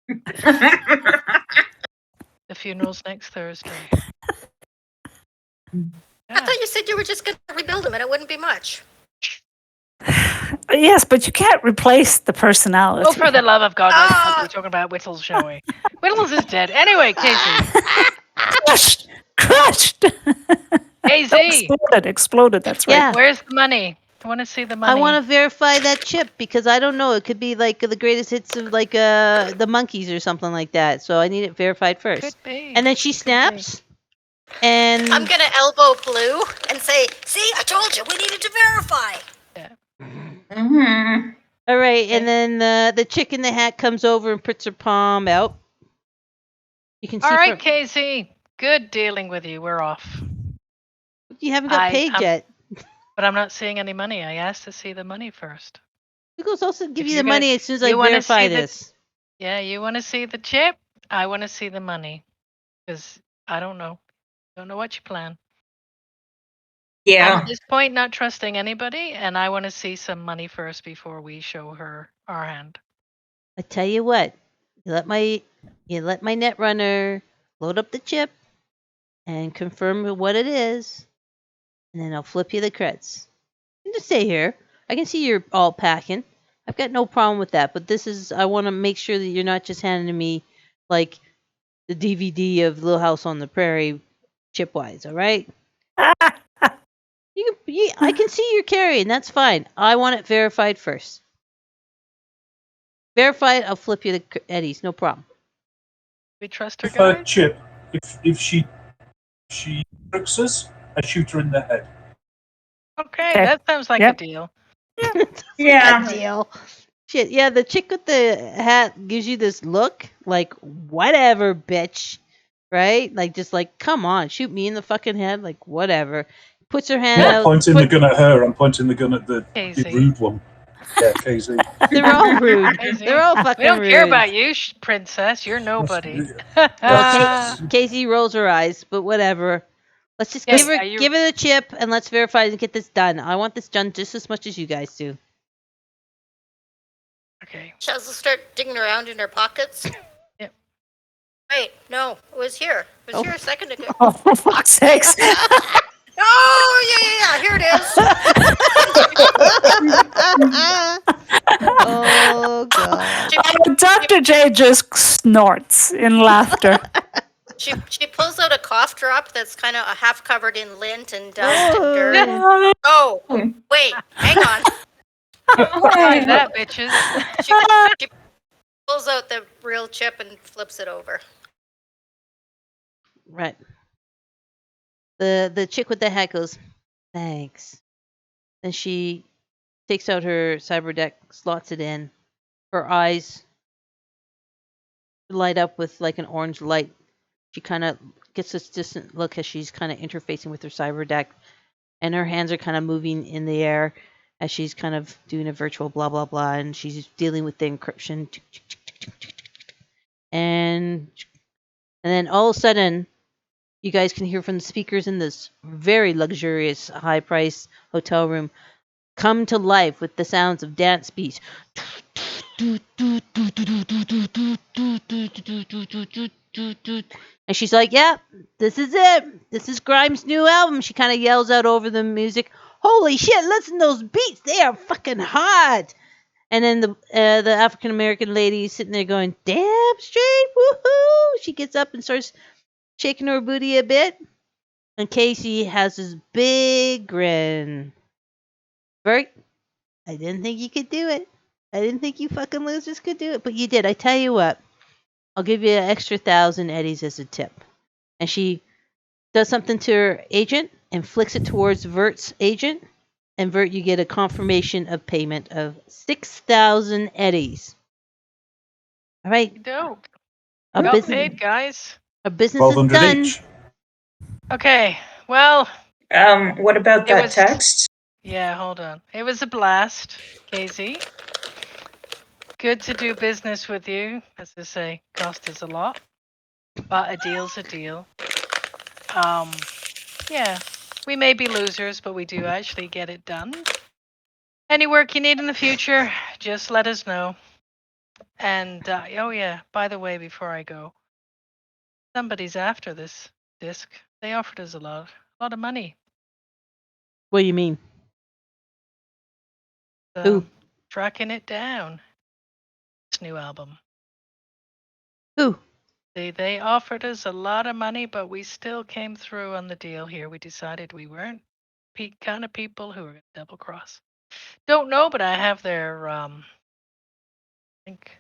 The funeral's next Thursday. I thought you said you were just going to rebuild them and it wouldn't be much. Yes, but you can't replace the personality. Oh, for the love of God, we're talking about Whittles, shall we? Whittles is dead. Anyway, KZ. Crushed. KZ. Exploded. That's right. yeah. Where's the money? I want to see the money. I want to verify that chip because I don't know. It could be like the greatest hits of like the Monkeys or something like that. So I need it verified first. Could be. And then she snaps. And I'm going to elbow Blue and say, see, I told you, we needed to verify. Mm-hmm. all right, and then the chick in the hat comes over and puts her palm out. You can see. All right, KZ. Good dealing with you. We're off. You haven't got paid yet. But I'm not seeing any money. I asked to see the money first. Google's also give If you you're the gonna- money as soon as I you wanna verify see the- this. Yeah, you want to see the chip? I want to see the money. Because I don't know. Don't know what you plan. I'm Yeah. at this point not trusting anybody, and I want to see some money first before we show her our hand. I tell you what, you let my netrunner load up the chip and confirm what it is, and then I'll flip you the creds. You can just stay here. I can see you're all packing. I've got no problem with that, but I want to make sure that you're not just handing me like the DVD of Little House on the Prairie chipwise, all right? I can see you're carrying. That's fine. I want it verified first. Verified, I'll flip you the eddies. No problem. We trust her, If her guys? chip, if she tricks us, I shoot her in the head. Okay, Okay. that sounds like Yep. a deal. Yeah. Deal. Shit, yeah, the chick with the hat gives you this look like, whatever, bitch. Right? Like, just like, come on, shoot me in the fucking head. Like, whatever. Puts her hand I'm not out. pointing the gun at her, I'm pointing the gun at the KZ. rude one. Yeah, KZ. They're all rude. KZ. They're all fucking We don't rude. care about you, princess. You're nobody. That's- Casey rolls her eyes, but whatever. Let's just Yes, give you- her the chip and let's verify and get this done. I want this done just as much as you guys do. Okay. Shall I start digging around in her pockets? Yep. Wait, no, it was here. It was here a second ago. Oh, for fuck's sakes. Oh, yeah. Here it is. Oh god. Dr. J just snorts in laughter. She pulls out a cough drop that's kind of half covered in lint and dust and dirt. Oh. Oh, wait, hang on. Try that, bitches. She pulls out the real chip and flips it over. Right. The chick with the hat goes, thanks. Then she takes out her cyber deck, slots it in. Her eyes light up with like an orange light. She kind of gets this distant look as she's kind of interfacing with her cyber deck, and her hands are kind of moving in the air as she's kind of doing a virtual blah blah blah, and she's dealing with the encryption. And then all of a sudden, you guys can hear from the speakers in this very luxurious, high-priced hotel room come to life with the sounds of dance beats. And she's like, yeah, this is it. This is Grimes' new album. She kind of yells out over the music, holy shit, listen to those beats. They are fucking hot. And then the African-American lady is sitting there going, damn straight, woohoo. She gets up and starts shaking her booty a bit. And Casey has this big grin. Vert, I didn't think you could do it. I didn't think you fucking losers could do it, but you did. I tell you what, I'll give you an extra 1,000 eddies as a tip. And she does something to her agent and flicks it towards Vert's agent. And Vert, you get a confirmation of payment of 6,000 eddies. All right. Dope. Our Well business, paid, guys. our business is 1,200 done. each. Okay, well, What about It that was- text? yeah, hold on. It was a blast, Casey. Good to do business with you. As I say, cost us a lot, but a deal's a deal. Yeah, we may be losers, but we do actually get it done. Any work you need in the future, just let us know. And oh yeah, by the way, before I go, somebody's after this disc. They offered us a lot of money. What do you mean? So Who? tracking it down. This new album. Who? They offered us a lot of money, but we still came through on the deal here. We decided we weren't kind of people who were going to double cross. Don't know, but I have their I think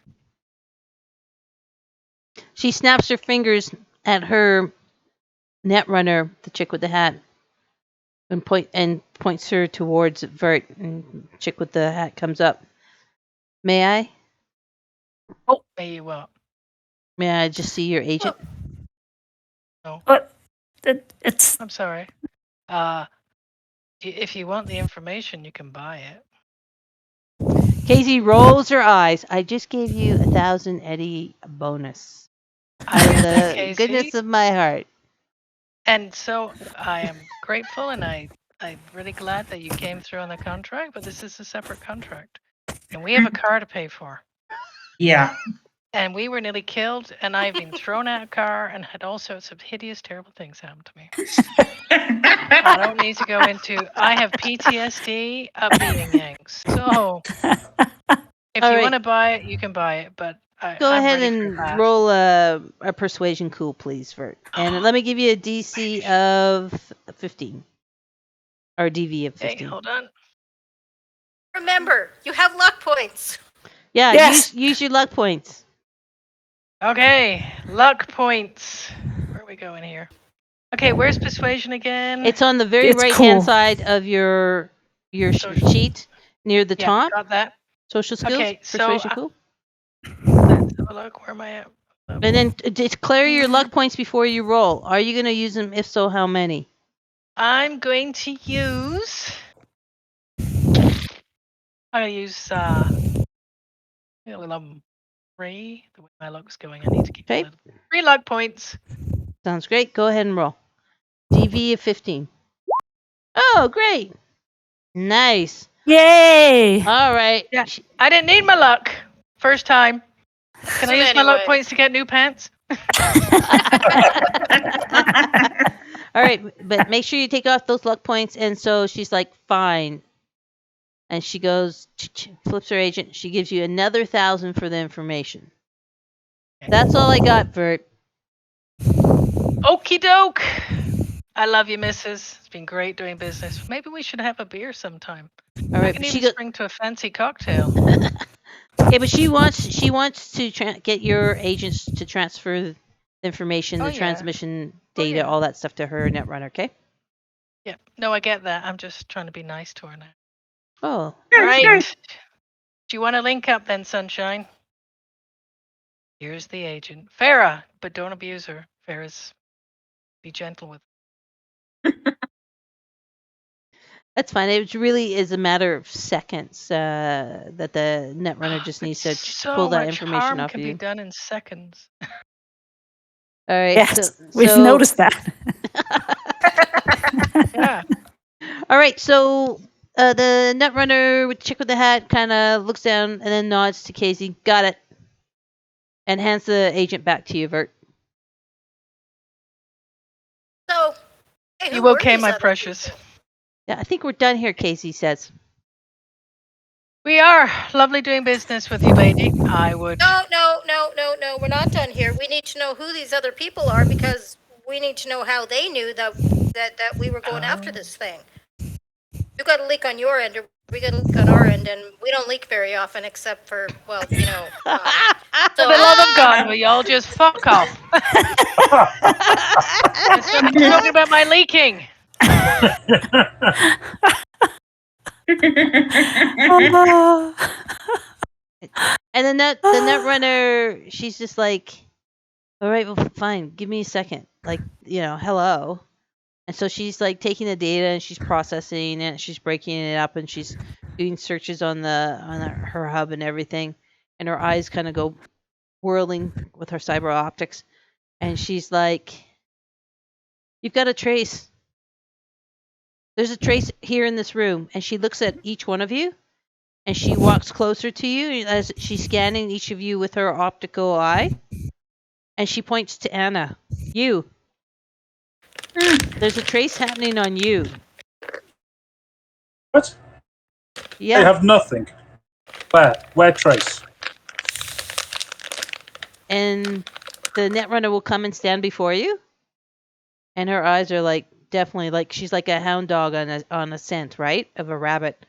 She snaps her fingers at her netrunner, the chick with the hat, and points her towards Vert. And chick with the hat comes up. May I? may you what? May I just see your agent? No, But it's I'm sorry. If you want the information, you can buy it. Casey rolls her eyes. I just gave you 1,000 Eddie bonus. Out of the Casey. goodness of my heart. And so I am grateful, and I'm really glad that you came through on the contract. But this is a separate contract, and we have a car to pay for. Yeah. And we were nearly killed, and I've been thrown out of a car and had all sorts of hideous, terrible things happen to me. I don't need to go into. I have PTSD of being yanks. So if All you right. want to buy it, you can buy it. But Go I'm ahead ready for and that. roll a persuasion cool, please, Vert. And let me give you a DC of 15. Or DV of Hey, 15. hold on. Remember, you have luck points. Yeah, Yes. use your luck points. Okay, luck points. Where are we going here? Okay, where's persuasion again? It's on the very It's right-hand cool. side of your Social. sheet near the Yeah, top. got that. Social skills, Okay, so, persuasion cool. Let's have a look. Where am I at? And then declare your luck points before you roll. Are you going to use them? If so, how many? I'm going to use. I'm going to use 3. The way my luck's going, I need to keep Okay. it. 3 luck points. Sounds great. Go ahead and roll. DV of 15. Oh, great. Nice. yay! All right. Yeah. I didn't need my luck. First time. Can I So use my luck anyway. points to get new pants? All All right, but make sure you take off those luck points. And so she's like, fine. And she goes, flips her agent. She gives you another 1,000 for the information. That's all I got, Vert. Okie doke. I love you, missus. It's been great doing business. Maybe we should have a beer sometime. All I right, can but even she spring to a fancy cocktail. okay, but she wants to get your agents to transfer the information, Oh, the yeah. transmission Oh, data, yeah. all that stuff to her Netrunner. Okay. Yeah. No, I get that. I'm just trying to be nice to her now. Oh, All Sure, right. sure. Do you want to link up then, Sunshine? Here's the agent. Farah, but don't abuse her. Farah's be gentle with that's fine. It really is a matter of seconds that the Netrunner just But needs to so pull that much information harm off can of be you. done in seconds. All right. Yes, we've noticed that. Yeah. All right. So the Netrunner with chick with the hat kind of looks down and then nods to Casey. Got it. And hands the agent back to you, Vert. So, hey, who You were okay, these my other precious? people? Yeah, I think we're done here, Casey says. We are. Lovely doing business with you, lady. I would. No, we're not done here. We need to know who these other people are because we need to know how they knew that we were going after this thing. You got a leak on your end, or we got a leak on our end, and we don't leak very often, except for, well, you know. For the love of God, will y'all just fuck off? Let's not be talking about my leaking. And then the Netrunner, she's just like, all right, well, fine, give me a second. Like, hello. And so she's like taking the data and she's processing it, she's breaking it up, and she's doing searches on her hub and everything. And her eyes kind of go whirling with her cyber optics. And she's like, you've got a trace. There's a trace here in this room. And she looks at each one of you and she walks closer to you as she's scanning each of you with her optical eye. And she points to Anna. You. There's a trace happening on you. What? Yeah. I have nothing. Where trace? And the Netrunner will come and stand before you. And her eyes are like definitely like she's like a hound dog on a scent, right? Of a rabbit.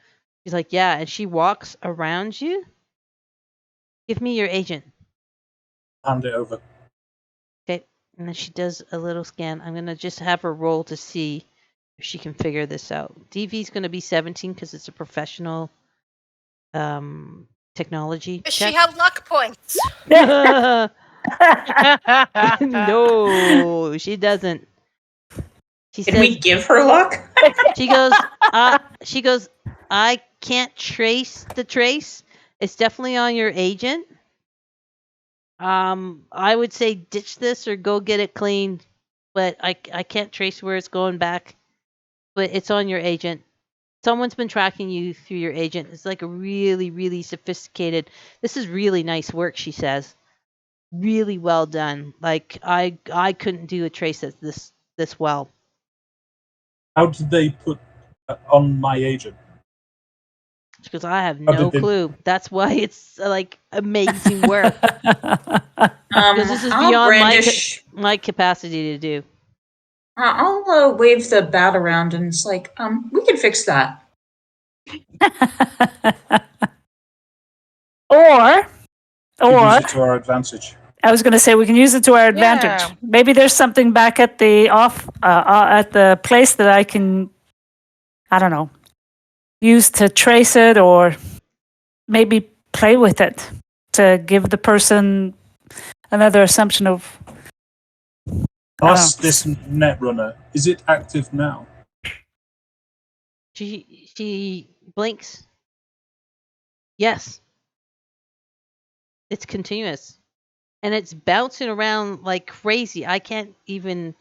She's like, yeah, and she walks around you. Give me your agent. Hand it over. Okay. And then she does a little scan. I'm gonna just have her roll to see if she can figure this out. DV's gonna be 17 because it's a professional technology. Does she have luck points? No, she doesn't. She Did says we give her luck? she goes, I can't trace the trace. It's definitely on your agent. I would say ditch this or go get it cleaned, but I can't trace where it's going back. But it's on your agent. Someone's been tracking you through your agent. It's like a really, really sophisticated. This is really nice work, she says. Really well done. Like I couldn't do a trace that's this well. How did they put on my agent? Because I have How no did they- clue. That's why it's like amazing work. Because this is I'll beyond brandish. my capacity to do. I'll wave the bat around, and it's like, we can fix that. Or We use it to our advantage. I was going to say we can use it to our advantage. Yeah. Maybe there's something back at the at the place that I can, I don't know, use to trace it, or maybe play with it to give the person another assumption of. Plus, this Netrunner, is it active now? She blinks. Yes. It's continuous. And it's bouncing around like crazy. I can't even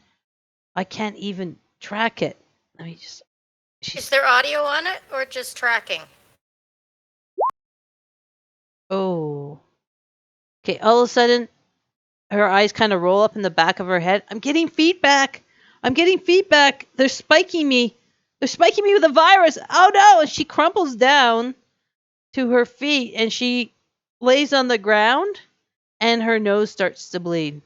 track it. Let me just Is there audio on it or just tracking? Oh. Okay, all of a sudden her eyes kind of roll up in the back of her head. I'm getting feedback. I'm getting feedback. They're spiking me. They're spiking me with a virus. Oh no! And she crumples down to her feet and she lays on the ground and her nose starts to bleed.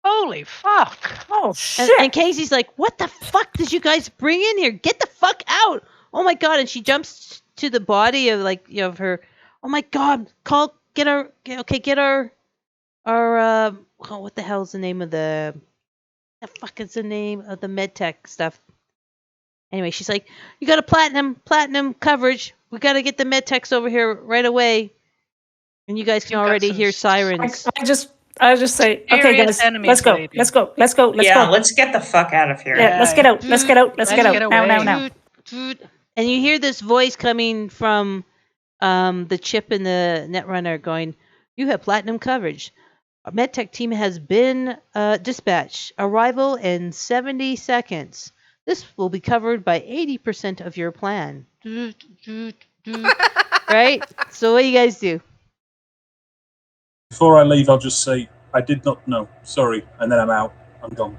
Holy fuck. Oh, And, shit. and Casey's like, "What the fuck did you guys bring in here? Get the fuck out!" Oh my god! And she jumps to the body of of her. Oh my god! Get our what the hell's the name of the fuck is the name of the med tech stuff? Anyway, she's like, "You got a platinum coverage. We got to get the med techs over here right away." And you guys can You got already some hear sirens. I just say, okay, Serious guys, enemies, let's go. lady. Let's go. Let's go. Let's Yeah, go. let's get the fuck out of here. Yeah, let's get out. Let's get out. Let's Let's get get out. Now, now, away. now. And you hear this voice coming from the chip in the Netrunner going, "You have platinum coverage. Our MedTech team has been dispatched. Arrival in 70 seconds. This will be covered by 80% of your plan." Right? So what do you guys do? Before I leave, I'll just say, I did not know. Sorry. And then I'm out. I'm gone.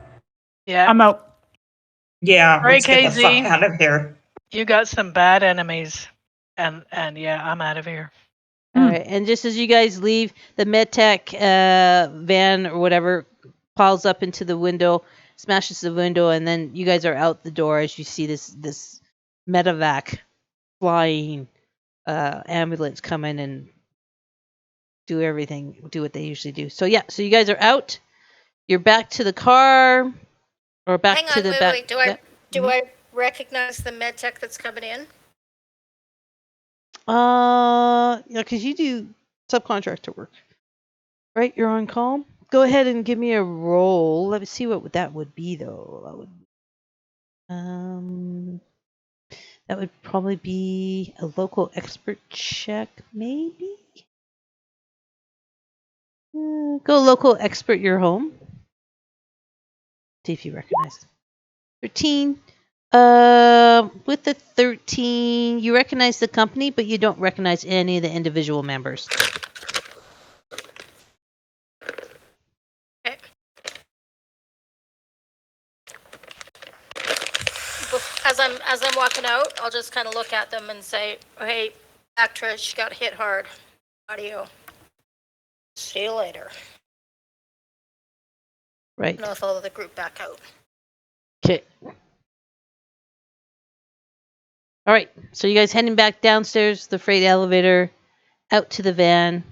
Yeah. I'm out. Yeah, Right, let's get the fuck KZ. out of here. You got some bad enemies. And yeah, I'm out of here. All right. And just as you guys leave, the MedTech van or whatever piles up into the window, smashes the window, and then you guys are out the door as you see this medevac flying ambulance come in and do what they usually do. So yeah, so you guys are out. You're back to the car, or back Hang to on, the wait, back. wait. Do I recognize the med tech that's coming in? Yeah, because you do subcontractor work, right? You're on call. Go ahead and give me a roll. Let me see what that would be, though. That would probably be a local expert check, maybe. Go local expert your home. See if you recognize. 13. With the 13, you recognize the company, but you don't recognize any of the individual members. Okay. As I'm walking out, I'll just kind of look at them and say, "Hey, actress, got hit hard. Audio. See you later." Right. And I'll follow the group back out. Okay. All right. So you guys heading back downstairs, the freight elevator, out to the van.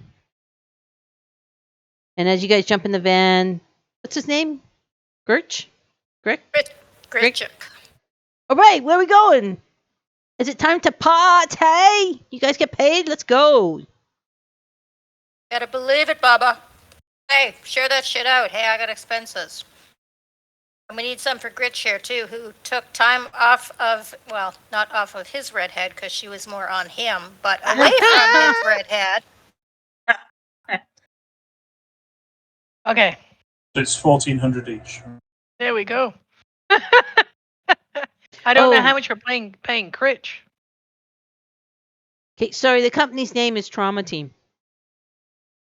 And as you guys jump in the van, what's his name? Gritch? Great chick. All right, where are we going? Is it time to party? You guys get paid? Let's go. Gotta believe it, Baba. Hey, share that shit out. Hey, I got expenses. And we need some for Gritch here, too, who took time off of, well, not off of his redhead, because she was more on him, but away from his redhead. Okay. It's 1,400 each. There we go. I don't know Oh. how much you're paying Critch. Okay, sorry, the company's name is Trauma Team.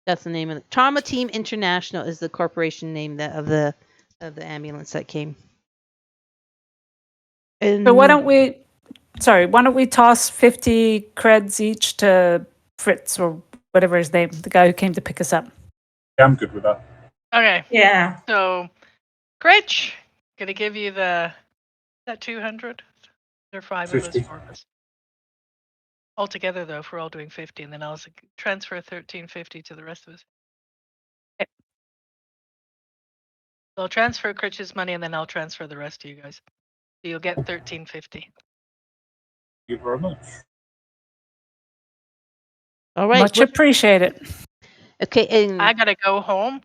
That's the name of it. Trauma Team International is the corporation name of the ambulance that came. And So why don't we toss 50 creds each to Fritz or whatever his name, the guy who came to pick us up? Yeah, I'm good with that. Okay. Yeah. So, Critch, gonna give you that 200. There are 5 of us, 50. 4 of us. Altogether, though, if we're all doing 50, and then I'll transfer 1350 to the rest of us. Okay. So I'll transfer Critch's money, and then I'll transfer the rest to you guys. So you'll get 1350. Thank you very much. all right. Much appreciated. Okay, and I gotta go home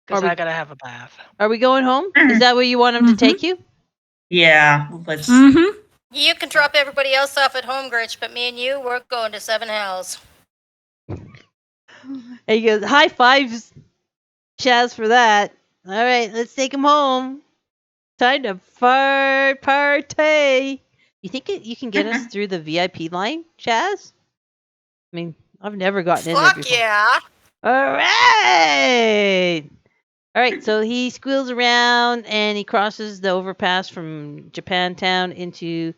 because Are we- I gotta have a bath. are we going home? Is that where you want him to take you? Yeah, let's. Mm-hmm. You can drop everybody else off at home, Gritch, but me and you, we're going to Seven Hells. And he goes, high fives, Chaz, for that. All right, let's take him home. Time to party. You think you can get us through the VIP line, Chaz? I mean, I've never gotten in there Fuck before. yeah! All right. All right, so he squeals around and he crosses the overpass from Japantown into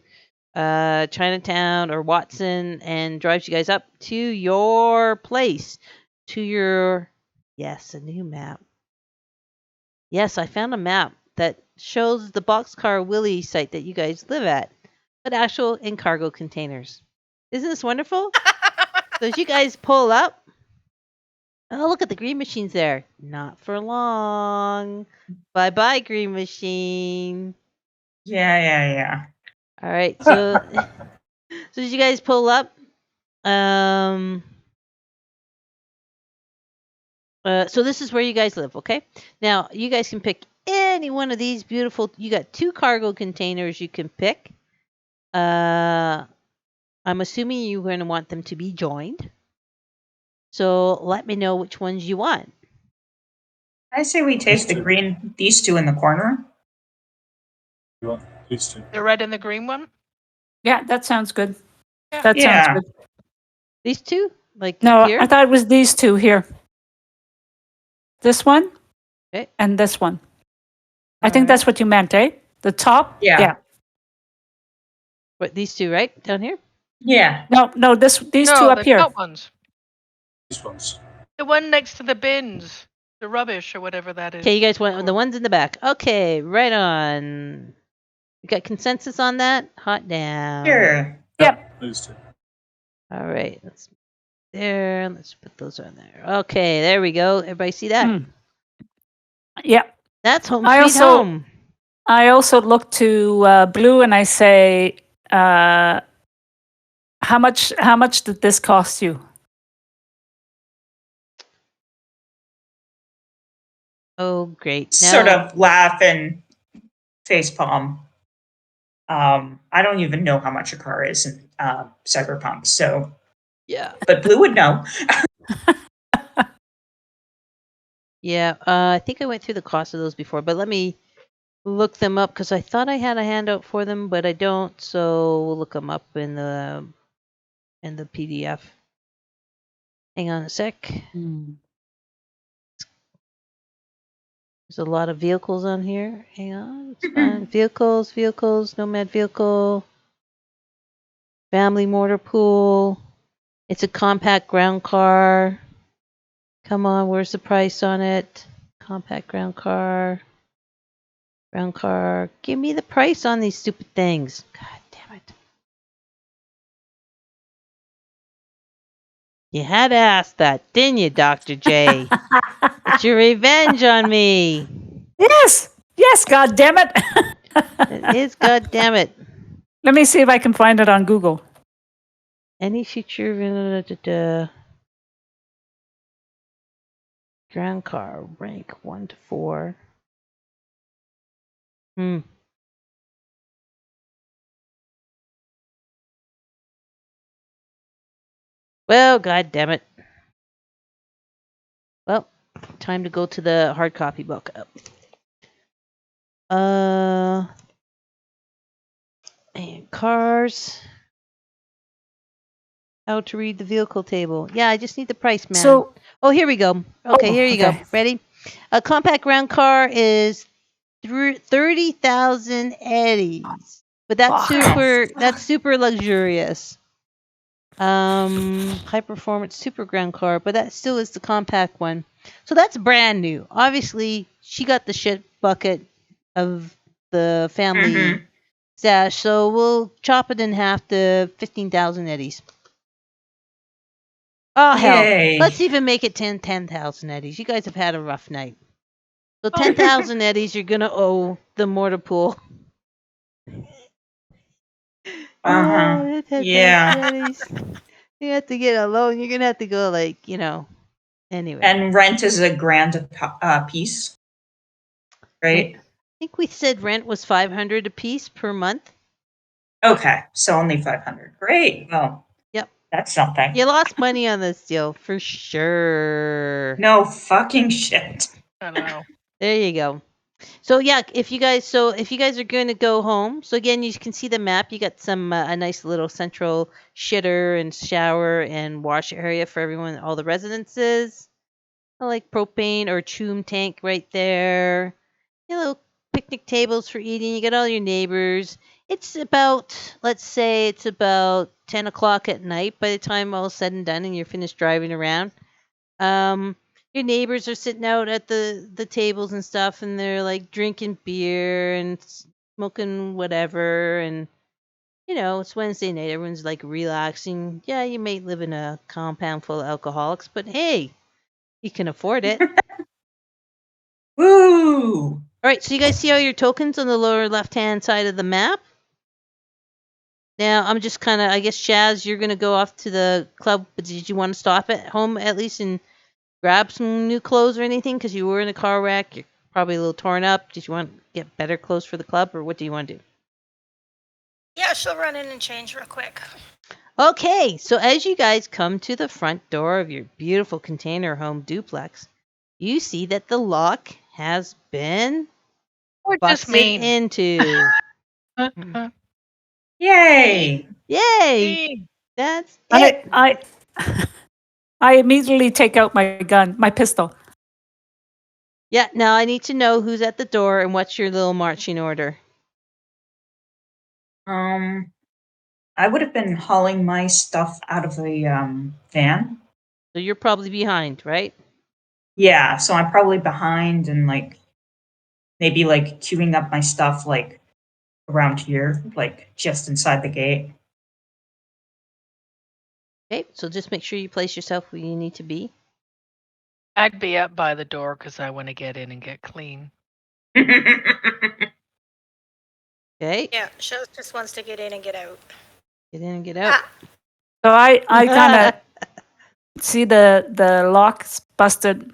Chinatown or Watson and drives you guys up to your place. To your, yes, a new map. Yes, I found a map that shows the Boxcar Willie site that you guys live at, but actual in cargo containers. Isn't this wonderful? So as you guys pull up, oh, look at the green machine's there. Not for long. Bye-bye, green machine. Yeah. All right, so so as you guys pull up, so this is where you guys live, okay? Now you guys can pick any one of these beautiful. You got 2 cargo containers you can pick. I'm assuming you're going to want them to be joined. So let me know which ones you want. I say we take these two in the corner. You want these two? The red and the green one? Yeah, that sounds good. Yeah. That sounds Yeah. good. These 2, like No, here. I thought it was these 2 here. This one Okay. and this one. I think that's what you meant, eh? The top? Yeah. What, these 2, right down here? Yeah. No, these 2 No, up the here. top ones. These ones. The one next to the bins. The rubbish or whatever that is. Okay, you guys want the ones in the back. Okay, right on. You got consensus on that? Hot damn. Sure. Yep. These two. All right, let's there. Let's put those on there. Okay, there we go. Everybody see that? Mm. Yeah. That's home I sweet also- home. I also look to Blue and I say, how much did this cost you? Oh, great. Sort Now- of laugh and facepalm. I don't even know how much a car is in Cyberpunk, so Yeah. but Blue would know. Yeah, I think I went through the cost of those before, but let me look them up because I thought I had a handout for them, but I don't. So we'll look them up in the PDF. Hang on a sec. Mm. There's a lot of vehicles on here. Hang on. It's fine. Vehicles, nomad vehicle, family motor pool. It's a compact ground car. Come on, where's the price on it? Compact ground car. Ground car. Give me the price on these stupid things. God damn it. You had to ask that, didn't you, Dr. J? It's your revenge on me. Yes, God damn it. It is, God damn it. Let me see if I can find it on Google. Any future ground car rank 1 to 4. Well, God damn it. Well, time to go to the hard copy book. And cars. How to read the vehicle table. Yeah, I just need the price, man. So, oh, here we go. Okay, here you go. okay. Ready? A compact ground car is 30,000 eddies, but that's super luxurious. High performance super ground car, but that still is the compact one. So that's brand new. Obviously, she got the shit bucket of the family stash, so we'll chop it in half to 15,000 eddies. Oh, hell. Yay. Let's even make it 10,000 eddies. You guys have had a rough night. So 10,000 eddies you're going to owe the mortar pool. Uh-huh. Yeah. Eddies. You have to get a loan. You're going to have to go anyway. And rent is $1,000 a piece, right? I think we said rent was $500 a piece per month. Okay, so only 500. Great. Well, yep, that's something. You lost money on this deal for sure. No fucking shit. I know. There you go. So yeah, if you guys are going to go home, so again, you can see the map. You got some a nice little central shitter and shower and wash area for everyone, all the residences. like propane or chum tank right there. Little picnic tables for eating. You got all your neighbors. It's about, let's say, it's about 10 o'clock at night by the time all said and done and you're finished driving around. Your neighbors are sitting out at the tables and stuff, and they're like drinking beer and smoking whatever, and it's Wednesday night. Everyone's like relaxing. Yeah, you may live in a compound full of alcoholics, but hey, you can afford it. Woo! All right, so you guys see all your tokens on the lower left-hand side of the map? Now, I'm just kind of, I guess, Shaz, you're going to go off to the club, but did you want to stop at home at least and grab some new clothes or anything? Because you were in a car wreck. You're probably a little torn up. Did you want to get better clothes for the club, or what do you want to do? Yeah, she'll run in and change real quick. Okay, so as you guys come to the front door of your beautiful container home duplex, you see that the lock has been Or just busted mean. into. Yay! Yay! Mean. That's it. I immediately take out my gun, my pistol. Yeah, now I need to know who's at the door and what's your little marching order. I would have been hauling my stuff out of the van. So you're probably behind, right? Yeah, so I'm probably behind and like maybe like queuing up my stuff like around here, like just inside the gate. Okay, so just make sure you place yourself where you need to be. I'd be up by the door because I want to get in and get clean. Okay, Yeah, she just wants to get in and get out. get in and get out. So I kind of see the locks busted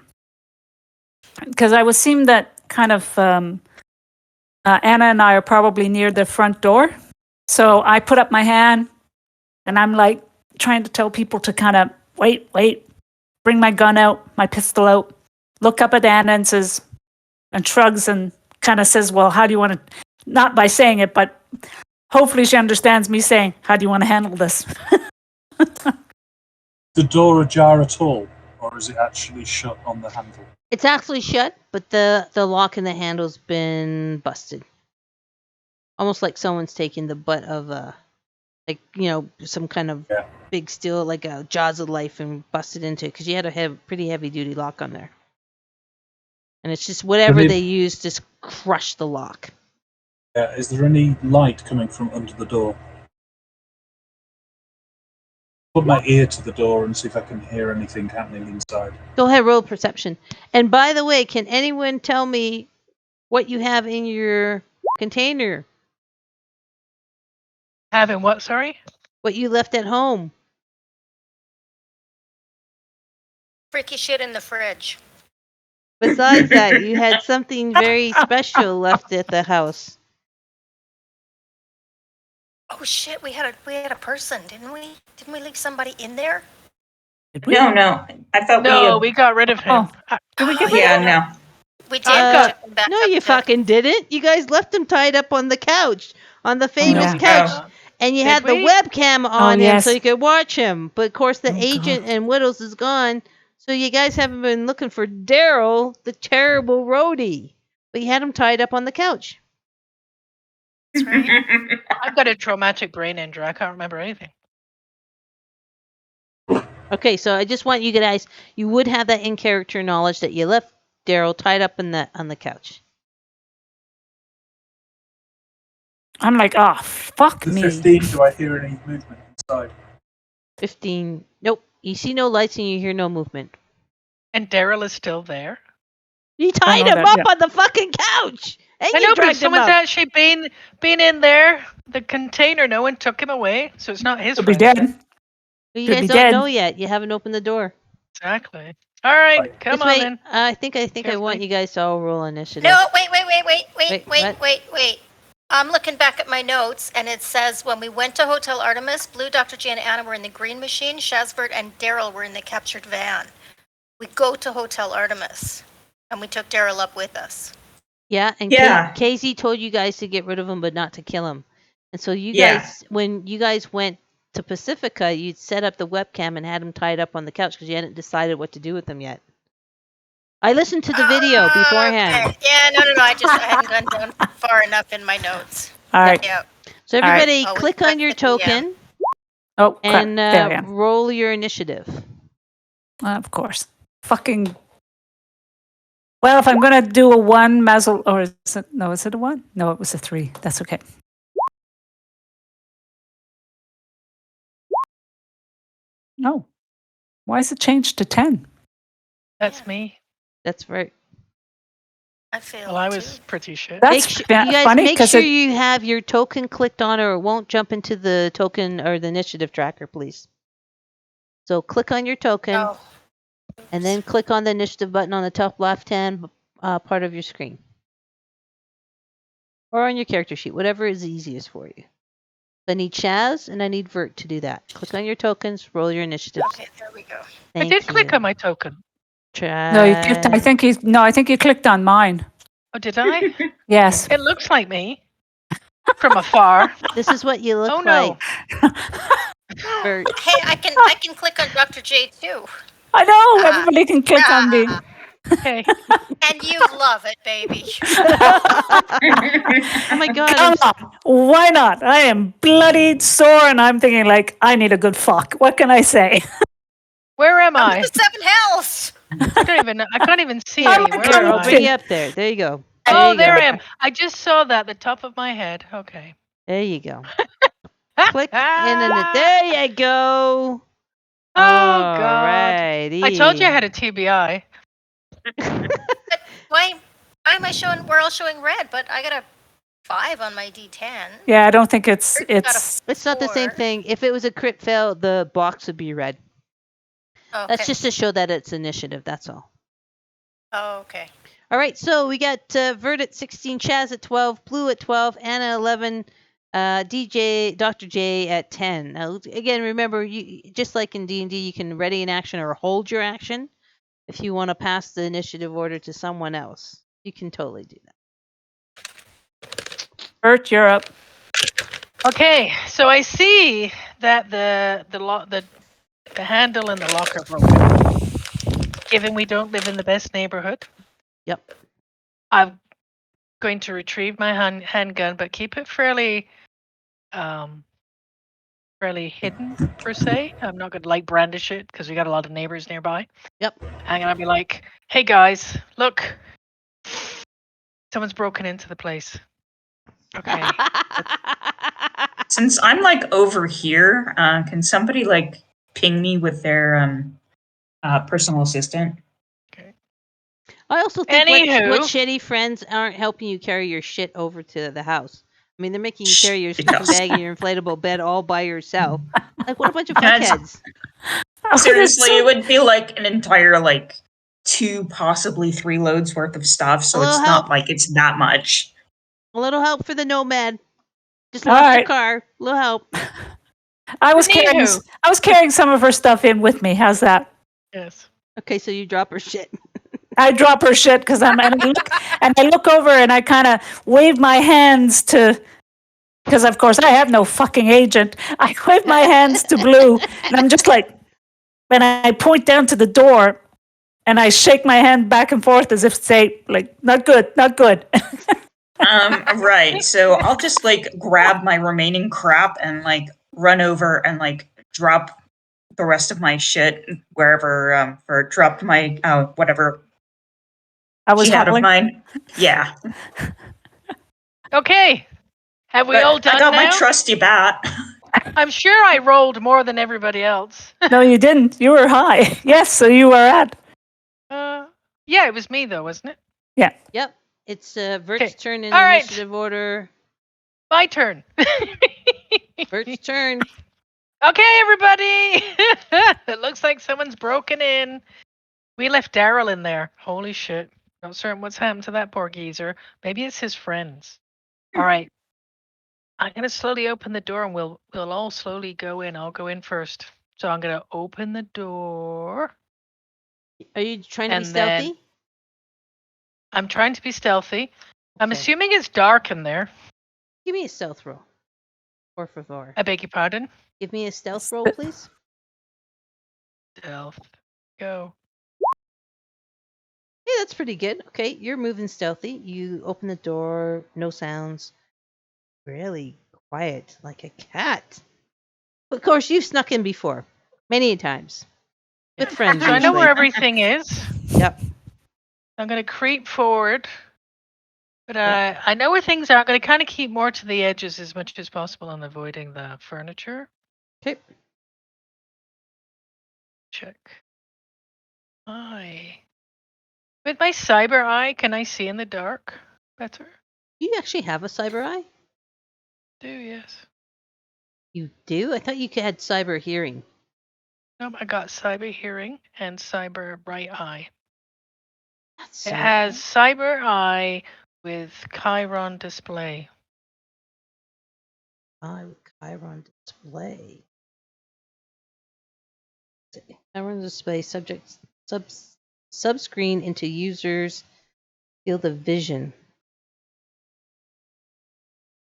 because I would seem that kind of Anna and I are probably near the front door. So I put up my hand and I'm like trying to tell people to kind of wait, bring my gun out, my pistol out, look up at Anna and says, and shrugs and kind of says, well, how do you want to, not by saying it, but hopefully she understands me saying, how do you want to handle this? The door ajar at all, or is it actually shut on the handle? It's actually shut, but the lock in the handle's been busted. Almost like someone's taking the butt of some kind of big steel, like a jaws of life, and busted into it because you had a pretty heavy duty lock on there. And it's just whatever they use just crush the lock. Yeah, is there any light coming from under the door? Put my ear to the door and see if I can hear anything happening inside. Go ahead, roll perception. And by the way, can anyone tell me what you have in your container? Having what, sorry? What you left at home? Freaky shit in the fridge. Besides that, you had something very special left at the house. Oh shit, we had a person, didn't we? Didn't we leave somebody in there? No. I thought No, we got rid of him. Did we get rid Yeah, of him? no. We did. No, you fucking didn't. You guys left him tied up on the couch, on the famous yeah. couch. And you Did had the we? webcam on him yes. so you could watch him. But of course, the Oh, agent God. and Whittles is gone. So you guys haven't been looking for Daryl, the terrible roadie. But you had him tied up on the couch. That's right. I've got a traumatic brain injury. I can't remember anything. Okay, so I just want you guys, you would have that in character knowledge that you left Daryl tied up on the couch. I'm like, oh, fuck The me. 15, do I hear any movement inside? 15. Nope. You see no lights and you hear no movement. And Daryl is still there. You tied know him that, up yeah. on the fucking couch. And I you know, but dragged him someone's up. actually been in there. The container. No one took him away, so it's not his Could be friend. dead. But you Could guys be don't dead. know yet. You haven't opened the door. Exactly. All right, come Just on wait. then. I think I want Carefully. you guys to all roll initiative. No, wait. Wait, what? I'm looking back at my notes, and it says when we went to Hotel Artemis, Blue, Dr. G, and Anna were in the green machine, Shazbert and Daryl were in the captured van. We go to Hotel Artemis, and we took Daryl up with us. Yeah, and Yeah. Casey told you guys to get rid of him, but not to kill him. And so you Yeah. guys, when you guys went to Pacifica, you'd set up the webcam and had him tied up on the couch because you hadn't decided what to do with him yet. I listened to the video beforehand. Okay. Yeah, no. I hadn't gone down far enough in my notes. All right. Yeah. So All right. everybody, Always click press on your the DM. token Oh, crap. and There I am. roll your initiative. Of course. Fucking. Well, if I'm going to do a 1, Mazel, or is it a 1? No, it was a 3. That's okay. No. Why is it changed to 10? That's Yeah. me. That's right. I failed Well, I too. was pretty shit. That's you guys funny make because sure you have your token clicked on, or it won't jump into the token or the initiative tracker, please. So click on your token, Oh. and then click on the initiative button on the top left-hand part of your screen, or on your character sheet, whatever is easiest for you. I need Chaz and I need Vert to do that. Click on your tokens, roll your initiatives. Okay, there we go. I did click on my token. No, you clicked. I think you clicked on mine. Oh, did I? Yes. It looks like me from afar. This is what you look Oh no. like. Vert. Hey, I can click on Dr. J too. I know. Everybody can click on me. Okay. And you love it, baby. Oh my god. Come on. Why not? I am bloody sore and I'm thinking like, I need a good fuck. What can I say? Where am I? 7 health. I can't even see I'm you. Where Here, am I'll I? bring you up there. There you go. Oh, you there go. I am. I just saw that the top of my head. Okay. There you go. Click in and there you go. Oh God. Alrighty. I told you I had a TBI. Why am I showing? We're all showing red, but I got a 5 on my D10. Yeah, I don't think it's Bert's got a it's It's not the same 4. thing. If it was a crit fail, the box would be red. Okay. That's just to show that it's initiative. That's all. Oh, okay. All right, so we got Vert at 16, Chaz at 12, Blue at 12, Anna 11, DJ, Dr. J at 10. Now, again, remember, you just like in D&D, you can ready an action or hold your action if you want to pass the initiative order to someone else. You can totally do that. Bert, you're up. Okay, so I see that the handle in the locker broken. Given we don't live in the best neighborhood. Yep. I'm going to retrieve my handgun, but keep it fairly hidden per se. I'm not going to like brandish it because we got a lot of neighbors nearby. Yep. I'm going to be like, "Hey guys, look, someone's broken into the place." Okay. Since I'm like over here, can somebody like ping me with their personal assistant? I also think Anywho. what shitty friends aren't helping you carry your shit over to the house. I mean, they're making you carry your sleeping Yes. bag and your inflatable bed all by yourself. Like, what a bunch of That's- fuckheads. Seriously, it would be like an entire like 2, possibly 3 loads worth of stuff. So A little it's help. not like it's that much. A little help for the nomad. Just All lost right. your car. A little help. I was Anywho. carrying some of her stuff in with me. How's that? Yes. Okay, so you drop her shit. I drop her shit because and I look over and I kind of wave my hands to, because of course I have no fucking agent. I wave my hands to Blue and I'm just like, and I point down to the door and I shake my hand back and forth as if to say, like, not good, not good. Right. So I'll just like grab my remaining crap and like run over and like drop the rest of my shit wherever, or dropped my whatever I was she had of hauling. mine. Yeah. Okay. Have we But all done I got now? my trusty bat. I'm sure I rolled more than everybody else. No, you didn't. You were high. Yes, so you were at. Yeah, it was me though, wasn't it? Yep. It's Vert's Okay. turn in All right. initiative order. My turn. Vert's turn. Okay, everybody. It looks like someone's broken in. We left Daryl in there. Holy shit. Not certain what's happened to that poor geezer. Maybe it's his friends. All right. I'm gonna slowly open the door and we'll all slowly go in. I'll go in first. So I'm gonna open the door. Are you trying to be And then- stealthy? I'm trying to be stealthy. I'm Okay. assuming it's dark in there. Give me a stealth roll. Por favor. I beg your pardon. Give me a stealth roll, please. Stealth. Go. Hey, that's pretty good. Okay, you're moving stealthy. You open the door, no sounds. Really quiet, like a cat. But of course, you've snuck in before, many times. With friends, So I know where usually. everything is. Yep. I'm going to creep forward. But Okay. I know where things are. I'm going to kind of keep more to the edges as much as possible and avoiding the furniture. Okay. Check. Eye. With my cyber eye, can I see in the dark better? You actually have a cyber eye? Do, yes. You do? I thought you had cyber hearing. Nope, I got cyber hearing and cyber bright eye. That's It so has cyber eye with Chiron display. eye with Chiron display. Chiron display subscreen into users field of vision.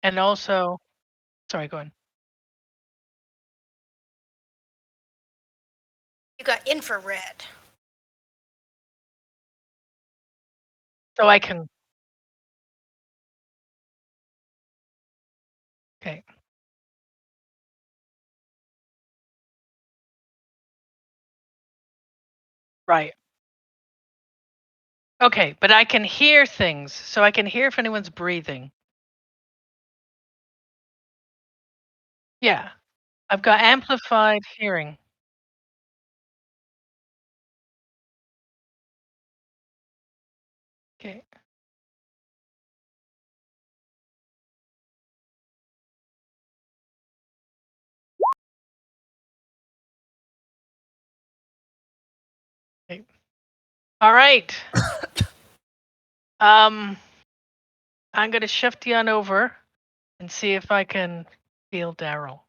And also, sorry, go on. You got infrared. So I can. Okay. Right. Okay, but I can hear things. So I can hear if anyone's breathing. Yeah. I've got amplified hearing. Okay. Okay. All right. I'm going to shift you on over and see if I can feel Daryl.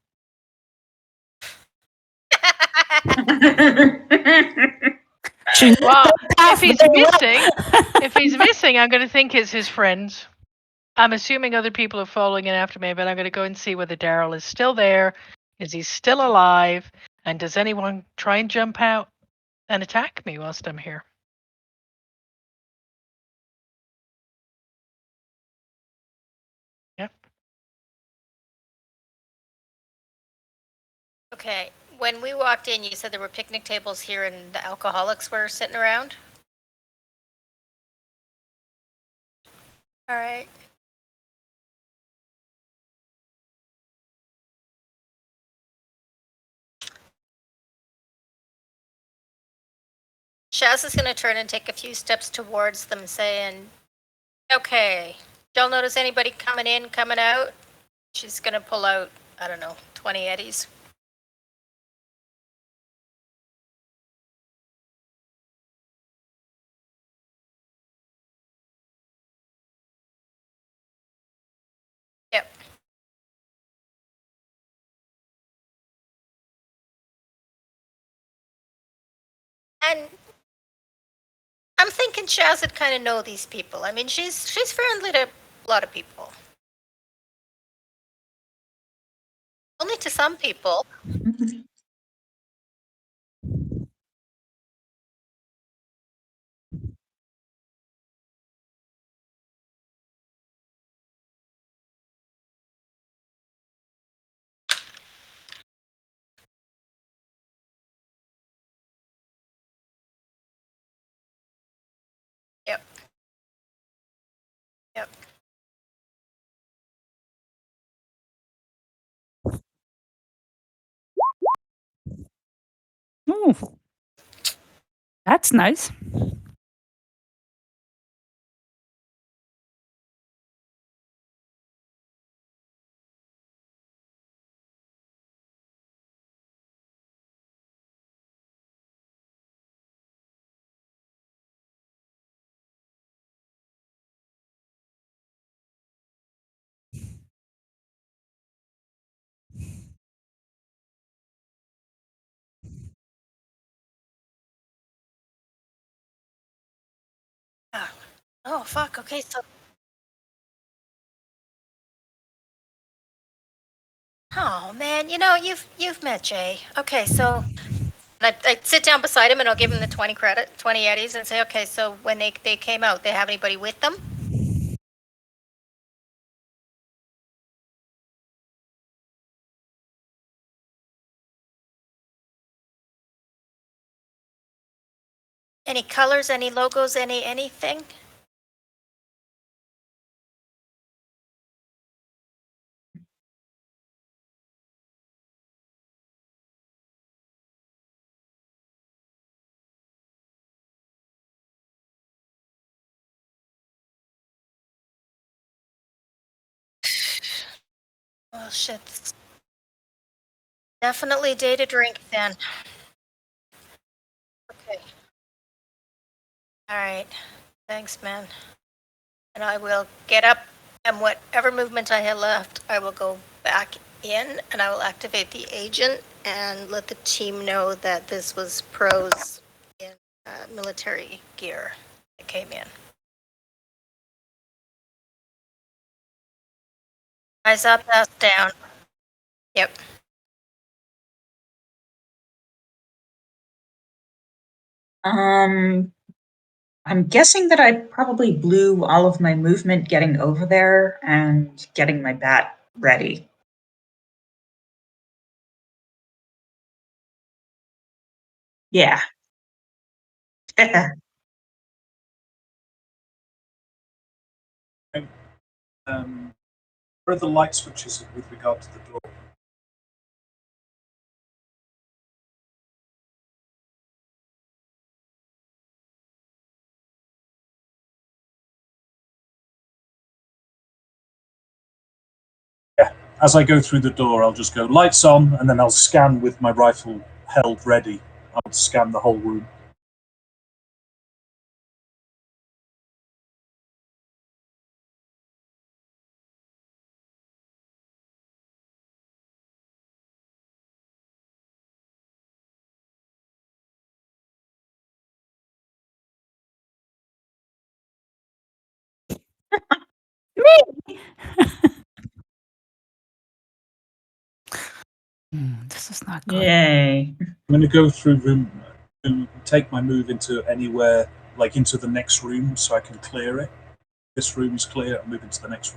She Well, path if he's very well. missing, I'm going to think it's his friends. I'm assuming other people are following in after me, but I'm going to go and see whether Daryl is still there. Is he still alive? And does anyone try and jump out and attack me whilst I'm here? Yep. Okay, when we walked in, you said there were picnic tables here and the alcoholics were sitting around? All right. Shaz is going to turn and take a few steps towards them, saying, okay, don't notice anybody coming in, coming out. She's going to pull out, I don't know, 20 eddies. Yep. And I'm thinking Shaz would kind of know these people. I mean, she's friendly to a lot of people. Only to some people. Yep. Yep. Ooh, that's nice. Oh, fuck. Okay, so. Oh man, you know you've met Jay. Okay, so I sit down beside him and I'll give him the 20 eddies, and say, okay, so when they came out, they have anybody with them? Any colors, any logos, anything? Oh shit. Definitely day to drink then. Okay. All right. Thanks, man. And I will get up, and whatever movement I have left, I will go back in and I will activate the agent and let the team know that this was pros in military gear that came in. Eyes up, ass down. Yep. I'm guessing that I probably blew all of my movement getting over there and getting my bat ready. Yeah. Where are the light switches with regard to the door? Yeah. As I go through the door, I'll just go lights on, and then I'll scan with my rifle held ready. I'll scan the whole room. This is not good. Yay. I'm going to go through room and take my move into anywhere, like into the next room, so I can clear it. This room is clear. I'll move into the next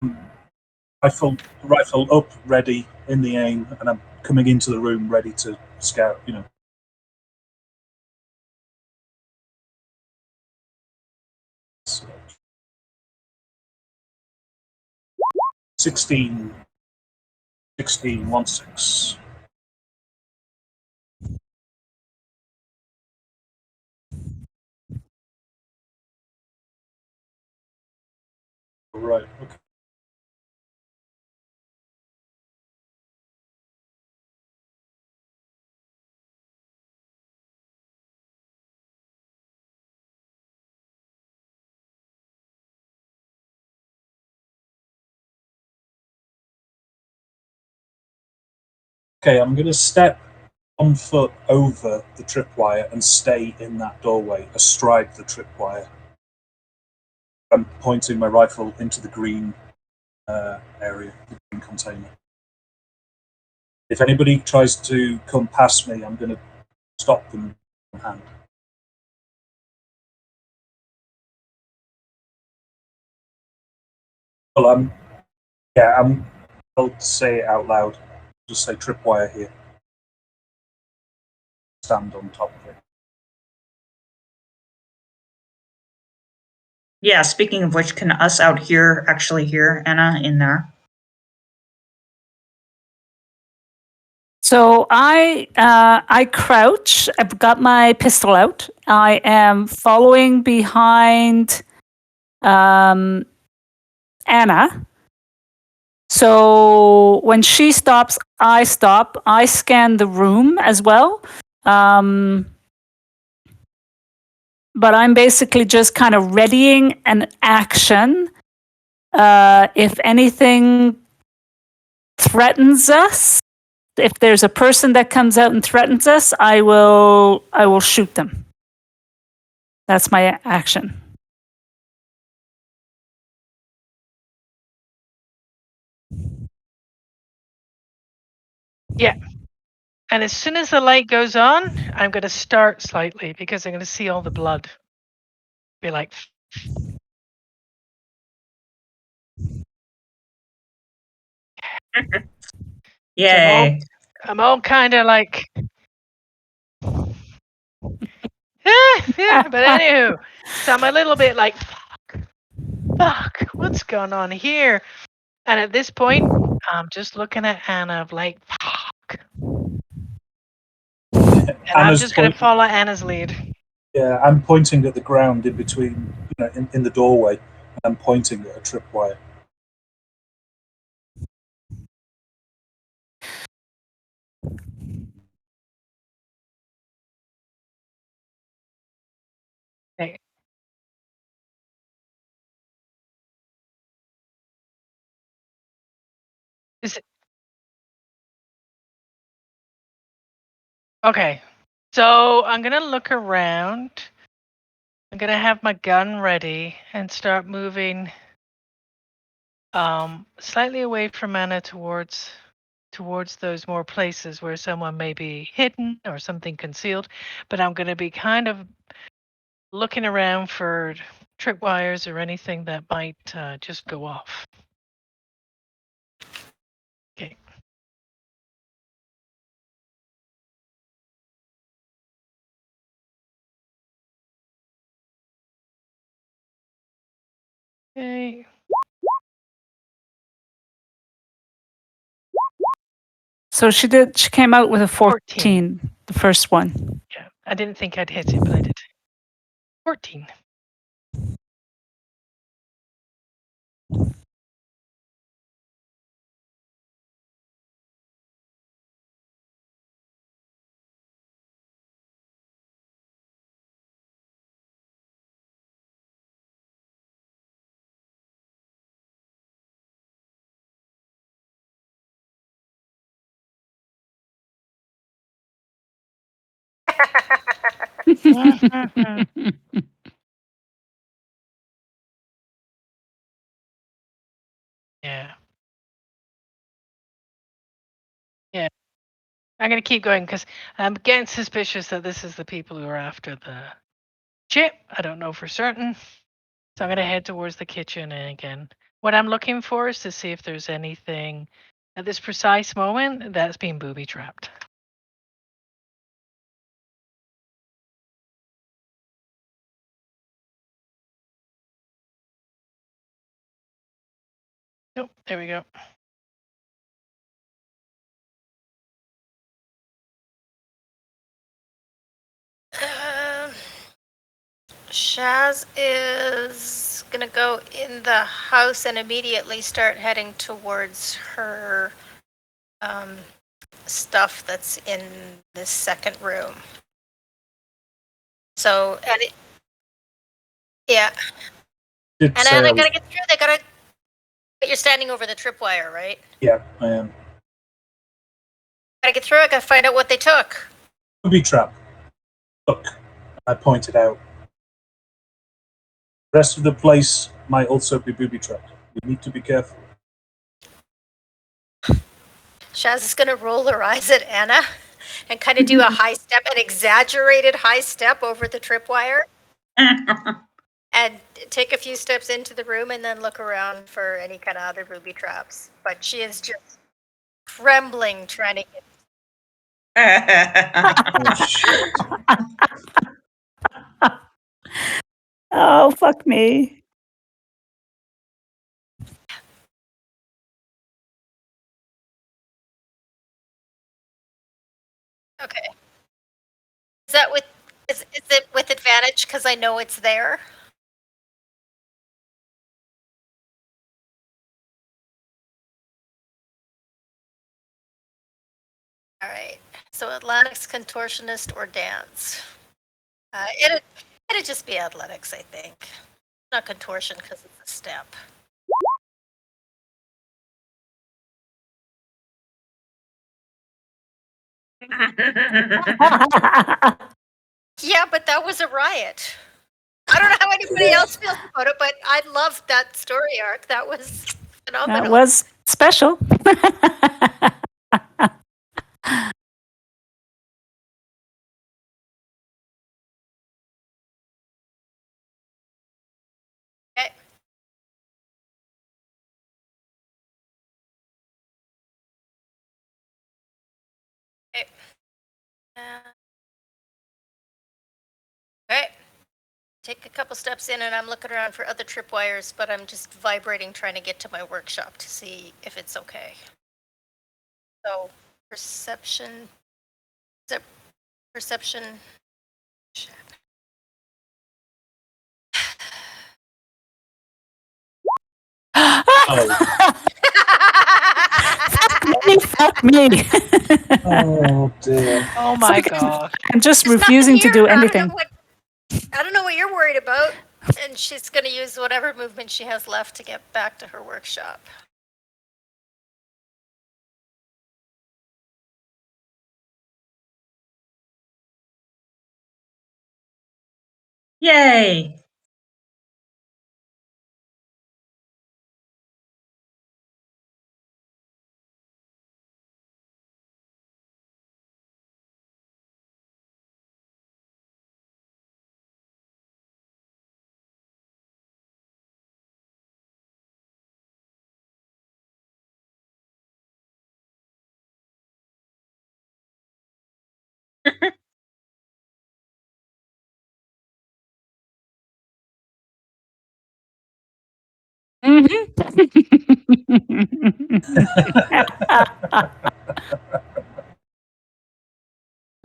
room. Rifle up, ready in the aim, and I'm coming into the room ready to scout. 16, 16, 1, 6. Right. Okay. Okay, I'm going to step 1 foot over the tripwire and stay in that doorway, astride the tripwire. I'm pointing my rifle into the green area, the green container. If anybody tries to come past me, I'm going to stop them in hand. Well, I'll say it out loud. Just say tripwire here. Stand on top of it. Yeah, speaking of which, can us out here actually hear Anna in there? So I crouch. I've got my pistol out. I am following behind Anna. So when she stops, I stop. I scan the room as well. But I'm basically just kind of readying an action. If anything threatens us, if there's a person that comes out and threatens us, I will shoot them. That's my action. Yeah. And as soon as the light goes on, I'm going to start slightly because I'm going to see all the blood. Be like, Yay. I'm all kind of like, yeah. But anywho, so I'm a little bit like, fuck, what's going on here? And at this point, I'm just looking at Anna like, fuck. And I'm Anna's just going to point- follow Anna's lead. Yeah, I'm pointing at the ground in between, in the doorway. I'm pointing at a tripwire. Okay. Is it, okay. So I'm going to look around. I'm going to have my gun ready and start moving slightly away from Anna towards those more places where someone may be hidden or something concealed. But I'm going to be kind of looking around for tripwires or anything that might just go off. Okay. Okay. So she came out with a 14, 14. the first one. Yeah. I didn't think I'd hit it, but I did. 14. Yeah. Yeah. I'm going to keep going because I'm getting suspicious that this is the people who are after the chip. I don't know for certain. So I'm going to head towards the kitchen. And again, what I'm looking for is to see if there's anything at this precise moment that's being booby trapped. Nope. There we go. Shaz is gonna go in the house and immediately start heading towards her stuff that's in this second room. So, yeah. Did And say Anna, I they was, gotta get through. But you're standing over the tripwire, right? yeah, I am. Gotta get through. I gotta find out what they took. Booby trap. Look, I pointed out. The rest of the place might also be booby trapped. We need to be careful. Shaz is gonna roll her eyes at Anna and kind of do a high step, an exaggerated high step over the tripwire, and take a few steps into the room and then look around for any kind of other booby traps. But she is just trembling trying to get. Oh, shit. Oh, fuck me. Okay. Is that with is it with advantage because I know it's there? All right. So athletics, contortionist, or dance. It'd just be athletics, I think. Not contortion because it's a step. Yeah, but that was a riot. I don't know how anybody else feels about it, but I loved that story arc. That was That phenomenal. was special. All right. Take a couple steps in, and I'm looking around for other tripwires, but I'm just vibrating trying to get to my workshop to see if it's okay. So, perception. Perception. Shit. Oh, Fuck me. oh dear. Oh my gosh. I'm just There's nothing refusing to here. do anything. I don't know what you're worried about. And she's going to use whatever movement she has left to get back to her workshop. Yay!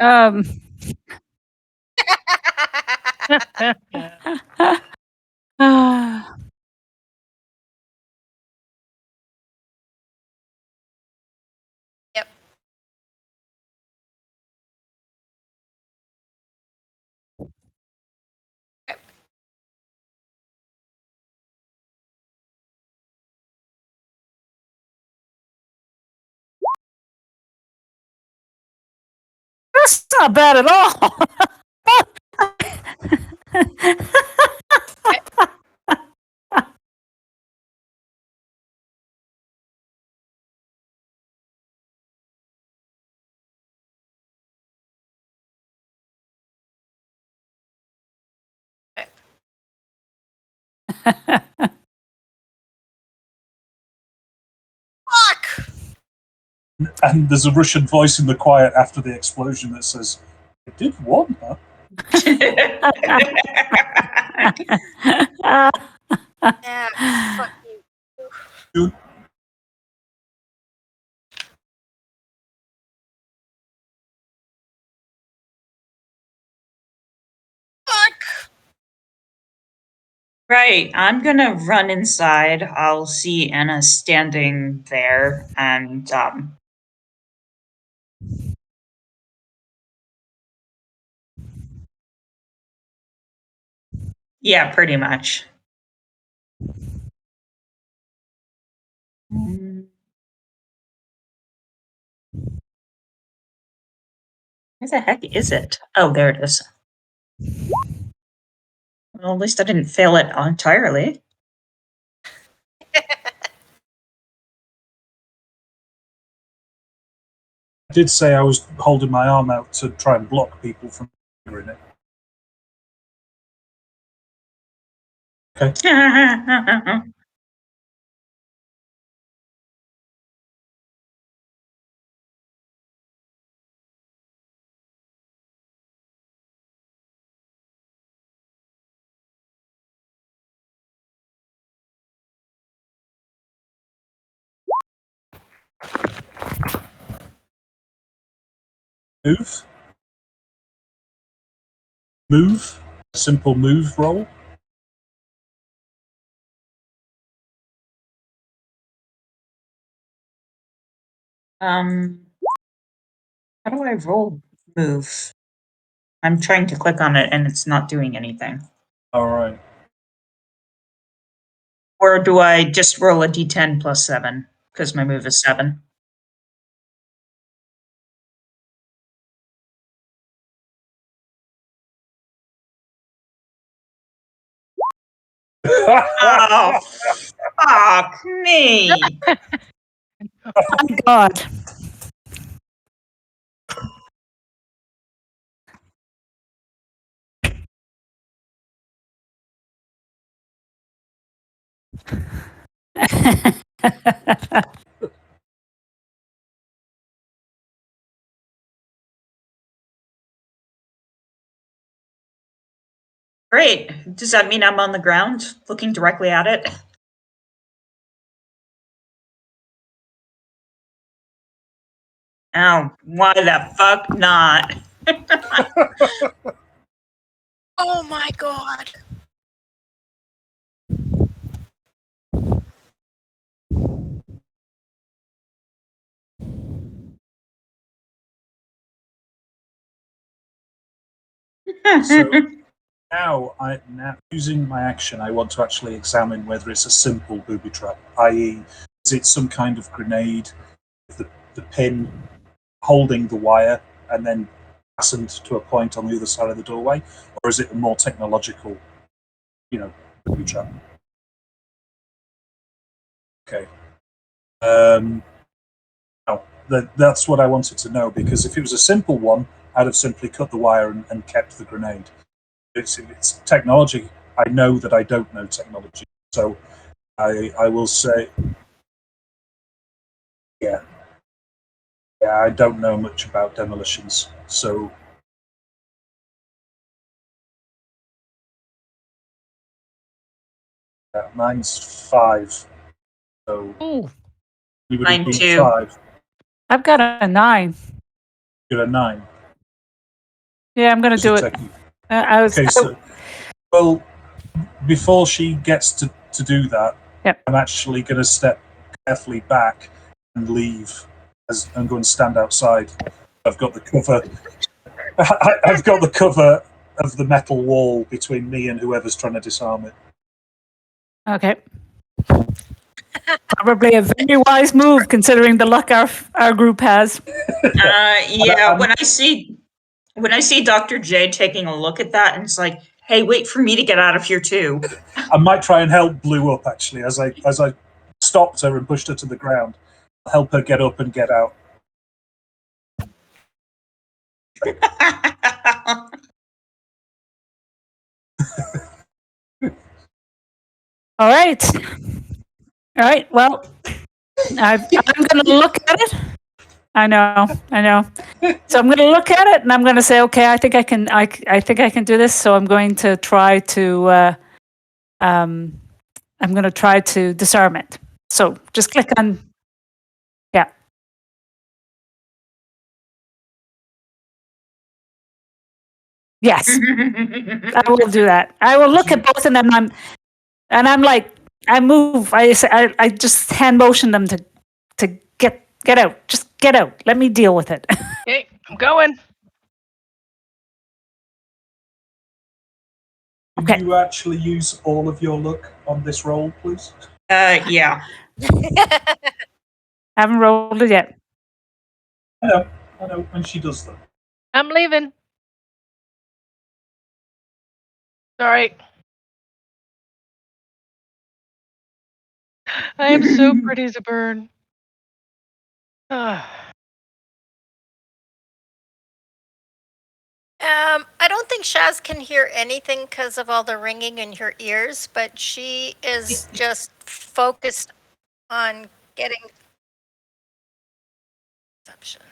um, ah. Yep. That's not bad at all. Fuck! And there's a Russian voice in the quiet after the explosion that says, "I did warn her." Yeah, fuck you. You- Fuck! Right, I'm gonna run inside. I'll see Anna standing there, and yeah, pretty much. Where the heck is it? Oh, there it is. Well, at least I didn't fail it entirely. I did say I was holding my arm out to try and block people from hearing it. Okay. Move. Move. Simple move roll. um, how do I roll move? I'm trying to click on it and it's not doing anything. All right. Or do I just roll a d10 plus 7? Because my move is 7. Oh, fuck me! God. Great. Does that mean I'm on the ground, looking directly at it? Oh, why the fuck not? Oh my god. So now, using my action, I want to actually examine whether it's a simple booby trap, i.e., is it some kind of grenade with the pin holding the wire and then fastened to a point on the other side of the doorway, or is it a more technological, booby trap? Okay. No, that's what I wanted to know, because if it was a simple one, I'd have simply cut the wire and kept the grenade. It's technology. I know that I don't know technology, so I will say, yeah, I don't know much about demolitions. So mine's 5. So Ooh, we would have Mine been too. 5. I've got a 9. You're a 9. Yeah, I'm gonna Does it do it. take you? I was. Okay, so well, before she gets to do that, Yep. I'm actually going to step carefully back and leave and go and stand outside. I've got the cover. I've got the cover of the metal wall between me and whoever's trying to disarm it. Okay. Probably a very wise move considering the luck our group has. Yeah. When I see Dr. J taking a look at that, and it's like, hey, wait for me to get out of here too. I might try and help Blue up actually as I stopped her and pushed her to the ground. I'll help her get up and get out. All right. All right. Well, I'm going to look at it. I know. So I'm going to look at it and I'm going to say, okay, I think I can. I think I can do this. So I'm going to try to. I'm going to try to disarm it. So just click on. Yeah. Yes, I will do that. I will look at both of them. I'm like, I move. I just hand motion them to get out. Just get out. Let me deal with it. Okay, I'm going. Can Okay. you actually use all of your luck on this roll, please? Yeah. Haven't rolled it yet. I know, and she does that. I'm leaving. Sorry. I am so pretty to burn. I don't think Shaz can hear anything because of all the ringing in her ears, but she is just focused on getting perception.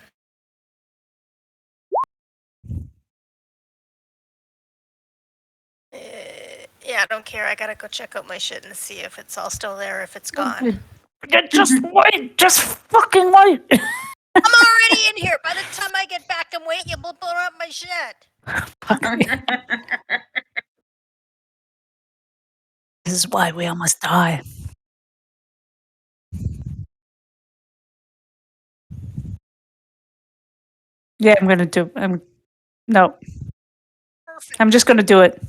Yeah, I don't care. I gotta go check out my shit and see if it's all still there, if it's gone. Just wait. Just fucking wait. I'm already in here. By the time I get back and wait, you will blow up my shit. This is why we almost die. Yeah, I'm gonna do. No. Perfect. I'm just gonna do it.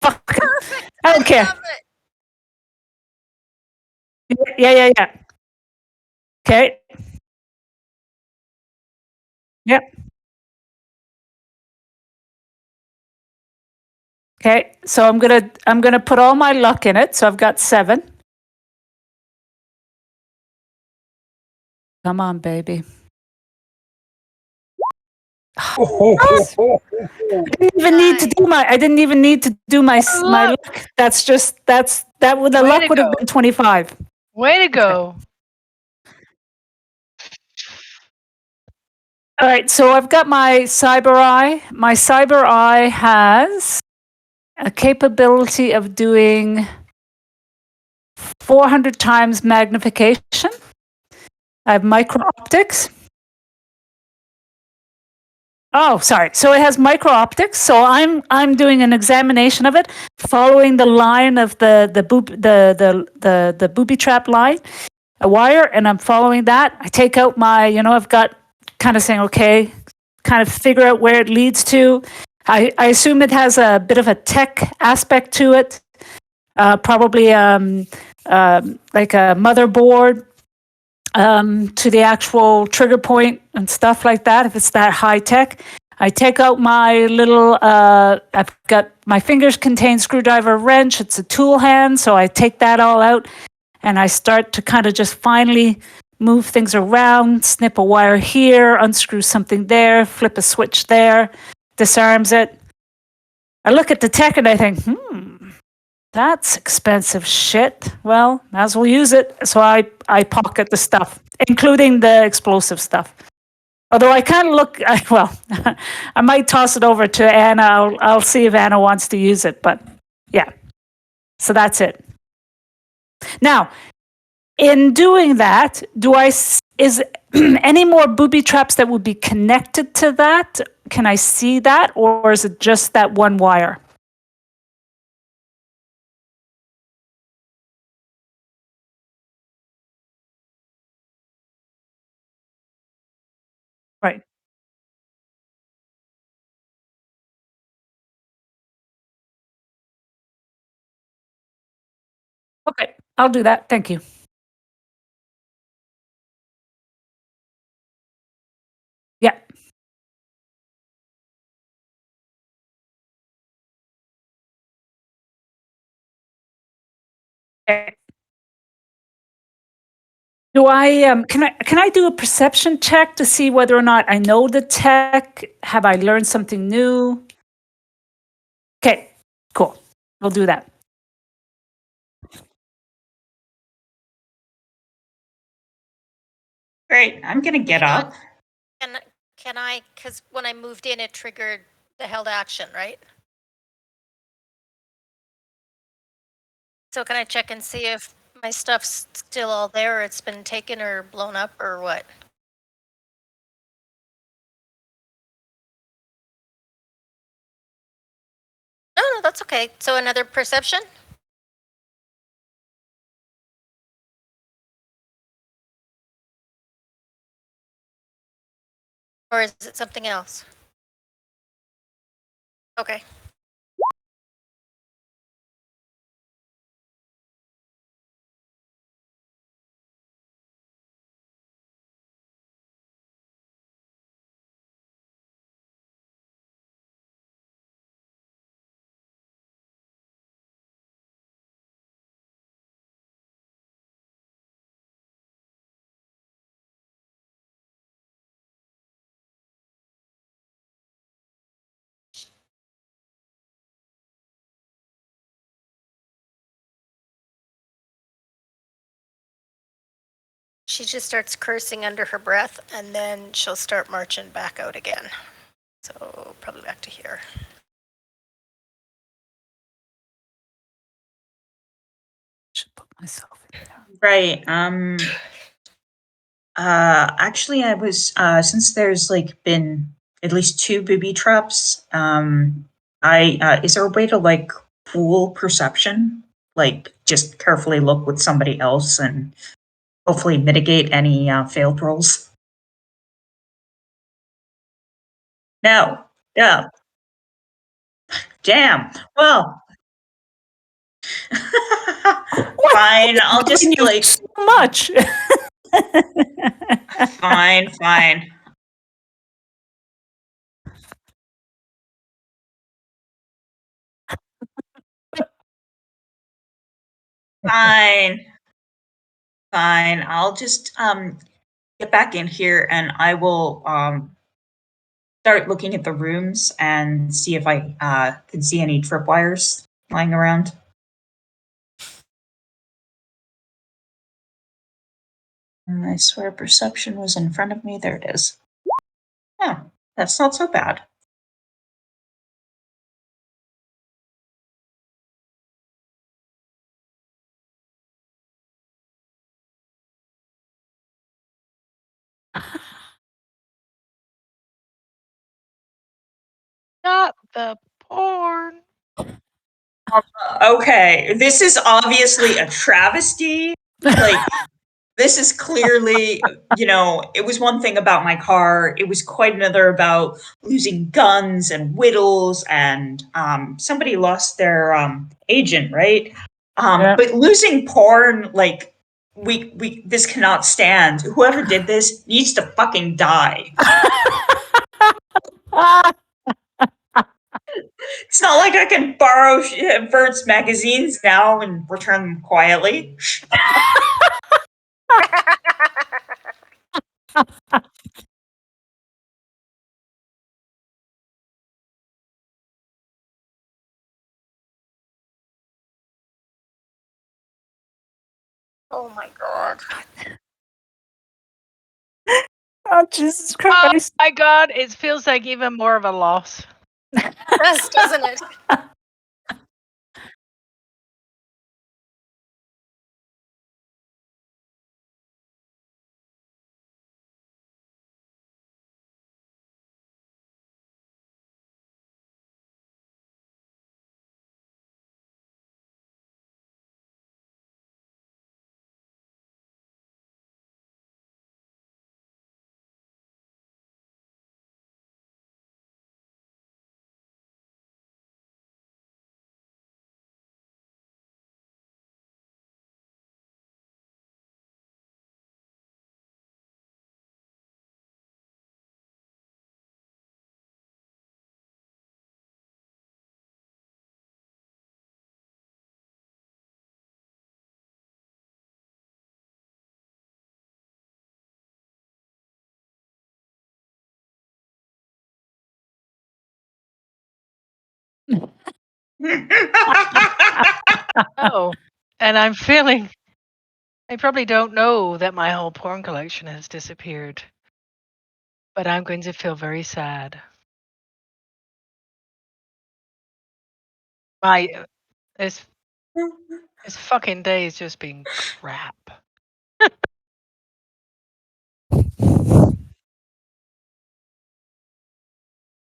Fuck. Perfect. I don't care. Love it. Yeah. Okay. Yep. Okay. So I'm gonna put all my luck in it. So I've got 7. Come on, baby. I didn't even need to do my. I didn't even need to do my luck. That's just that. The Way luck to would have go. been 25. Way to go. All right. So I've got my cyber eye. My cyber eye has a capability of doing 400 times magnification. I have micro optics. Oh, sorry. So it has micro optics. So I'm doing an examination of it, following the line of the booby trap line, a wire, and I'm following that. I take out my, I've got kind of saying, okay, kind of figure out where it leads to. I assume it has a bit of a tech aspect to it, probably like a motherboard to the actual trigger point and stuff like that, if it's that high tech. I take out my little, I've got my fingers contain screwdriver wrench. It's a tool hand. So I take that all out and I start to kind of just finally move things around, snip a wire here, unscrew something there, flip a switch there, disarms it. I look at the tech and I think, that's expensive shit. Well, might as well use it. So I pocket the stuff, including the explosive stuff. Although I kind of look, I might toss it over to Anna. I'll see if Anna wants to use it. But yeah, so that's it. Now, in doing that, is any more booby traps that would be connected to that? Can I see that, or is it just that one wire? Right. Okay, I'll do that. Thank you. Yeah. Okay. Do I can I do a perception check to see whether or not I know the tech? Have I learned something new? Okay, cool. We'll do that. Great. I'm gonna get Hang on. up. Can I, because when I moved in, it triggered the held action, right? So can I check and see if my stuff's still all there, or it's been taken or blown up or what? No, that's okay. So another perception? Or is it something else? Okay. She just starts cursing under her breath, and then she'll start marching back out again. So probably back to here. Should put myself in there. Right. Actually, I was since there's like been at least two booby traps. I is there a way to like pool perception? Like just carefully look with somebody else and hopefully mitigate any failed rolls. No. Yeah. Damn. Well. Fine. I'll just Giving you like so much. fine. Fine. Fine. I'll just get back in here and I will start looking at the rooms and see if I can see any tripwires lying around. I swear perception was in front of me. There it is. Oh, that's not so bad. Not the porn. Okay, this is obviously a travesty. Like, this is clearly, it was one thing about my car. It was quite another about losing guns and whittles, and somebody lost their agent, right? Yeah. But losing porn, like, we this cannot stand. Whoever did this needs to fucking die. It's not like I can borrow Vert's magazines now and return them quietly. Oh my god. Oh, Jesus Oh Christ. my god, it feels like even more of a loss. It does, doesn't it? Oh, and I'm feeling. I probably don't know that my whole porn collection has disappeared, but I'm going to feel very sad. My this this fucking day has just been crap.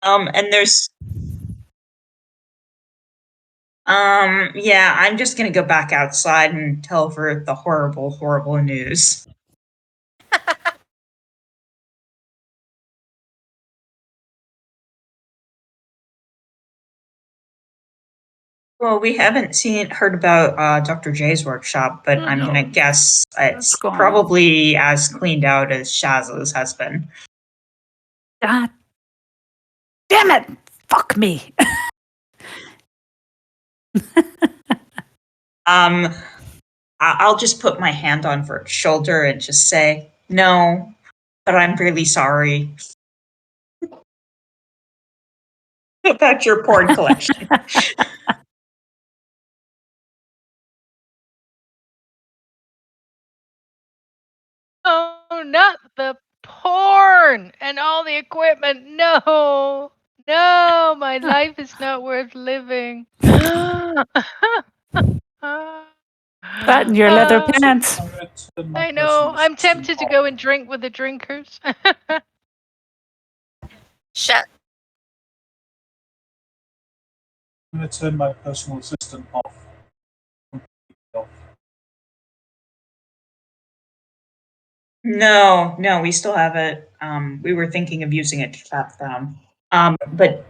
And there's yeah, I'm just gonna go back outside and tell Vert the horrible, horrible news. Well, we haven't heard about Dr. J's workshop, but I'm No. gonna guess it's going on? probably as cleaned out as Shaz's has been. God damn it. Fuck me. I'll just put my hand on Vert's shoulder and just say, no, but I'm really sorry about your porn collection. Oh, not the porn and all the equipment. No, no, my life is not worth living. That and your leather Ah, pants. I know. I'm tempted to go and drink with the drinkers. Shut. I'm going to turn my personal assistant off. No, we still have it. We were thinking of using it to trap them. But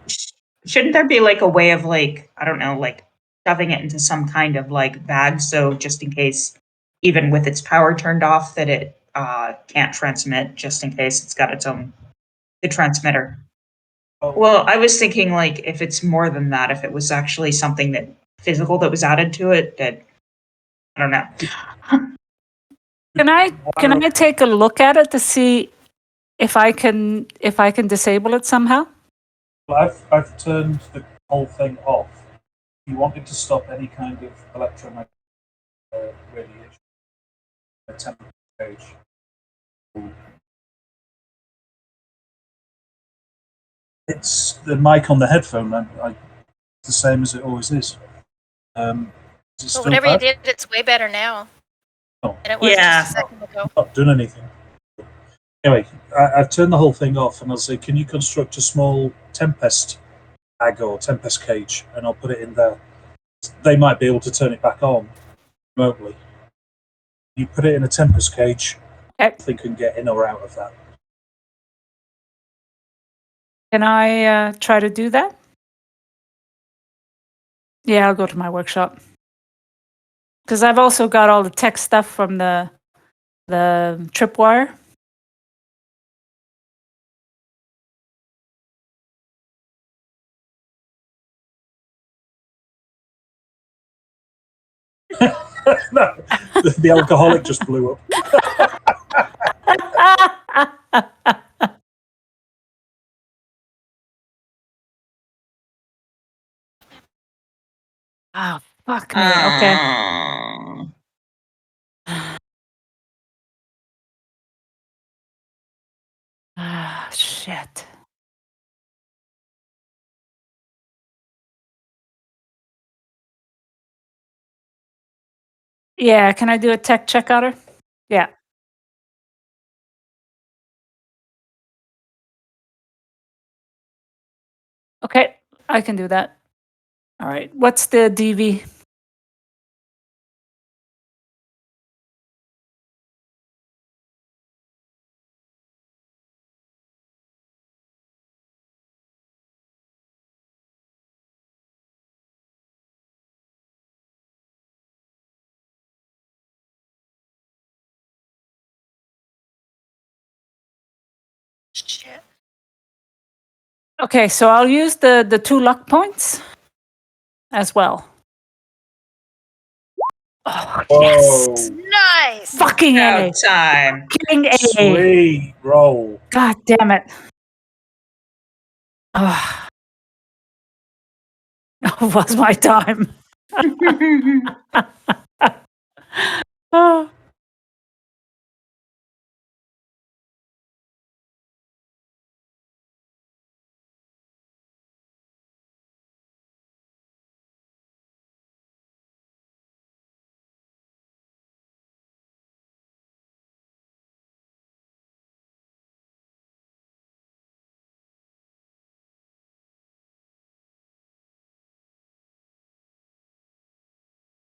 shouldn't there be like a way of like, I don't know, like shoving it into some kind of like bag so just in case, even with its power turned off, that it can't transmit, just in case it's got its own the transmitter. Well, I was thinking like if it's more than that, if it was actually something that physical that was added to it, that I don't know. Can I take a look at it to see if I can disable it somehow? Well, I've turned the whole thing off. You wanted to stop any kind of electromagnetic radiation at temperature stage. It's the mic on the headphone. It's the same as it always is. Is it still Whatever you bad? did, it's way better now Oh, than it was Yeah. just a second ago. not done anything. Anyway, I've turned the whole thing off, and I'll say, can you construct a small tempest bag or Tempest cage, and I'll put it in there. They might be able to turn it back on remotely. You put it in a Tempest cage, Okay. nothing can get in or out of that. Can I try to do that? Yeah, I'll go to my workshop. Because I've also got all the tech stuff from the tripwire. No, the alcoholic just blew up. Oh, fuck me. Okay. Ah, shit. Yeah, can I do a tech check on her? Yeah. Okay, I can do that. All right. What's the DV? Shit. Okay, so I'll use the 2 luck points as well. Oh, yes. Whoa. Nice. Fucking A. About time. Fucking A. Sweet roll. God damn it. Oh, it was my time. Oh.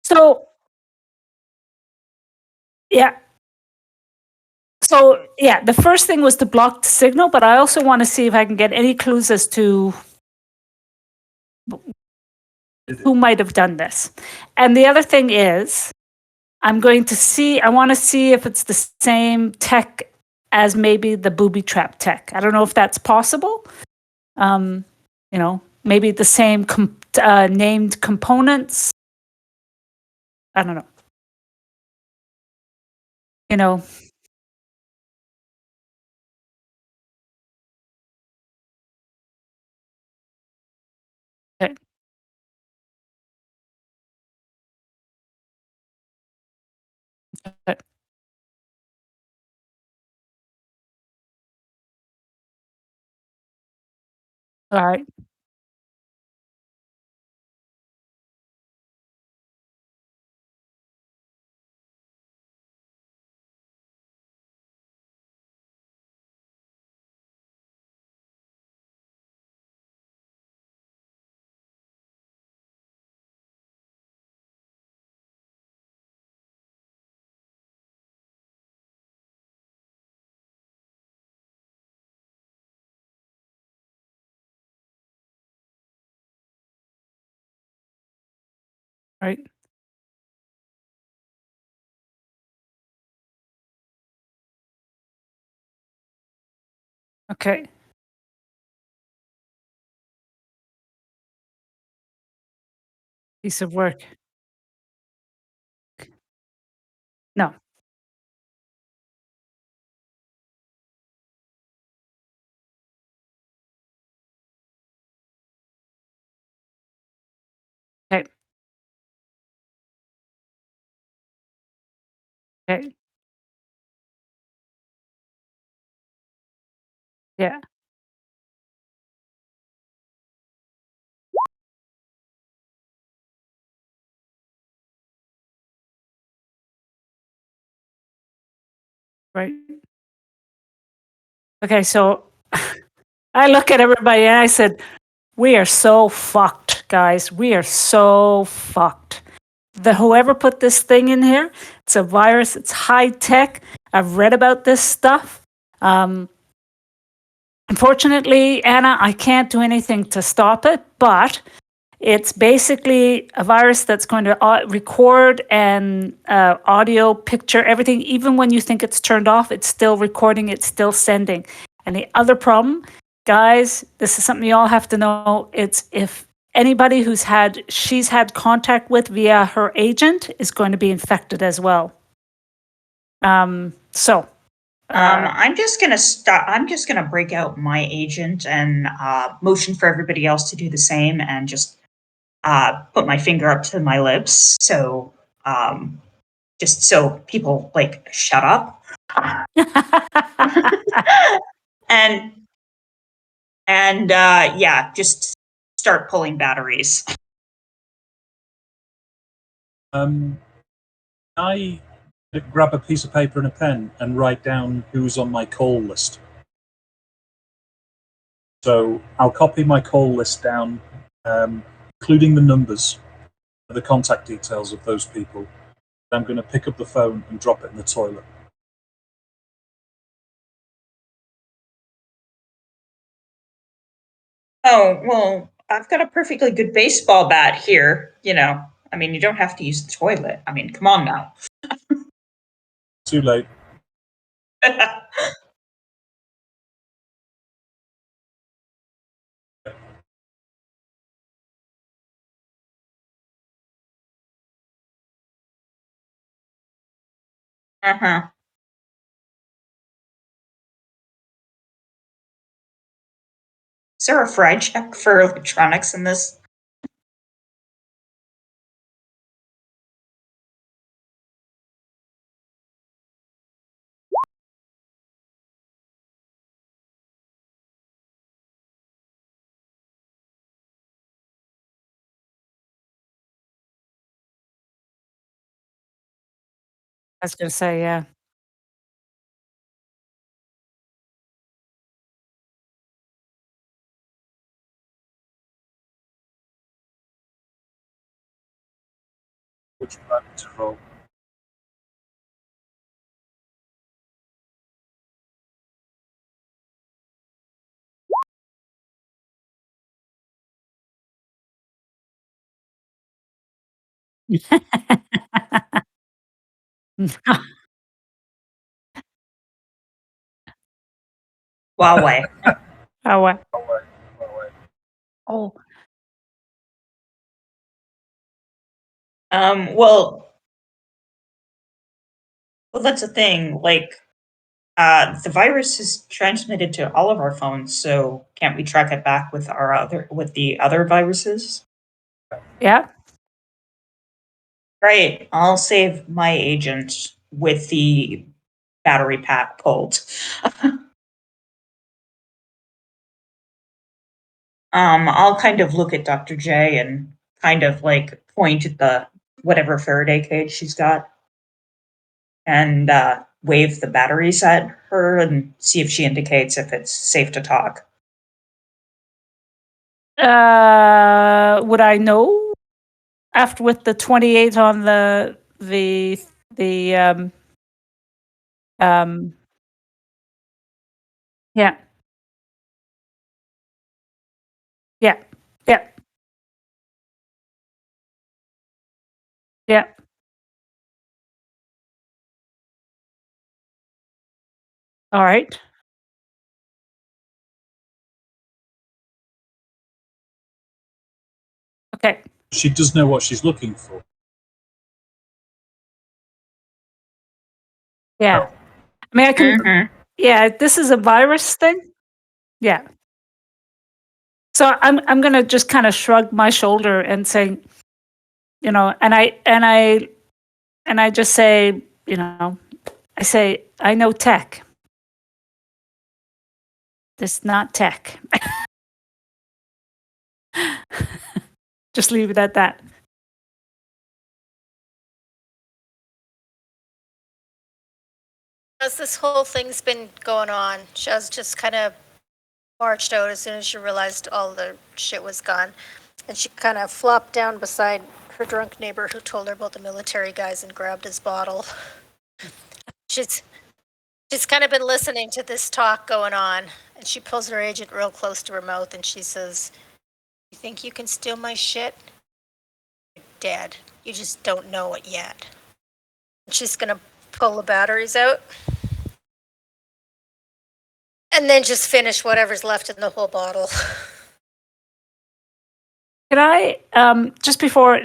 So, yeah. So, yeah, the first thing was to block the signal, but I also want to see if I can get any clues as to who might have done this. And the other thing is, I want to see if it's the same tech as maybe the booby trap tech. I don't know if that's possible. Maybe the same named components. I don't know. You know, okay, okay, all right, right, okay. Piece of work. No, okay, okay, yeah, right. Okay, so I look at everybody and I said, We are so fucked, guys. We are so fucked. Whoever put this thing in here, it's a virus. It's high tech. I've read about this stuff. Unfortunately, Anna, I can't do anything to stop it, but it's basically a virus that's going to record and audio, picture, everything. Even when you think it's turned off, it's still recording, it's still sending. And the other problem, guys, this is something you all have to know. It's if anybody she's had contact with via her agent is going to be infected as well. I'm just gonna stop. I'm just gonna break out my agent and motion for everybody else to do the same, and just put my finger up to my lips. So, just so people like shut up, and yeah, just start pulling batteries. I grab a piece of paper and a pen and write down who's on my call list. So I'll copy my call list down, including the numbers, the contact details of those people. I'm going to pick up the phone and drop it in the toilet. Oh, well, I've got a perfectly good baseball bat here. I mean, you don't have to use the toilet. I mean, come on now. Too late. Uh-huh. Is there a fry check for electronics in this? I was going to say, yeah. Which button to roll? Huawei. Oh, what? Away. Oh, Well, that's the thing. Like, the virus is transmitted to all of our phones, so can't we track it back with the other viruses? yeah. Right. I'll save my agent with the battery pack pulled. I'll kind of look at Dr. J and kind of like point at the whatever Faraday cage she's got, and wave the batteries at her and see if she indicates if it's safe to talk. Would I know after with the 28 on the um yeah, yeah, yeah, yeah. All right. Okay. She does know what she's looking for. Yeah. I mean, I can. Mhm. Yeah, this is a virus thing. Yeah. So I'm gonna just kind of shrug my shoulder and say, and I just say, I say I know tech. This is not tech. Just leave it at that. As this whole thing's been going on, Shaz just kind of marched out as soon as she realized all the shit was gone. And she kind of flopped down beside her drunk neighbor who told her about the military guys and grabbed his bottle. She's kind of been listening to this talk going on, and she pulls her agent real close to her mouth and she says, "You think you can steal my shit? You're dead. You just don't know it yet." And she's gonna pull the batteries out and then just finish whatever's left in the whole bottle. Can I just before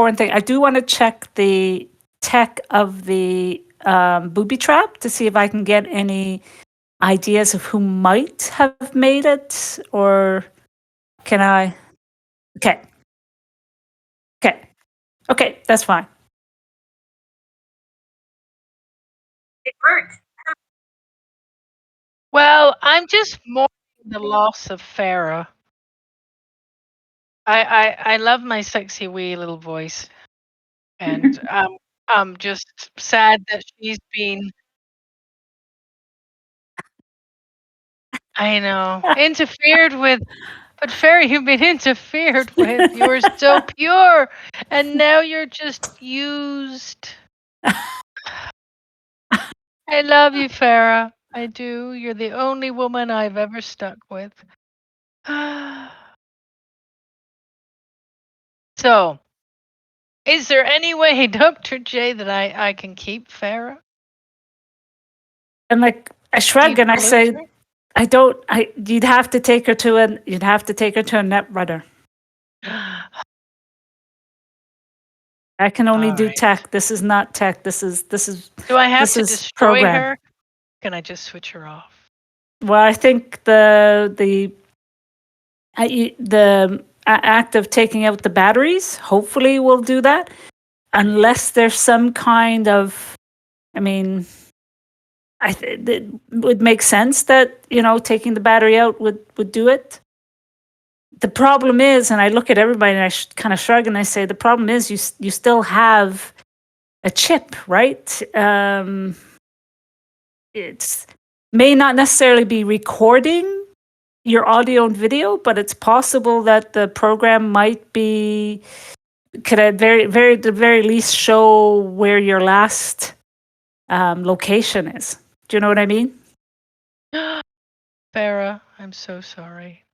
one thing, I do want to check the tech of the booby trap to see if I can get any ideas of who might have made it, or can I? Okay, okay, that's fine. It worked. Well, I'm just mourning the loss of Farah. I love my sexy wee little voice, and I'm just sad that she's been. I know, interfered with. But Farah, you've been interfered with. You were so pure, and now you're just used. I love you, Farah. I do. You're the only woman I've ever stuck with. So, is there any way, Dr. J, that I can keep Farah? And like I shrug and I say, Deep I don't. You'd have to take her to a net runner. I can only All do right. tech. This is not tech. This is Do I have this to is destroy program. her? Can I just switch her off? Well, I think the act of taking out the batteries hopefully will do that, unless there's some kind of. I mean, it would make sense that taking the battery out would do it. The problem is, and I look at everybody and I kind of shrug and I say, the problem is you still have a chip, right? It's may not necessarily be recording your audio and video, but it's possible that the program could at the very least show where your last location is. Do you know what I mean? Farah, I'm so sorry.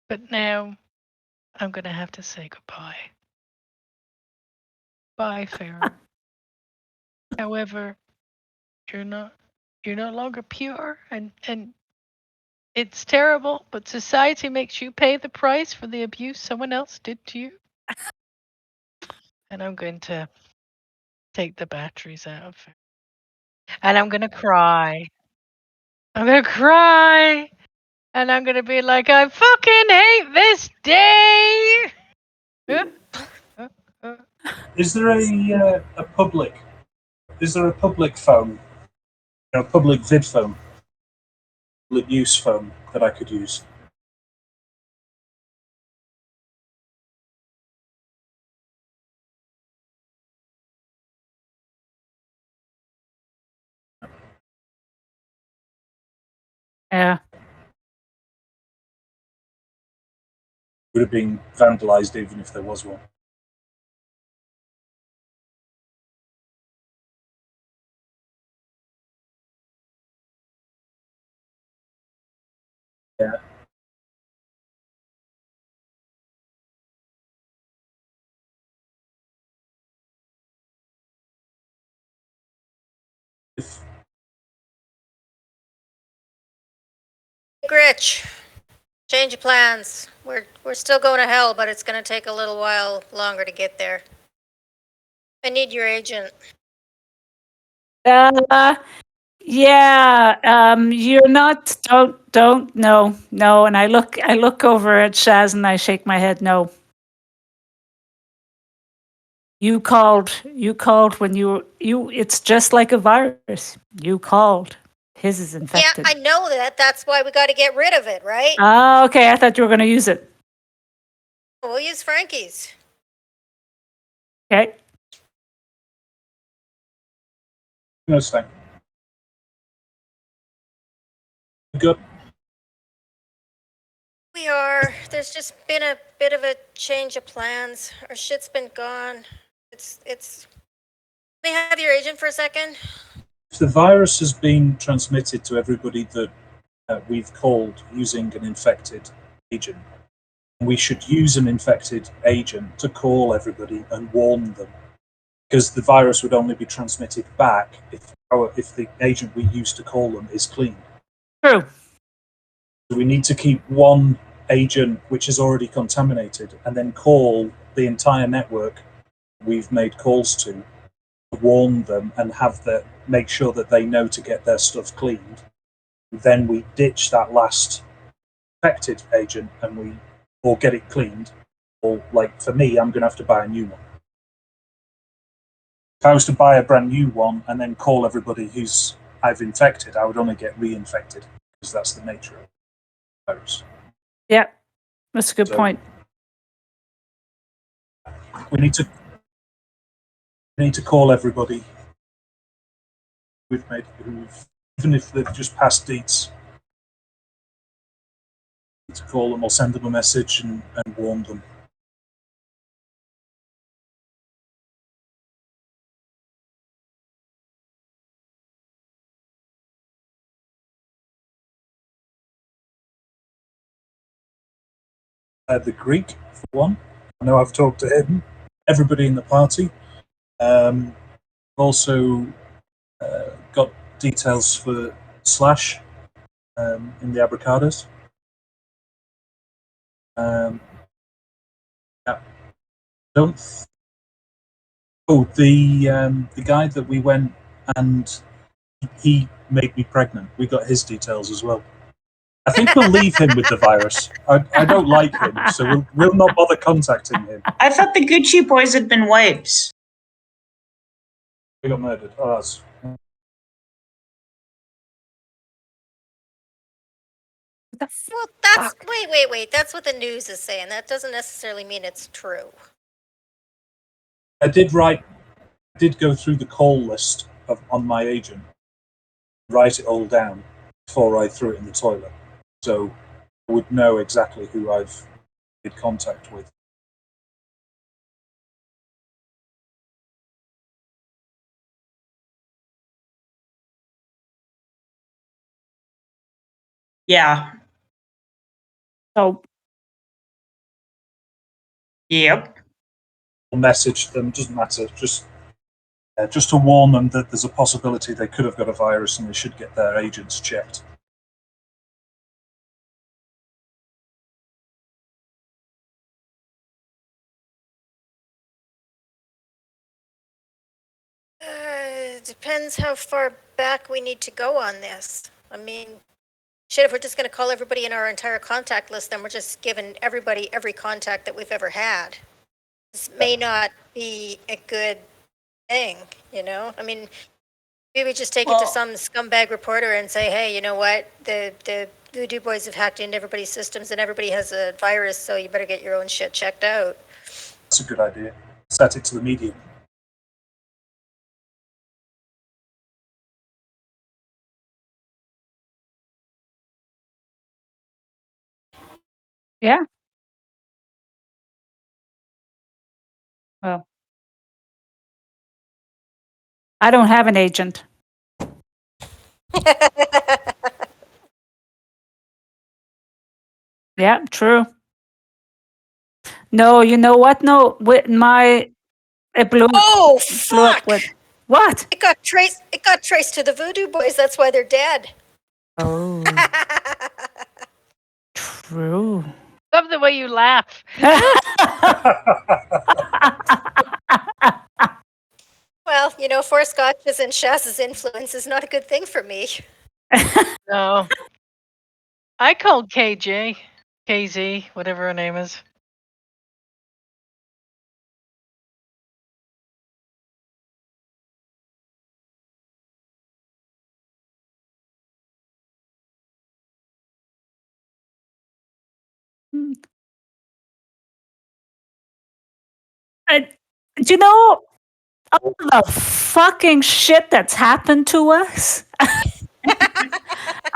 But now I'm going to have to say goodbye. Bye, Farah. However, you're no longer pure, and it's terrible, but society makes you pay the price for the abuse someone else did to you. And I'm going to take the batteries out of her. And I'm going to cry. I'm going to cry. And I'm going to be like, I fucking hate this day. Is there a public? Is there a public phone? A public vid phone, public use phone that I could use? Yeah. Would have been vandalized even if there was one. Yeah. If Gritch, change of plans. We're still going to hell, but it's going to take a little while longer to get there. I need your agent. Yeah. You're not. Don't. No. And I look over at Shaz and I shake my head. No. You called when you. It's just like a virus. You called. His is Yeah, infected. I know that. That's why we got to get rid of it, right? Ah, okay. I thought you were going to use it. We'll use Frankie's. Okay. no thing. Good. we are. There's just been a bit of a change of plans. Our shit's been gone. It's. May I have your agent for a second? If the virus has been transmitted to everybody that we've called using an infected agent, we should use an infected agent to call everybody and warn them, because the virus would only be transmitted back if the agent we use to call them is clean. True. So we need to keep one agent which is already contaminated and then call the entire network we've made calls to warn them and make sure that they know to get their stuff cleaned. Then we ditch that last infected agent or get it cleaned. Or, like, for me, I'm going to have to buy a new one. If I was to buy a brand new one and then call everybody who's I've infected, I would only get reinfected, because that's the nature of the virus. Yeah, that's a good point. We need to call everybody we've made, even if they've just passed dates, to call them or send them a message and warn them. The Greek, for one. I know I've talked to him. Everybody in the party. Also got details for Slash in the Abracadas. Yeah. The guy that we went and he made me pregnant. We got his details as well. I think we'll leave him with the virus. I don't like him, so we'll not bother contacting him. I thought the Gucci boys had been wipes. We got murdered. Oh, that's... Well, that's wait. That's what the news is saying. That doesn't necessarily mean it's true. I did go through the call list on my agent, write it all down before I threw it in the toilet, so I would know exactly who I've made contact with. Yeah. So, Yep. Message them, doesn't matter, just to warn them that there's a possibility they could have got a virus and they should get their agents checked. Depends how far back we need to go on this. I mean, shit, if we're just going to call everybody in our entire contact list, then we're just giving everybody every contact that we've ever had. This may not be a good thing, you know? I mean, maybe just take it to some scumbag reporter and say, hey, you know what? The Voodoo Boys have hacked into everybody's systems and everybody has a virus, so you better get your own shit checked out. That's a good idea. Set it to the media. yeah. Well, I don't have an agent. Yeah, true. No, you know what? No, with my it blew. Oh, blew up fuck! with what? It got traced to the Voodoo Boys. That's why they're dead. Oh, true. Love the way you laugh. Well, you know, 4 scotches and Shaz's influence is not a good thing for me. No. I called KJ, KZ, whatever her name is. Do you know all the fucking shit that's happened to us?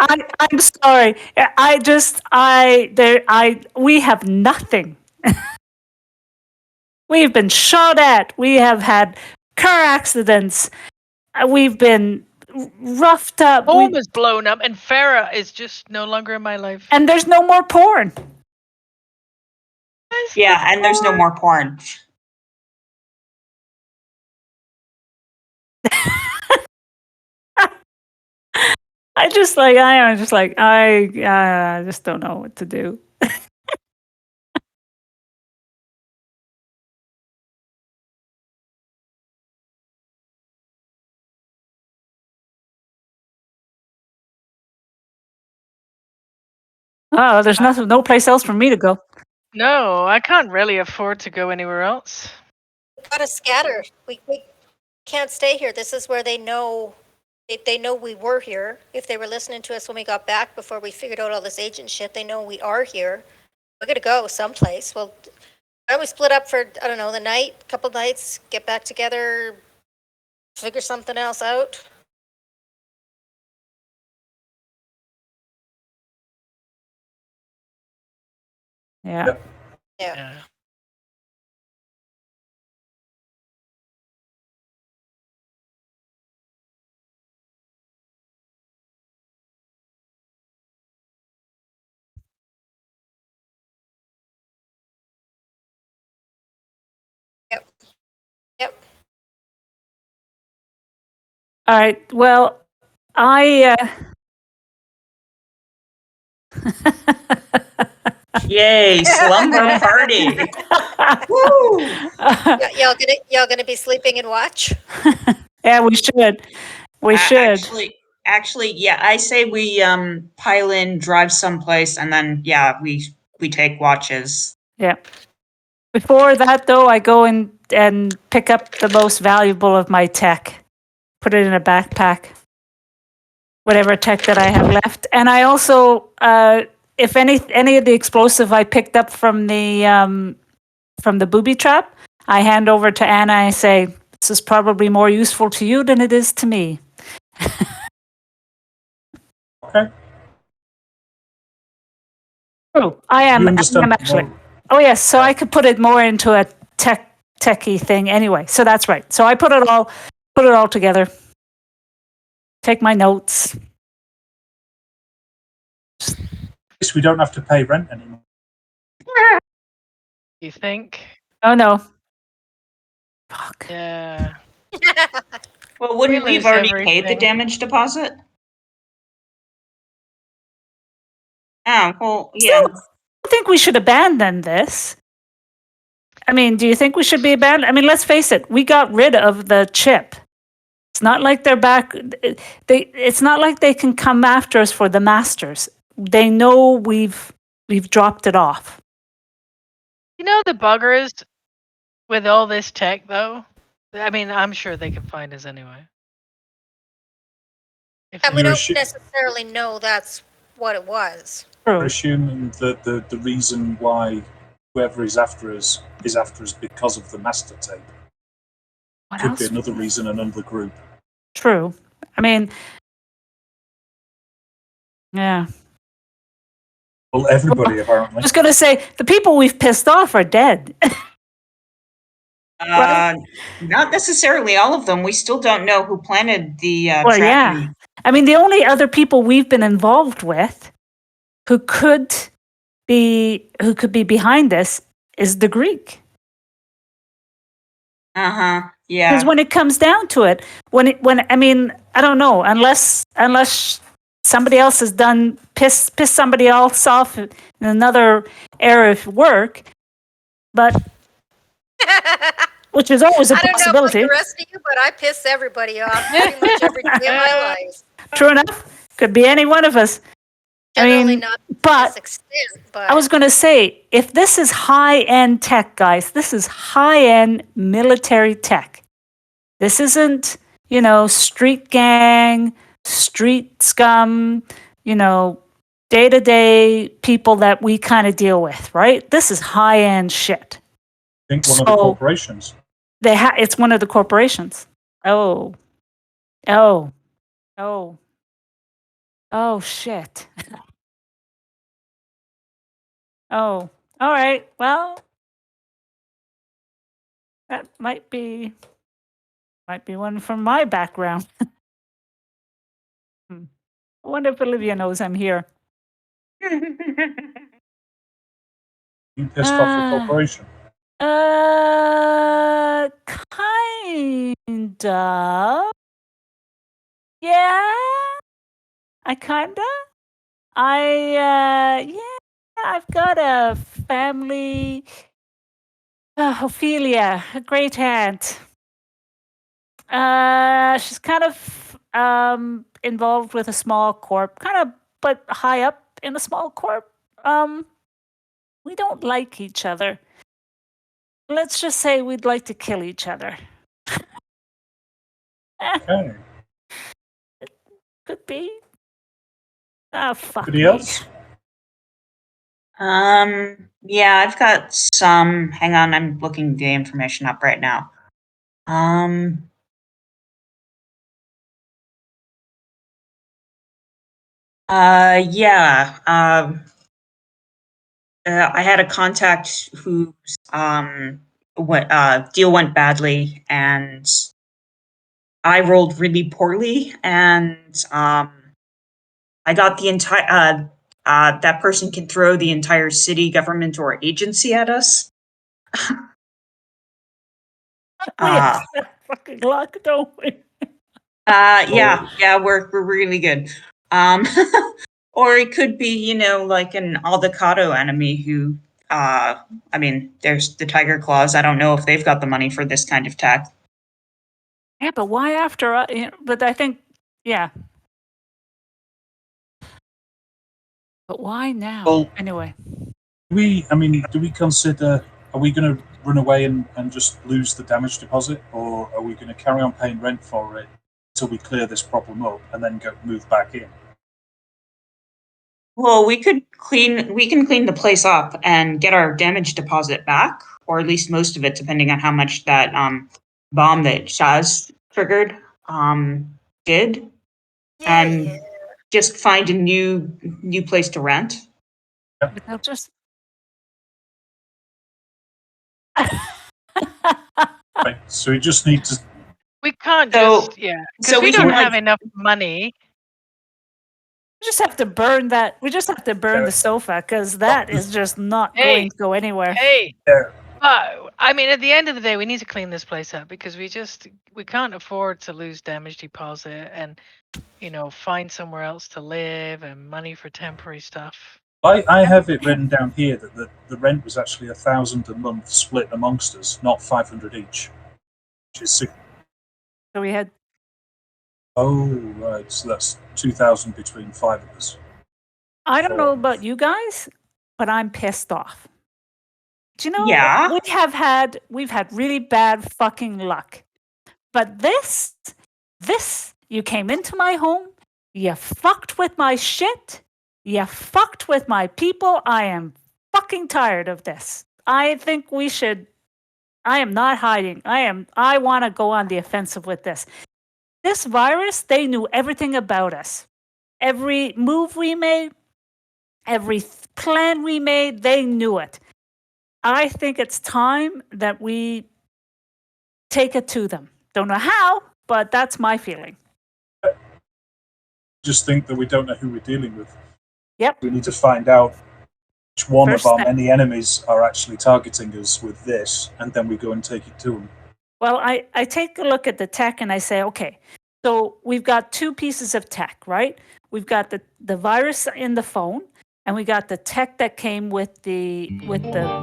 I'm sorry. We have nothing. We've been shot at. We have had car accidents. We've been roughed up. Home is blown up, and Farah is just no longer in my life. And there's no more porn. Yeah, and there's no more porn. I just don't know what to do. Oh, there's no place else for me to go. No, I can't really afford to go anywhere else. We gotta scatter. We can't stay here. This is where they know we were here. If they were listening to us when we got back before we figured out all this agent shit, they know we are here. We're gonna go someplace. Well, why don't we split up for, I don't know, the night, couple nights, get back together, figure something else out? Yeah. Yep. Yeah. Yep. Yep. All right. Well, I. Yay, slumber party. Woo! Y'all gonna be sleeping and watch? Yeah, we should. We should. Actually, yeah, I say we pile in, drive someplace, and then we take watches. Yeah. Before that, though, I go and pick up the most valuable of my tech, put it in a backpack, whatever tech that I have left, and I also, if any of the explosive I picked up from the booby trap, I hand over to Anna. I say, "This is probably more useful to you than it is to me." Okay. True. I am understand actually. more. Oh yes, so I could put it more into a techie thing anyway. So that's right. So I put it all together. Take my notes. At least we don't have to pay rent anymore. You think? Oh no. Fuck. Yeah. Well, wouldn't we We have lose already paid the everything. damage deposit? Oh, well, Still, yeah. I think we should abandon this. I mean, do you think we should be abandoned? I mean, let's face it. We got rid of the chip. It's not like they're back. It's not like they can come after us for the masters. They know we've dropped it off. You know the buggers with all this tech, though? I mean, I'm sure they can find us anyway. And we You're don't assu- necessarily know that's what it was. We're True. assuming that the reason why whoever is after us because of the master tape. What Could else? be another reason, another group. True. I mean, yeah. Well, everybody I apparently. was going to say the people we've pissed off are dead. Right? Not necessarily all of them. We still don't know who planted the Well, tragedy. yeah. I mean, the only other people we've been involved with who could be behind this is the Greek. Yeah. Because when it comes down to it, I mean, I don't know, unless somebody else has done piss somebody else off in another area of work, but which is always a I don't know about possibility. the rest of you, but I piss everybody off pretty much every day of my life. True enough, could be any one of us. Generally I mean, not to but this extent, but I was going to say, if this is high-end tech, guys, this is high-end military tech. This isn't, street gang, street scum, day-to-day people that we kind of deal with, right? This is high-end shit. I think one of the corporations. It's one of the corporations. Oh. Oh, shit. Oh, all right. Well, that might be one from my background. I wonder if Olivia knows I'm here. You pissed off the corporation. Kind of. Yeah, I kinda. Yeah, I've got a family. Ophelia, a great aunt. She's kind of involved with a small corp, kind of, but high up in a small corp. We don't like each other. Let's just say we'd like to kill each other. Okay. Could be. Ah, fuck Anybody me. else? Yeah, I've got some. Hang on, I'm looking the information up right now. Yeah. I had a contact whose deal went badly, and I rolled really poorly, and I got the entire. That person can throw the entire city, government, or agency at us. We Uh, have that fucking luck, don't we? yeah, we're really good. Um, or it could be, like an Aldecado enemy who, I mean, there's the Tiger Claws. I don't know if they've got the money for this kind of tech. Yeah, but why after? But I think, yeah. But why now? Well, Anyway. do we consider, are we going to run away and just lose the damage deposit, or are we going to carry on paying rent for it until we clear this problem up and then move back in? Well, we can clean the place up and get our damage deposit back, or at least most of it, depending on how much that bomb that Shaz triggered did, Yeah, and yeah. just find a new place to rent. But they'll just. Right, so we just need to. We can't So- just, yeah, so because we we don't can, have like- enough money. We just have to burn that. We just have to burn Yeah. the sofa because that is just not Hey. going to go anywhere. Hey, Yeah. I mean, at the end of the day, we need to clean this place up because we can't afford to lose damage deposit and, find somewhere else to live and money for temporary stuff. I have it written down here that the rent was actually 1,000 a month split amongst us, not 500 each. Which is So we had. oh right, so that's 2,000 between 5 of us. I don't know about you guys, but I'm pissed off. Do you know? Yeah. We've had really bad fucking luck. But this, you came into my home, you fucked with my shit, you fucked with my people. I am fucking tired of this. I think we should. I am not hiding. I want to go on the offensive with this. This virus, they knew everything about us. Every move we made, every plan we made, they knew it. I think it's time that we take it to them. Don't know how, but that's my feeling. Just think that we don't know who we're dealing with. Yep. We need to find out which one First of our step. many enemies are actually targeting us with this, and then we go and take it to them. Well, I take a look at the tech and I say, okay, so we've got two pieces of tech, right? We've got the virus in the phone, and we got the tech that came with the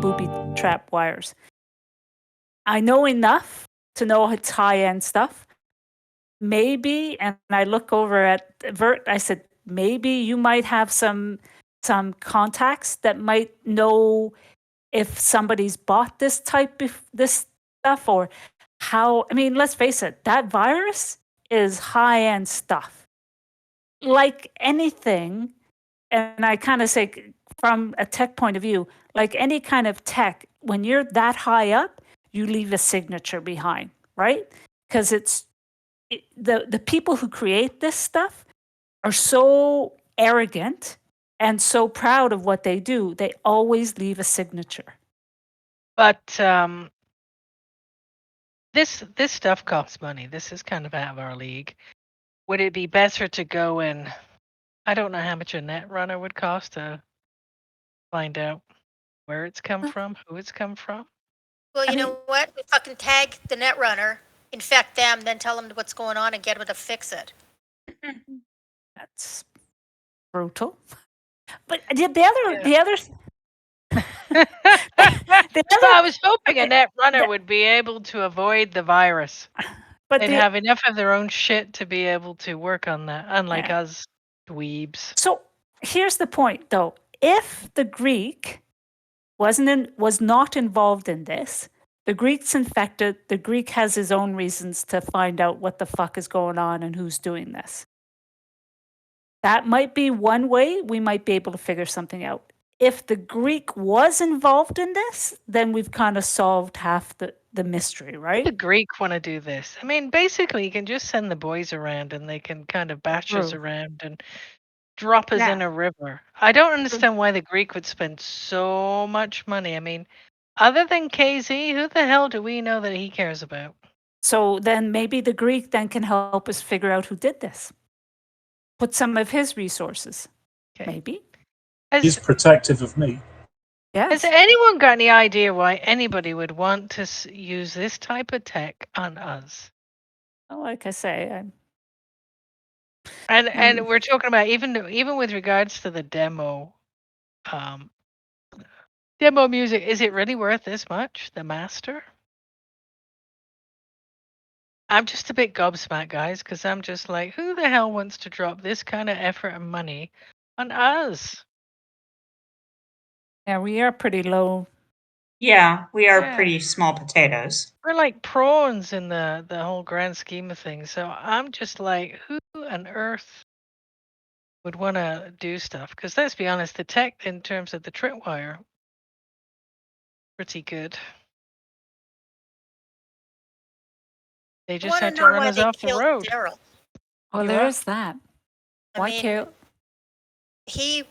booby trap wires. I know enough to know it's high end stuff. Maybe, and I look over at Vert. I said, maybe you might have some contacts that might know if somebody's bought this this stuff or how. I mean, let's face it, that virus is high end stuff. Like anything, and I kind of say from a tech point of view, like any kind of tech, when you're that high up, you leave a signature behind, right? Because the people who create this stuff are so arrogant and so proud of what they do, they always leave a signature. But this stuff costs money. This is kind of out of our league. Would it be better to go in? I don't know how much a net runner would cost to find out where it's come from, who it's come from. Well, I you mean- know what? We fucking tag the net runner, infect them, then tell them what's going on and get them to fix it. That's brutal. But the other Well, I was hoping a net runner would be able to avoid the virus. but They'd have enough of their own shit to be able to work on that, unlike Yeah. us dweebs. So here's the point, though. If the Greek was not involved in this, the Greek's infected. The Greek has his own reasons to find out what the fuck is going on and who's doing this. That might be one way we might be able to figure something out. If the Greek was involved in this, then we've kind of solved half the mystery, The right? Greek want to do this. I mean, basically, you can just send the boys around and they can kind of bash us True. around and drop us Yeah. in a river. I don't understand why the Greek would spend so much money. I mean, other than KZ, who the hell do we know that he cares about? So then maybe the Greek then can help us figure out who did this. Put some of his resources. Okay. Maybe. He's Has, protective of me. Yes. has anyone got any idea why anybody would want to use this type of tech on us? Well, like I say, And we're talking about even with regards to the demo music, is it really worth this much? The master? I'm just a bit gobsmacked, guys, because I'm just like, who the hell wants to drop this kind of effort and money on us? yeah, we are pretty low. Yeah, we are Yeah. pretty small potatoes. We're like prawns in the whole grand scheme of things. So I'm just like, who on earth would want to do stuff? Because let's be honest, the tech in terms of the tripwire, pretty good. They I just want to had to know run why us they off the killed road. Daryl. Well, You there's that. I Why mean, can't he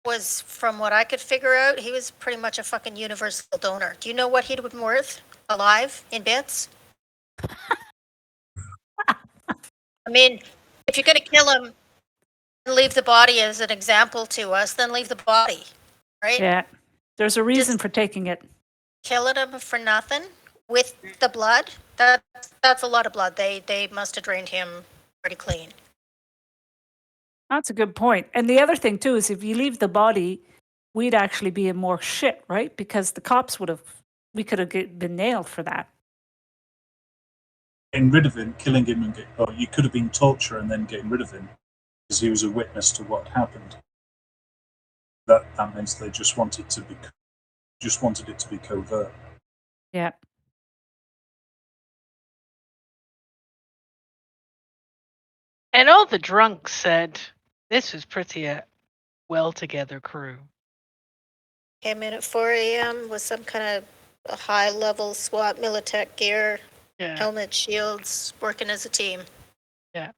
was, from what I could figure out, he was pretty much a fucking universal donor. Do you know what he'd have been worth alive in bits? I mean, if you're going to kill him and leave the body as an example to us, then leave the body, right? Yeah. There's a reason Just- for taking it. Killing him for nothing with the blood, that's a lot of blood. They must have drained him pretty clean. That's a good point. And the other thing too is if you leave the body, we'd actually be in more shit, right? Because the cops we could have been nailed for that. Getting rid of him, killing him, you could have been torture and then getting rid of him because he was a witness to what happened. That means they just wanted it to be covert. Yeah. And all the drunks said this was pretty well together crew. Came in at 4 a.m. with some kind of a high-level SWAT Militech gear, Yeah. helmet, shields, working as a team. Yeah.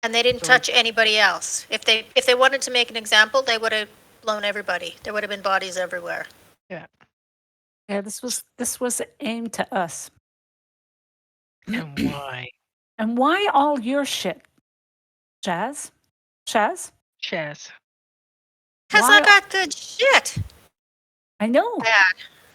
And they didn't So- touch anybody else. If they wanted to make an example, they would have blown everybody. There would have been bodies everywhere. Yeah, this was aimed to us. And why? And why all your shit? Chaz? Chaz. Because Why- I got good shit. I know.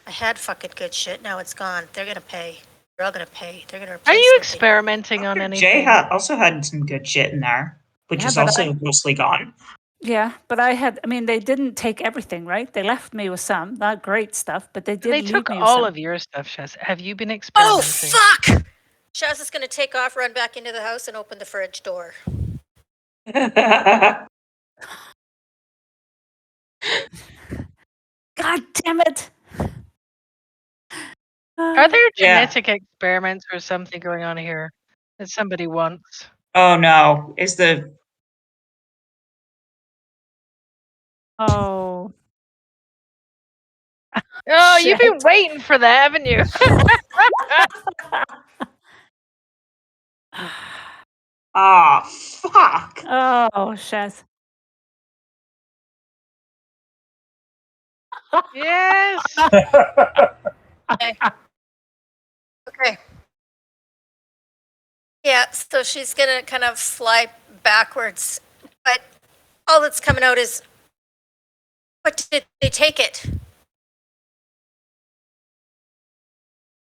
I had fucking good shit. Now it's gone. They're going to pay. They're all going to pay. They're going to Are replace you me. experimenting on anything? Jay also had some good shit in there, which Yeah, is but also mostly gone. Yeah, but they didn't take everything, right? They left me with some, not great stuff, but they did They leave took me with all some. of your stuff, Chaz. Have you been Oh, experimenting? fuck! Shaz is going to take off, run back into the house, and open the fridge door. God damn it! Are there Yeah. genetic experiments or something going on here that somebody wants? Oh no, is the Oh, Oh, you've been shit. waiting for that, haven't you? Ah, fuck. Oh, Shaz. Yes. Okay. Yeah, so she's gonna kind of fly backwards, but all that's coming out is, what did they take it?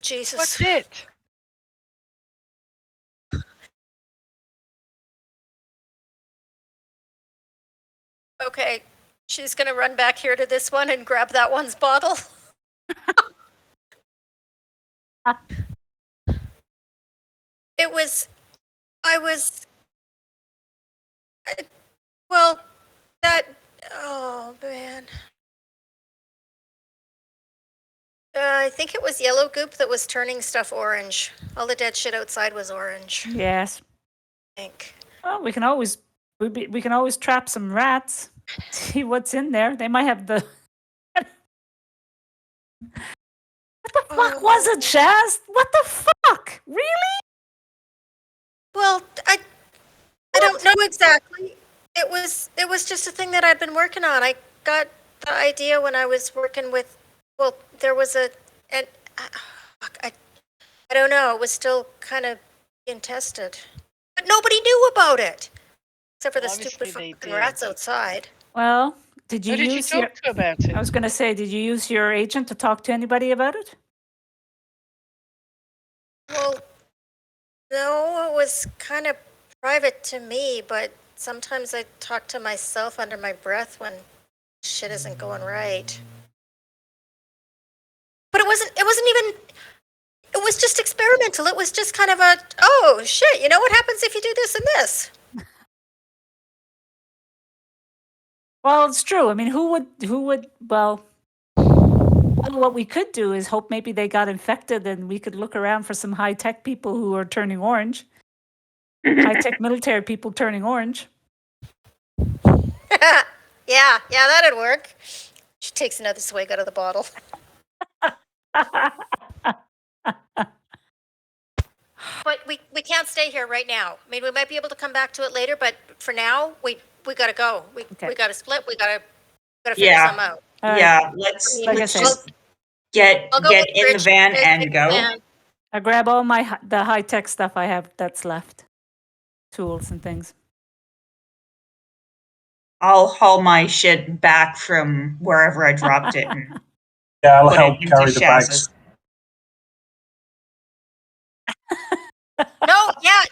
Jesus. What's it? Okay, she's gonna run back here to this one and grab that one's bottle. It was, I was, well, that, oh man. I think it was yellow goop that was turning stuff orange. All the dead shit outside was orange, Yes. I think. Well, we can always trap some rats. See what's in there. They might have the. What the fuck was it, Shaz? What the fuck? Really? Well, I don't know exactly. It was just a thing that I'd been working on. I got the idea when I was working with, well, there was and fuck, I don't know. It was still kind of being tested, but nobody knew about it except for the Obviously stupid they fucking did. rats outside. Well, did you Who did you use your? talk to about it? I was going to say, did you use your agent to talk to anybody about it? Well, no, it was kind of private to me, but sometimes I talk to myself under my breath when shit isn't going right. But it wasn't even, it was just experimental. It was just kind of a, oh shit, you know what happens if you do this and this? Well, it's true. I mean, well, what we could do is hope maybe they got infected and we could look around for some high tech people who are turning orange. High tech military people turning orange. Yeah, that'd work. She takes another swig out of the bottle. But we can't stay here right now. I mean, we might be able to come back to it later, but for now, we gotta go. We gotta split. We gotta figure Yeah. something out. All right. Yeah, let's, I mean, Like I let's said, just get I'll go get with in the Rich. van You guys and take the go. van. I grab all the high tech stuff I have that's left, tools and things. I'll haul my shit back from wherever I dropped it and Yeah, I'll put help it into carry the bags. Shaz's. No, yeah.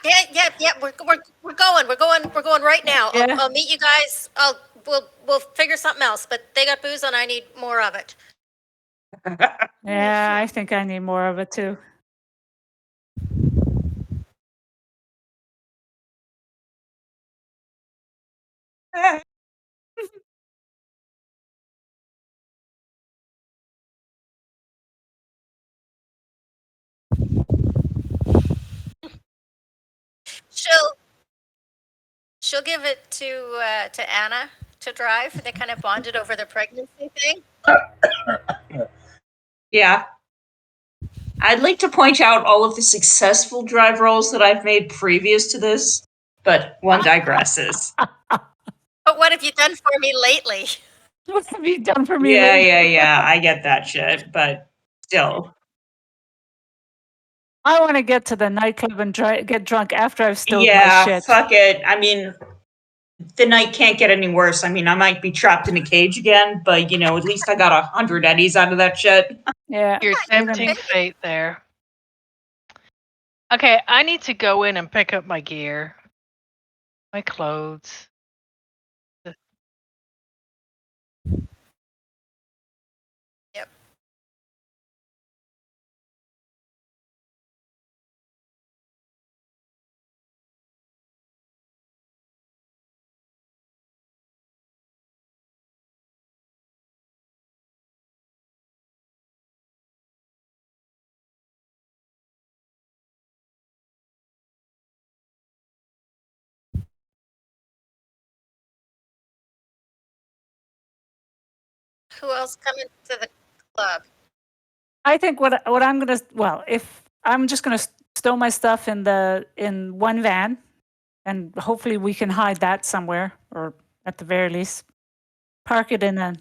We're going right now. Yeah. I'll meet you guys. We'll figure something else. But they got booze and I need more of it. Yeah, I think I need more of it too. She'll give it to Anna to drive. They kind of bonded over the pregnancy thing. Yeah. I'd like to point out all of the successful drive rolls that I've made previous to this, but one digresses. But what have you done for me lately? What have you done for me Yeah, lately? yeah. I get that shit, but still. I want to get to the nightclub and get drunk after I've stowed my Yeah, shit. fuck it. I mean, the night can't get any worse. I mean, I might be trapped in a cage again, but at least I got 100 eddies out of that shit. Yeah. You're tempting fate there. Okay, I need to go in and pick up my gear, my clothes. Yep. Who else coming to the club? I think what I'm gonna if I'm just gonna stow my stuff in one van, And hopefully we can hide that somewhere, or at the very least, park it in a.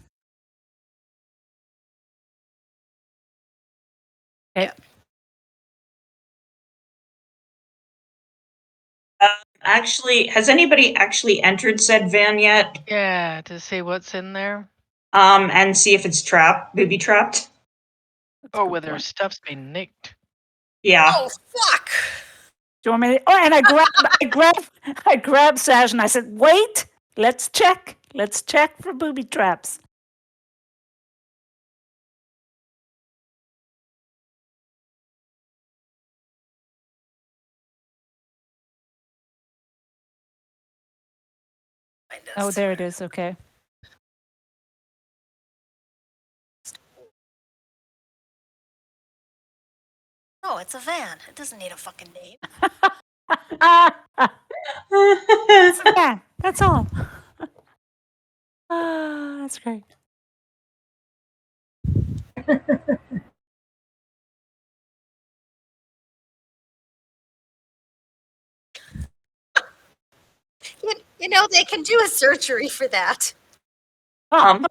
Okay. Yeah. Actually, has anybody actually entered said van yet? Yeah, to see what's in there. And see if it's booby trapped? That's a Or good whether point. stuff's been nicked. Yeah. Oh, fuck! Do you want me? Oh, and I grabbed Sash and I said, "Wait, let's check for booby traps." Oh, there it is. Okay. No, it's a van. It doesn't need a fucking name. Yeah, that's all. That's great. You know, they can do a surgery for that. um,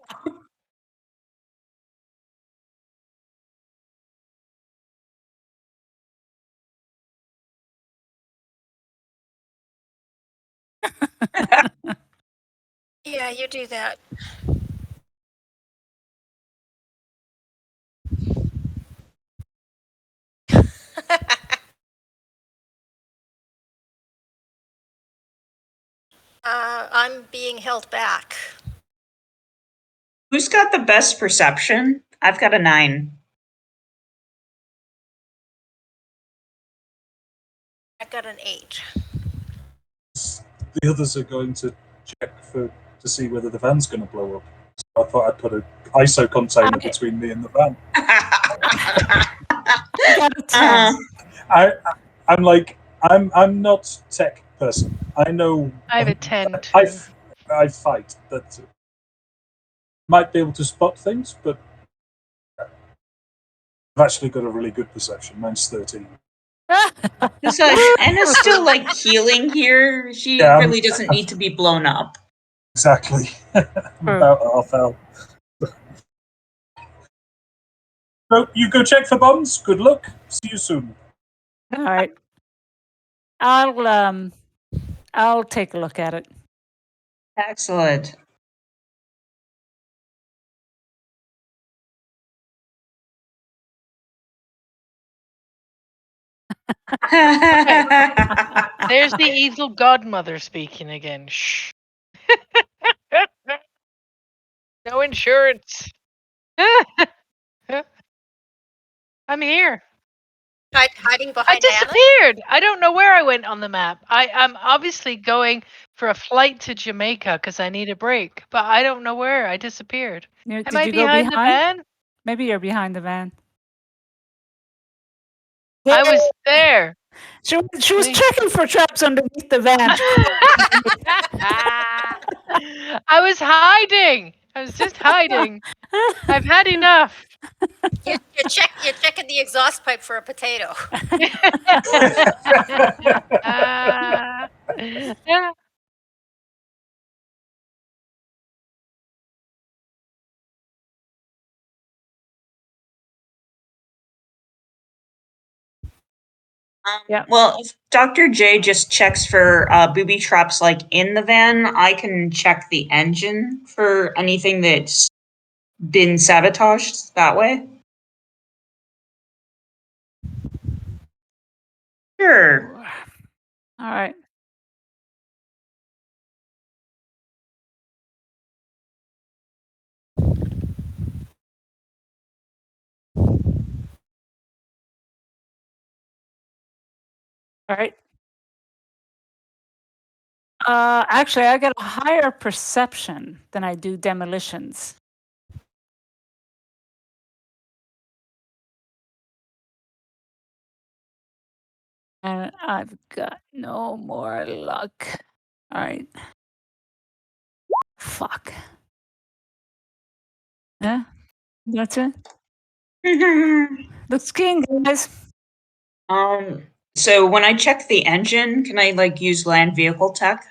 Yeah, you do that. I'm being held back. who's got the best perception? I've got a 9. I got an 8. The others are going to check to see whether the van's going to blow up. So I thought I'd put an ISO container between me and the van. I got a 10. I'm not tech person. I know. I have a 10 too. I fight. That might be able to spot things, but I've actually got a really good perception. Mine's 13. So Anna's still like healing here. She Yeah, really doesn't need to be blown up. Exactly. I'm about half out. So you go check for bombs. Good luck. See you soon. All right. I'll take a look at it. Excellent. There's the evil godmother speaking again. Shh. No insurance. I'm here. Hiding I behind Anna? disappeared. I don't know where I went on the map. I'm obviously going for a flight to Jamaica because I need a break, but I don't know where. I disappeared. Did Am I you go behind the van? Maybe you're behind the van. I was there. She was checking for traps underneath the van. I was hiding. I was just hiding. I've had enough. You're checking the exhaust pipe for a potato. Yeah. Yeah. Well, if Dr. J just checks for booby traps like in the van, I can check the engine for anything that's been sabotaged that way. Sure. All right. All right. Actually, I get a higher perception than I do demolitions. And I've got no more luck. All right. Fuck. Yeah, that's it. The skiing, guys. So when I check the engine, can I like use land vehicle tech?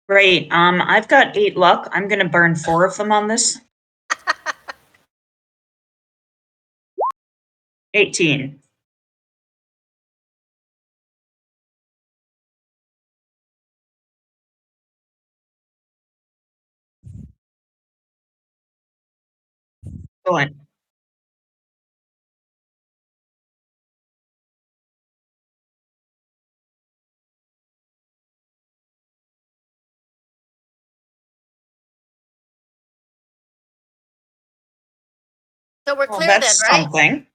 Great. I've got 8 luck. I'm gonna burn 4 of them on this. 18. Excellent. So we're Well, clear then, that's right? something.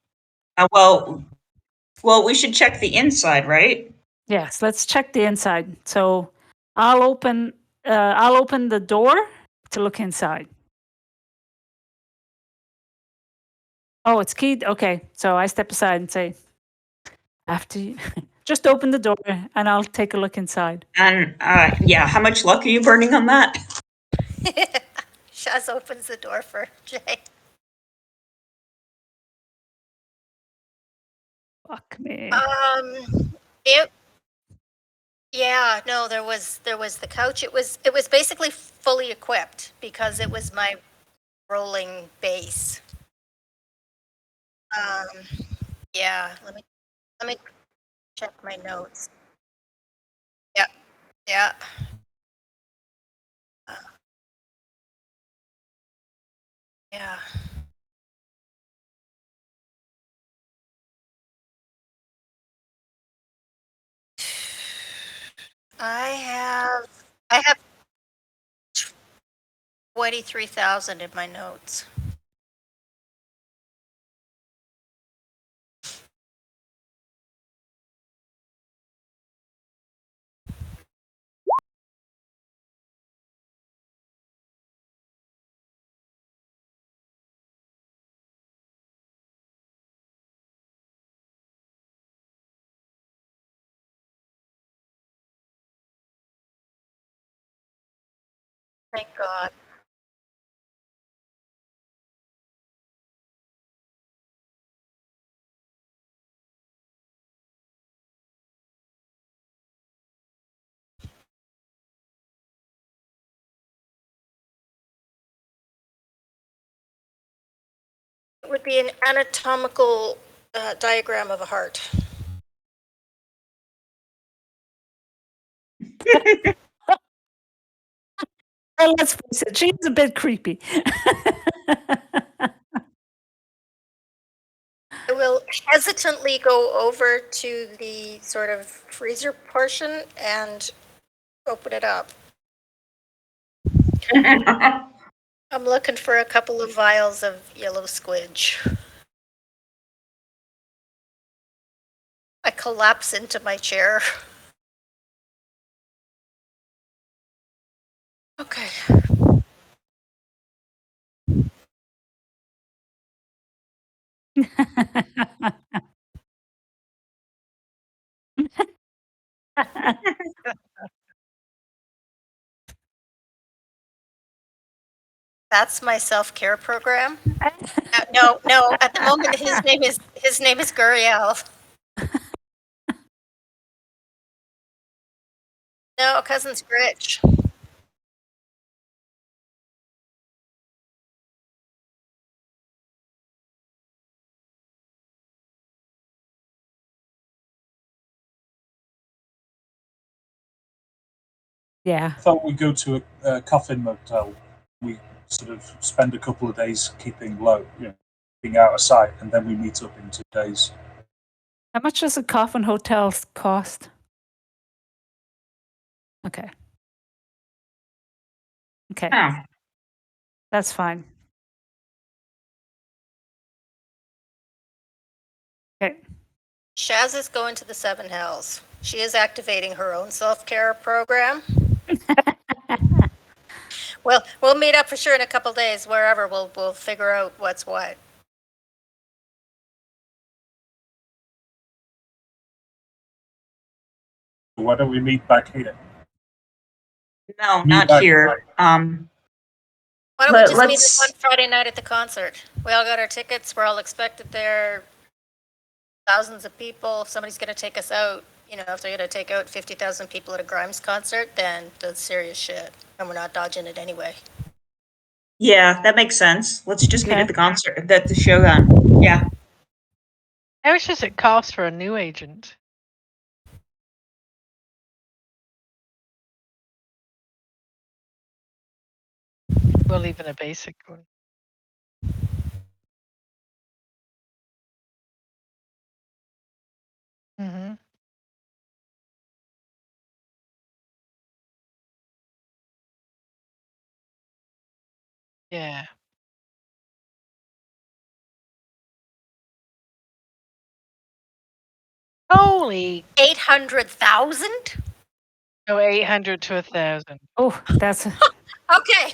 We should check the inside, right? Yes, let's check the inside. So I'll open the door to look inside. Oh, it's keyed. Okay, so I step aside and say, "After you, just open the door, and I'll take a look inside." And yeah, how much luck are you burning on that? Shaz opens the door for Jay. Fuck me. It. Yeah, no, there was the couch. It was basically fully equipped because it was my rolling base. Um, yeah, let me check my notes. Yeah, yeah. Uh, yeah. I have 23,000 in my notes. Thank God. It would be an anatomical diagram of a heart. Well, let's face it, she's a bit creepy. I will hesitantly go over to the sort of freezer portion and open it up. I'm looking for a couple of vials of yellow squidge. I collapse into my chair. Okay. That's my self-care program. No. At the moment, his name is Guriel. No, cousin's Gritch. Yeah. I thought we'd go to a coffin motel. We sort of spend a couple of days keeping low, being out of sight, and then we meet up in 2 days. How much does a coffin hotel cost? Okay. Okay, Oh, that's fine. Okay. Shaz is going to the Seven Hells. She is activating her own self-care program. Well, we'll meet up for sure in a couple days, wherever. We'll figure out what's what. Why don't we meet back here? no, Meet not back here. Why don't we just meet up Let's. on Friday night at the concert? We all got our tickets. We're all expected there. thousands of people. If somebody's going to take us out, you know, if they're going to take out 50,000 people at a Grimes concert, then that's serious shit. And we're not dodging it anyway. Yeah, that makes sense. Let's just meet Okay. at the concert, at the Shogun. Yeah. How much does it cost for a new agent? Well, even a basic one. Mm-hmm. Yeah. Holy. 800,000? Oh, 800 to 1,000. Oh, that's Okay.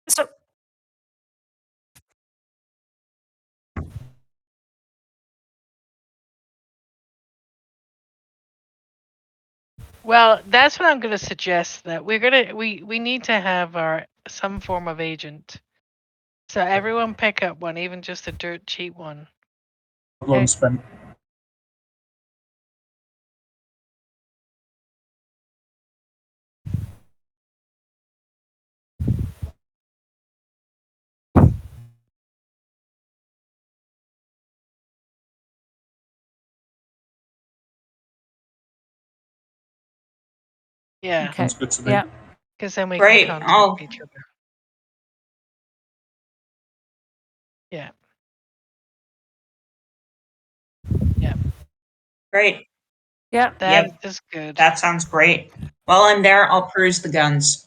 so. Well, that's what I'm going to suggest. That we need to have some form of agent. So everyone pick up one, even just a dirt cheap one. Everyone spent Yeah, Okay. sounds good to me. Yeah. because then we Great. can contact each other. Yeah. Yeah. Great. Yeah. That Yep. is good. That sounds great. While I'm there, I'll peruse the guns.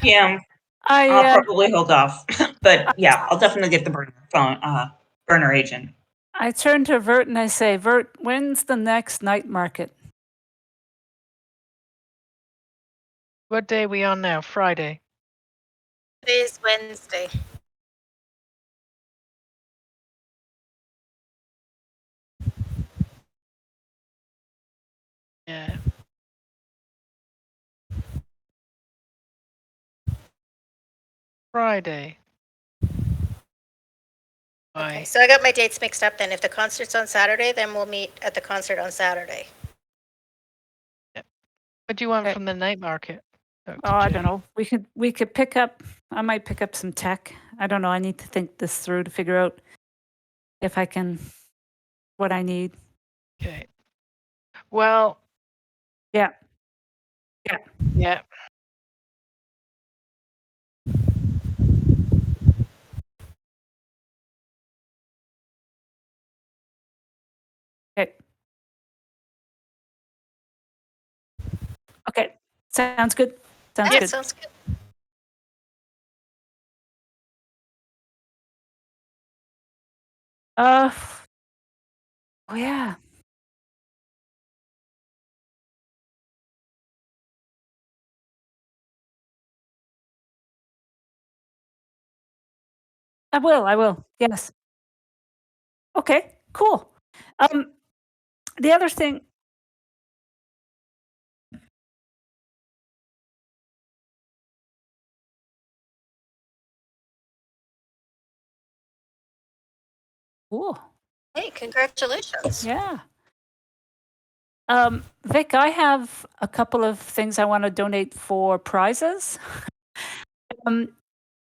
Yeah, I I'll probably hold off. But yeah, I'll definitely get the burner agent. I turn to Vert and I say, Vert, when's the next night market? What day are we on now? Friday. Today's Wednesday. Yeah. Friday. Okay, Why? so I got my dates mixed up then. If the concert's on Saturday, then we'll meet at the concert on Saturday. What do you want Okay. from the night market? Oh, I don't know. We could pick up. I might pick up some tech. I don't know. I need to think this through to figure out if I can what I need. Okay. Well. Yeah. Yeah. Yeah. Okay. Okay. Sounds good. Sounds Yeah, good. sounds good. Uh. Oh yeah. I will. I will. Yes. Okay. Cool. The other thing. Cool. Hey, congratulations. Yeah. Vic, I have a couple of things I want to donate for prizes. Um,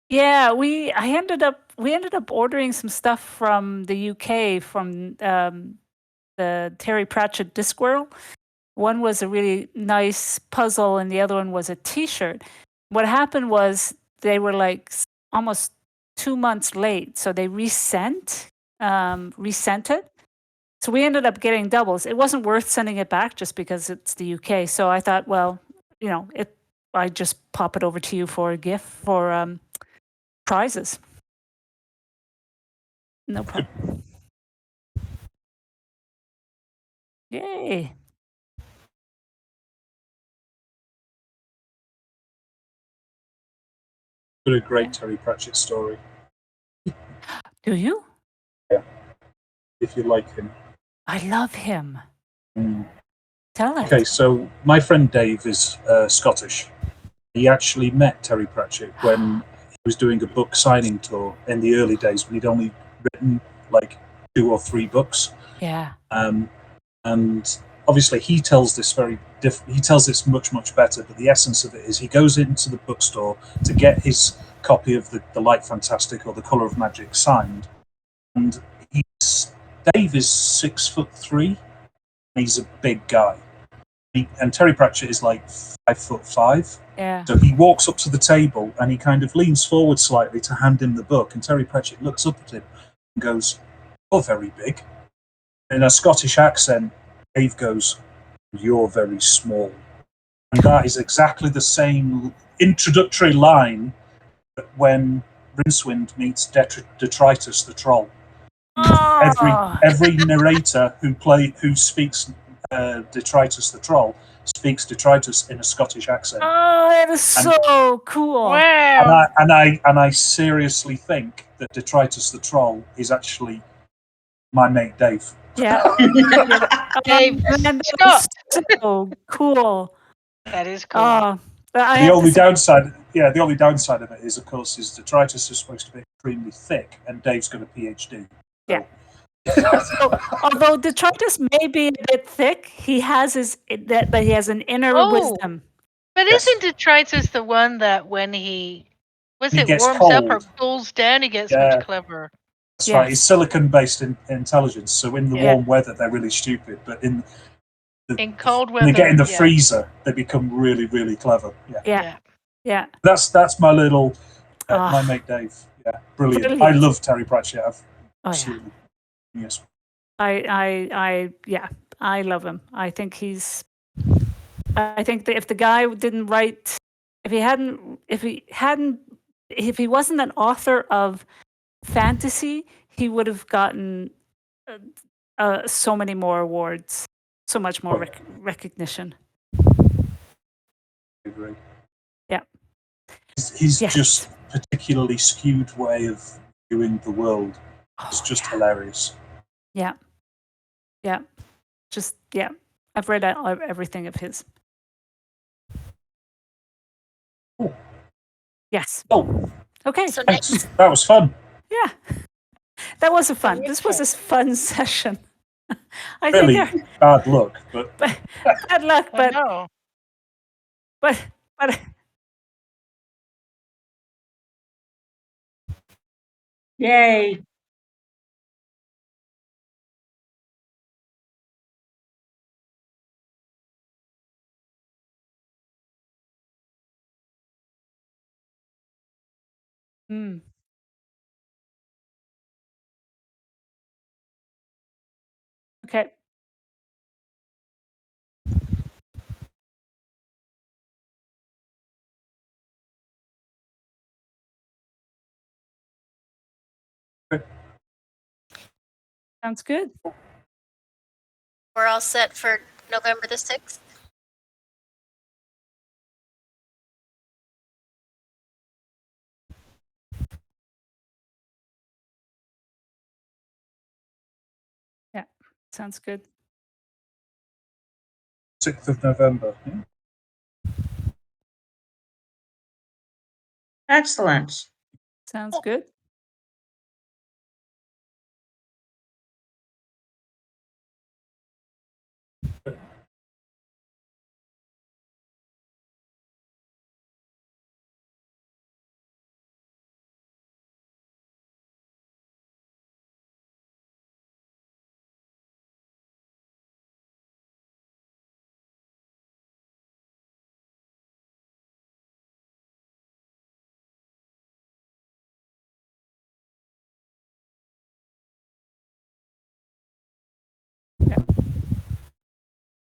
yeah, we ended up ordering some stuff from the UK from the Terry Pratchett Discworld. One was a really nice puzzle, and the other one was a T-shirt. What happened was they were like almost 2 months late, so they resent it. So we ended up getting doubles. It wasn't worth sending it back just because it's the UK. So I thought, well, you know, I just pop it over to you for a gift for prizes. No problem. Yay. Got a great Yeah. Terry Pratchett story. Do you? Yeah. if you like him. I love him. Mm. Tell it. Okay, so my friend Dave is Scottish. He actually met Terry Pratchett when he was doing a book signing tour in the early days when he'd only written like 2 or 3 books. Yeah. And obviously he tells this he tells this much better, but the essence of it is he goes into the bookstore to get his copy of the Light Fantastic or the Colour of Magic signed, and Dave is 6'3", and he's a big guy. And Terry Pratchett is like 5'5". Yeah. So he walks up to the table and he kind of leans forward slightly to hand him the book, and Terry Pratchett looks up at him and goes, "You're very big." In a Scottish accent, Dave goes, "You're very small." And that is exactly the same introductory line that when Rincewind meets Detritus the Troll. Oh, Every narrator who speaks Detritus the Troll speaks Detritus in a Scottish accent. oh, that is so cool. Wow. And I seriously think that Detritus the Troll is actually my mate Dave. Yeah. Dave, Man, that stop. is so cool. That is cool. Oh, I The have only to say- downside of it is, of course, is Detritus is supposed to be extremely thick, and Dave's got a PhD. Yeah. So, although Detritus may be a bit thick, he has but he has an inner Oh. wisdom. But Yes. isn't Detritus the one that when he He gets warms up or cold. cools down, he gets Yeah. much cleverer? That's right. Yes. It's silicon-based intelligence. So in the Yeah. warm weather, they're really stupid, but in cold when they get weather, in the yeah. freezer, they become really, really clever. Yeah. Yeah. Yeah. That's my little Ah. my mate Dave. Yeah, brilliant. I Brilliant. love Terry Pratchett. Oh, yeah. Absolutely. Yes. I love him. I think that if the guy didn't write, if he wasn't an author of fantasy, he would have gotten so many more awards, so much more recognition. I agree. Yeah. He's Yes. just particularly skewed way of viewing the world. It's Oh, just yeah. hilarious. Yeah. Yeah. Just, yeah. I've read everything of his. Oh. Yes. Oh, Okay. So thanks. next, That was fun. Yeah. That was a fun. This was a fun session. I think Really bad luck, but bad luck, I know. but Yay. mm, okay. Sounds good. we're all set for November the 6th. Sounds good. 6th of November. Yeah. Excellent. Sounds good.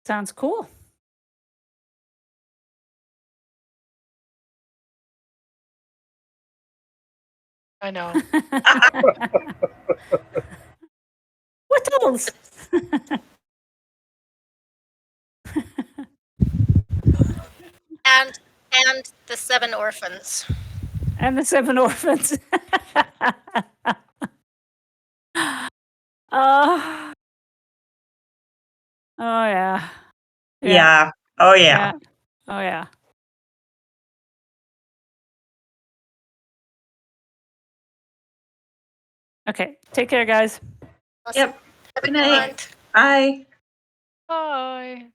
Sounds cool. I know. What else? And the 7 orphans. And the 7 orphans. Oh yeah. Yeah. Oh yeah. Oh yeah. Okay. Take care, guys. Awesome. Yep. Have a Good good night. night. Bye. Bye.